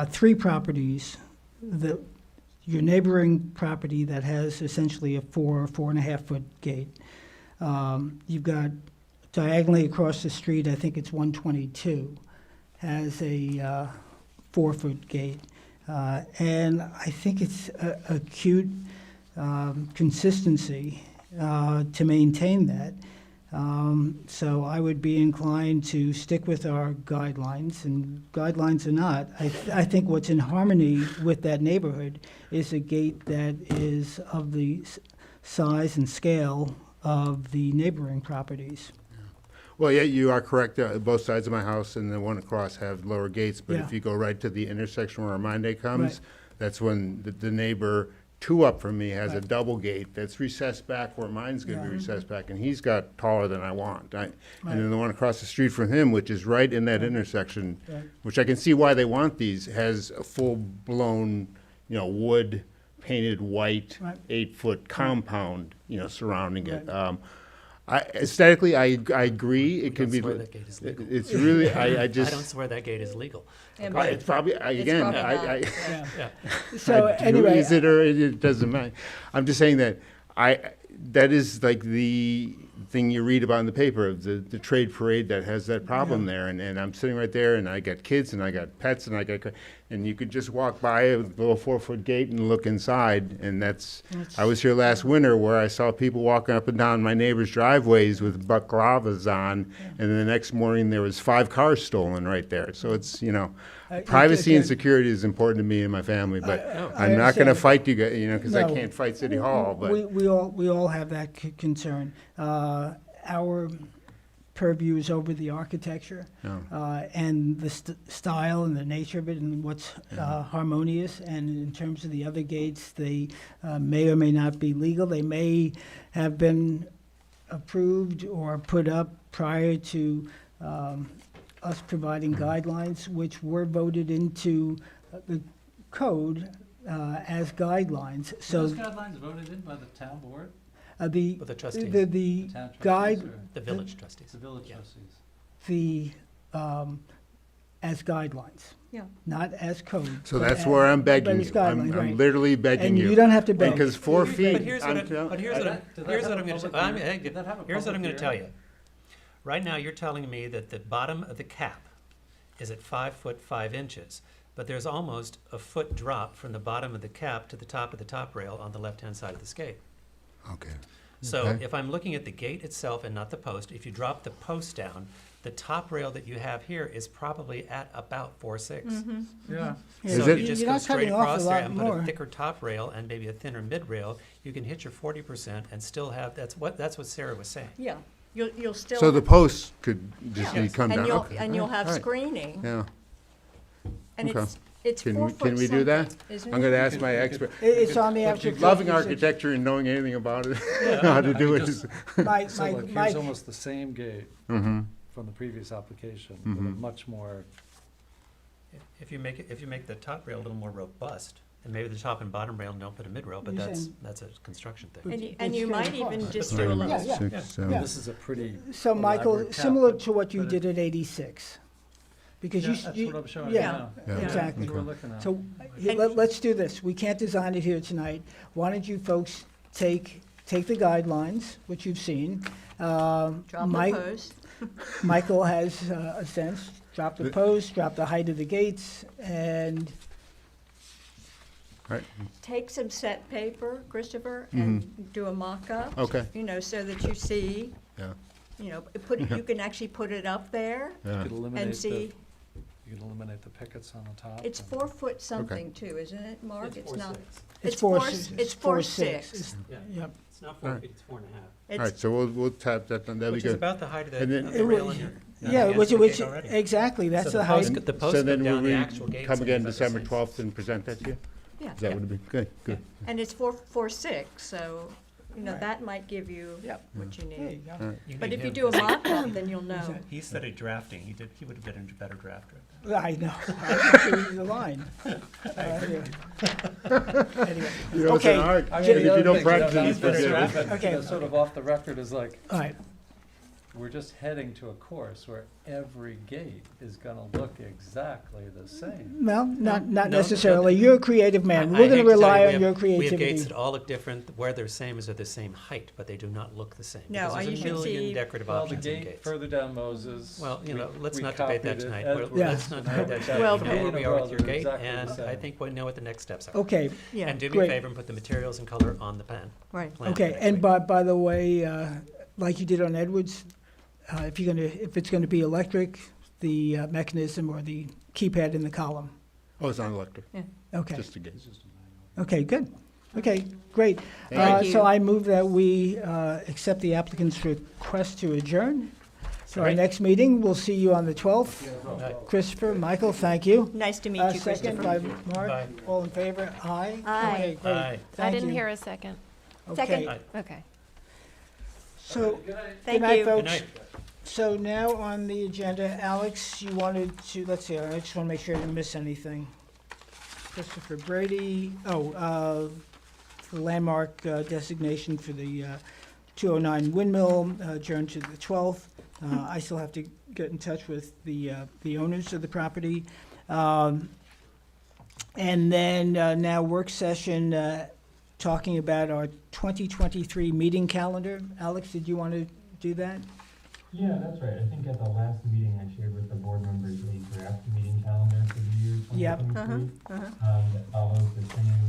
3 properties. Your neighboring property that has essentially a 4.5 foot gate. You've got diagonally across the street, I think it's 122, has a 4 foot gate. And I think it's a cute consistency to maintain that. So I would be inclined to stick with our guidelines, and guidelines or not, I think what's in harmony with that neighborhood is a gate that is of the size and scale of the neighboring properties.
Well, yeah, you are correct. Both sides of my house and the one across have lower gates, but
Yeah.
if you go right to the intersection where Armande comes,
Right.
that's when the neighbor 2 up from me has a
Right.
double gate that's recessed back where mine's gonna be
Yeah.
recessed back, and he's got taller than I want.
Right.
And then the one across the street from him, which is right in that intersection,
Right.
which I can see why they want these, has a full-blown, wood painted white,
Right.
8-foot compound, surrounding it.
Right.
Aesthetically, I agree. It can
don't
be.
swear that gate is legal.
It's really. I
I
just.
don't swear that gate is legal.
Yeah,
Well, it's probably again.
probably not,
I
yeah.
Yeah.
Yeah.
So
do,
anyway,
is it or it doesn't matter. I'm just saying that that is like the thing you read about in the paper, the trade parade that has that problem there, and I'm sitting right there, and I got kids, and I got pets, and
and you could just walk by a little 4-foot gate and look inside, and I was here last winter where I saw people walking up and down my neighbor's driveways with balaclavas on, and then the next morning there was 5 cars stolen right there. So it's, privacy and security is important to me and my family, but I'm not going to fight you guys, because I can't fight City Hall, but.
We all have that concern. Our purview is over the architecture and the style and the nature of it and what's harmonious. And in terms of the other gates, they may or may not be legal. They may have been approved or put up prior to us providing guidelines, which were voted into the code as guidelines. So
Those guidelines voted in by the town board?
the
With the trustees.
the
Town trustees
guide
or-
The village trustees.
The village
Yeah.
trustees.
the as guidelines,
Yeah.
not as code.
So
but
that's
as-
where I'm
but
begging
as
you.
guidelines, right.
I'm literally begging
And
you.
you don't have to beg.
Because 4 feet.
But here's what I'm
Did that
going
have
to
a
tell
public hearing? Did that have a
here's what I'm
public
going to tell
hearing?
you. Right now, you're telling me that the bottom of the cap is at 5 foot 5 inches, but there's almost a foot drop from the bottom of the cap to the top of the top rail on the left-hand side of the skate.
Okay.
So
Okay.
if I'm looking at the gate itself and not the post, if you drop the post down, the top rail that you have here is probably at about 4'6".
Yeah.
So
Is
if
it-
you just
You're
go
not
straight
cutting off
across
a
there
lot
and put
more.
a thicker top rail and maybe a thinner mid rail, you can hit your 40% and still have, that's what Sarah was saying.
Yeah, you'll still.
So the posts could just be
Yeah.
come down.
And you'll,
Okay.
and you'll have
All right.
screening,
Yeah.
and
Okay.
it's 4 foot
Can we do that?
something, isn't
I'm
it?
going to ask my expert.
It's on the application.
Loving architecture and knowing anything about it, how to do it is.
My,
So like,
my,
here's almost the same gate
Mhm.
from the previous application, with a
Mhm.
much more,
If you make the top rail a little more robust, and maybe the top and bottom rail don't put a mid rail, but
You're
that's,
saying-
that's a construction thing.
And you might even just do a little.
Yeah, yeah.
6, 7.
Yeah.
this is a pretty
So Michael,
elaborate cap,
similar
but-
to what you
but
did at 86. Because
Yeah,
you.
that's
you-
what I'm showing
yeah,
now.
Yeah.
Exactly.
That's what we're looking at.
So let's do this. We can't design it here tonight. Why don't you folks take the guidelines, which you've seen.
Drop the
Mike-
post.
Michael has a sense, drop the post, drop the height of the gates, and
Right.
Take some set paper, Christopher, and do a mock-up.
Okay.
So that you see,
Yeah.
you can actually put it up there
You
Yeah.
could eliminate
and
the,
see.
you could eliminate the pickets on the top.
It's
and-
4 foot something too, isn't it, Mark?
It's
It's not.
4'6".
It's
four
four-
six-
it's 4'6".
Yeah.
Yep.
It's not
All
4
right.
feet, it's 4.5.
All right, so we'll tap that, that'll be
Which is
good.
about the height of
And then-
of the
It
rail
wa-
in your.
Yeah, which, exactly, that's the height.
The post
So
go
then will
down the
we
actual gates.
come
and
again
it's at the
December
same-
12th and present that to you?
Yeah.
Is that what it'd be? Good, good.
And it's 4'6", so, that might give you
Yep.
what you
There you
need.
go.
All right.
But
need
if you
him
do a
'cause
mock-up, then you'll know.
He studied drafting. He would have been a better drafter.
I know. I can see the line. Anyway.
You know, it's
Okay.
an art.
I
If
mean, the
you
other
don't
thing,
practice,
not
you
to
forget
interrupt,
it.
but,
Okay.
sort of off the record is like,
All right.
we're just heading to a course where every gate is gonna look exactly the same.
Well, not
No,
necessarily. You're a creative man.
I
We're
hate
going
to
to
tell
rely
you,
on your
We have gates
creativity.
that all look different. Where they're same is they're the same height, but they do not look the same.
No,
because
you
there's a
can
million
see-
decorative
Well, the
options in
gate
gates.
further down Moses.
Well, let's
we
not debate that
copied it
tonight.
Edwards,
Yeah.
Let's not debate that tonight.
Well,
You know where we are with your
they're
gate,
exactly the
and
same.
I think we know what the next steps are.
Okay,
Yeah,
And do me a
great.
favor and put the materials and color on the plan.
right.
plan
okay.
next
And
week.
by the way, like you did on Edwards, if it's going to be electric, the mechanism or the keypad in the column.
Oh, it's not electric,
Okay.
just a gate.
Okay, good. Okay, great.
Thank
So
you.
I move that we accept the applicant's request to adjourn. So our
Great.
next meeting, we'll see you on the 12th. Christopher, Michael, thank you.
Nice to meet you,
Second
Christopher.
by Mark.
Bye.
All in favor? Aye?
Aye.
Okay, great.
Aye.
I
Thank
didn't
you.
hear a second.
Okay.
Second.
Okay.
So, good
Thank
night,
you.
Good
folks.
night.
So now on the agenda, Alex, you wanted to, let's see, I just want to make sure I didn't miss anything. Christopher Brady, the landmark designation for the 209 Windmill, adjourned to the 12th. I still have to get in touch with the owners of the property. And then now work session, talking about our 2023 meeting calendar. Alex, did you want to do that?
Yeah, that's right. I think at the last meeting, I shared with the board members a draft meeting calendar for the year
Yep.
2023. That follows the same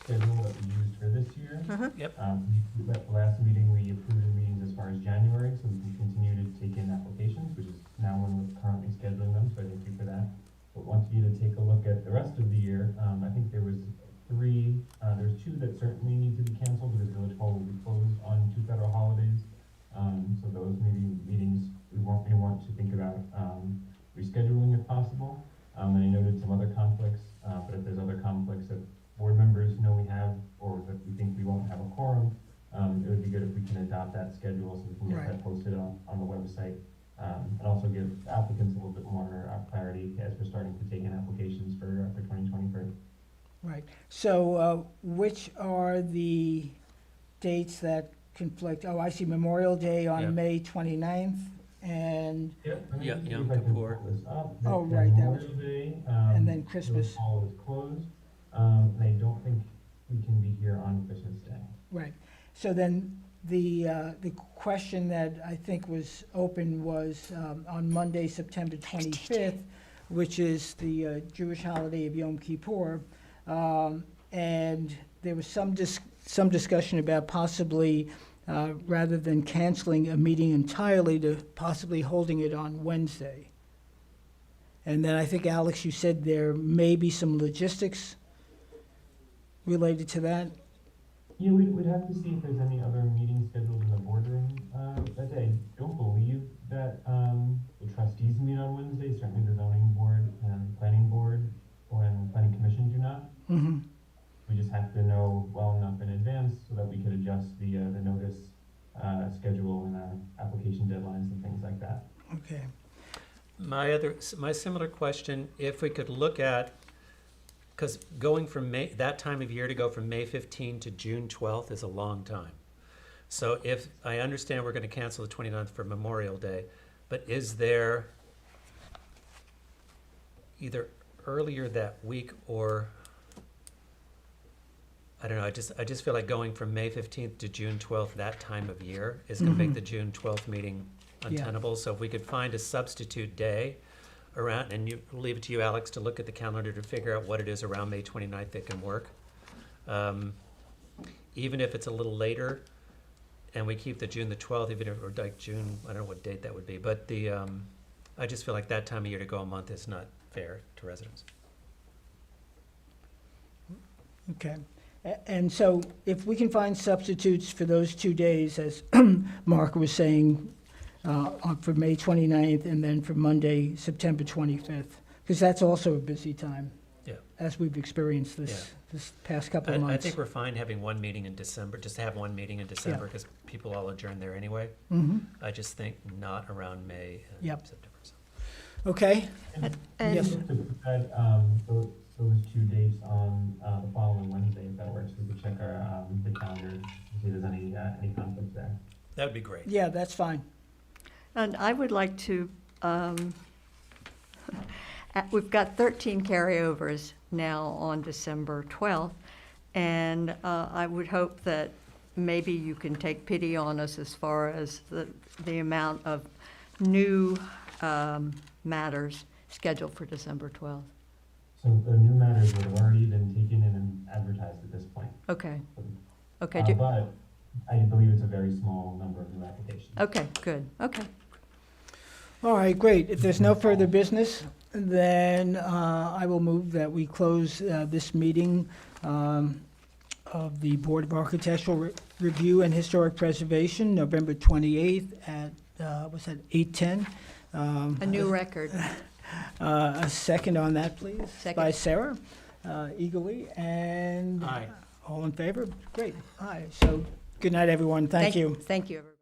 schedule that we used for this year.
Yep.
At the last meeting, we approved the meetings as far as January, so we can continue to take in applications, which is now when we're currently scheduling them, so I thank you for that. But wanted you to take a look at the rest of the year. I think there was there's two that certainly need to be canceled because Village Hall will be closed on 2 federal holidays. So those meetings we want to think about rescheduling if possible. And I noted some other conflicts, but if there's other conflicts that board members know we have or that we think we won't have a quorum, it would be good if we can adopt that schedule so we can get
Right.
that posted on the website. And also give applicants a little bit more clarity as we're starting to take in applications for 2023.
Right. So which are the dates that conflict? Oh, I see Memorial Day on
Yeah.
May 29th and,
Yeah, Yom Kippur.
Oh, right, that was-
Memorial Day,
and then Christmas.
Village Hall is closed, and I don't think we can be here on Christmas Day.
Right. So then the question that I think was open was on Monday, September 25th, which is the Jewish holiday of Yom Kippur. And there was some discussion about possibly, rather than canceling a meeting entirely, to possibly holding it on Wednesday. And then I think, Alex, you said there may be some logistics related to that.
Yeah, we'd have to see if there's any other meetings scheduled in the boardroom that day. I don't believe that the trustees meet on Wednesday, certainly the zoning board and planning board and planning commission do not.
Mm-hmm.
We just have to know well enough in advance so that we could adjust the notice schedule and application deadlines and things like that.
Okay.
My similar question, if we could look at, because going from that time of year to go from May 15 to June 12th is a long time. So if, I understand we're going to cancel the 29th for Memorial Day, but is there either earlier that week or, I don't know, I just feel like going from May 15th to June 12th, that time of year, is going to make the June 12th meeting untenable. So if we could find a substitute day around, and you leave it to you, Alex, to look at the calendar to figure out what it is around May 29th that can work. Even if it's a little later, and we keep the June the 12th, even if, or like June, I don't know what date that would be, but I just feel like that time of year to go a month is not fair to residents.
Okay. And so if we can find substitutes for those 2 days, as Mark was saying, for May 29th and then for Monday, September 25th, because that's also a busy time.
Yeah.
As we've experienced this past couple of months.
I think we're fine having one meeting in December, just have one meeting in December,
Yeah.
because people all adjourn there anyway.
Mhm.
I just think not around May and
Yep.
September. So.
Okay.
And
Yes.
To put that, those 2 dates on the following Wednesday, if that works, we could check our the calendar to see if there's any conflicts there.
That would be great.
Yeah, that's fine.
And I would like to, we've got 13 carryovers now on December 12th, and I would hope that maybe you can take pity on us as far as the amount of new matters scheduled for December 12th.
So the new matters would have already been taken in and advertised at this point.
Okay. Okay.
But I believe it's a very small number of new applications.
Okay, good. Okay.
All right, great. If there's no further business, then I will move that we close this meeting of the Board of Architectural Review and Historic Preservation, November 28th at, what's that, 8:10?
A new record.
A second on that, please.
Second.
By Sarah, eagerly, and
Aye.
all in favor? Great. Aye. So, good night, everyone. Thank you.
Thank you, everyone.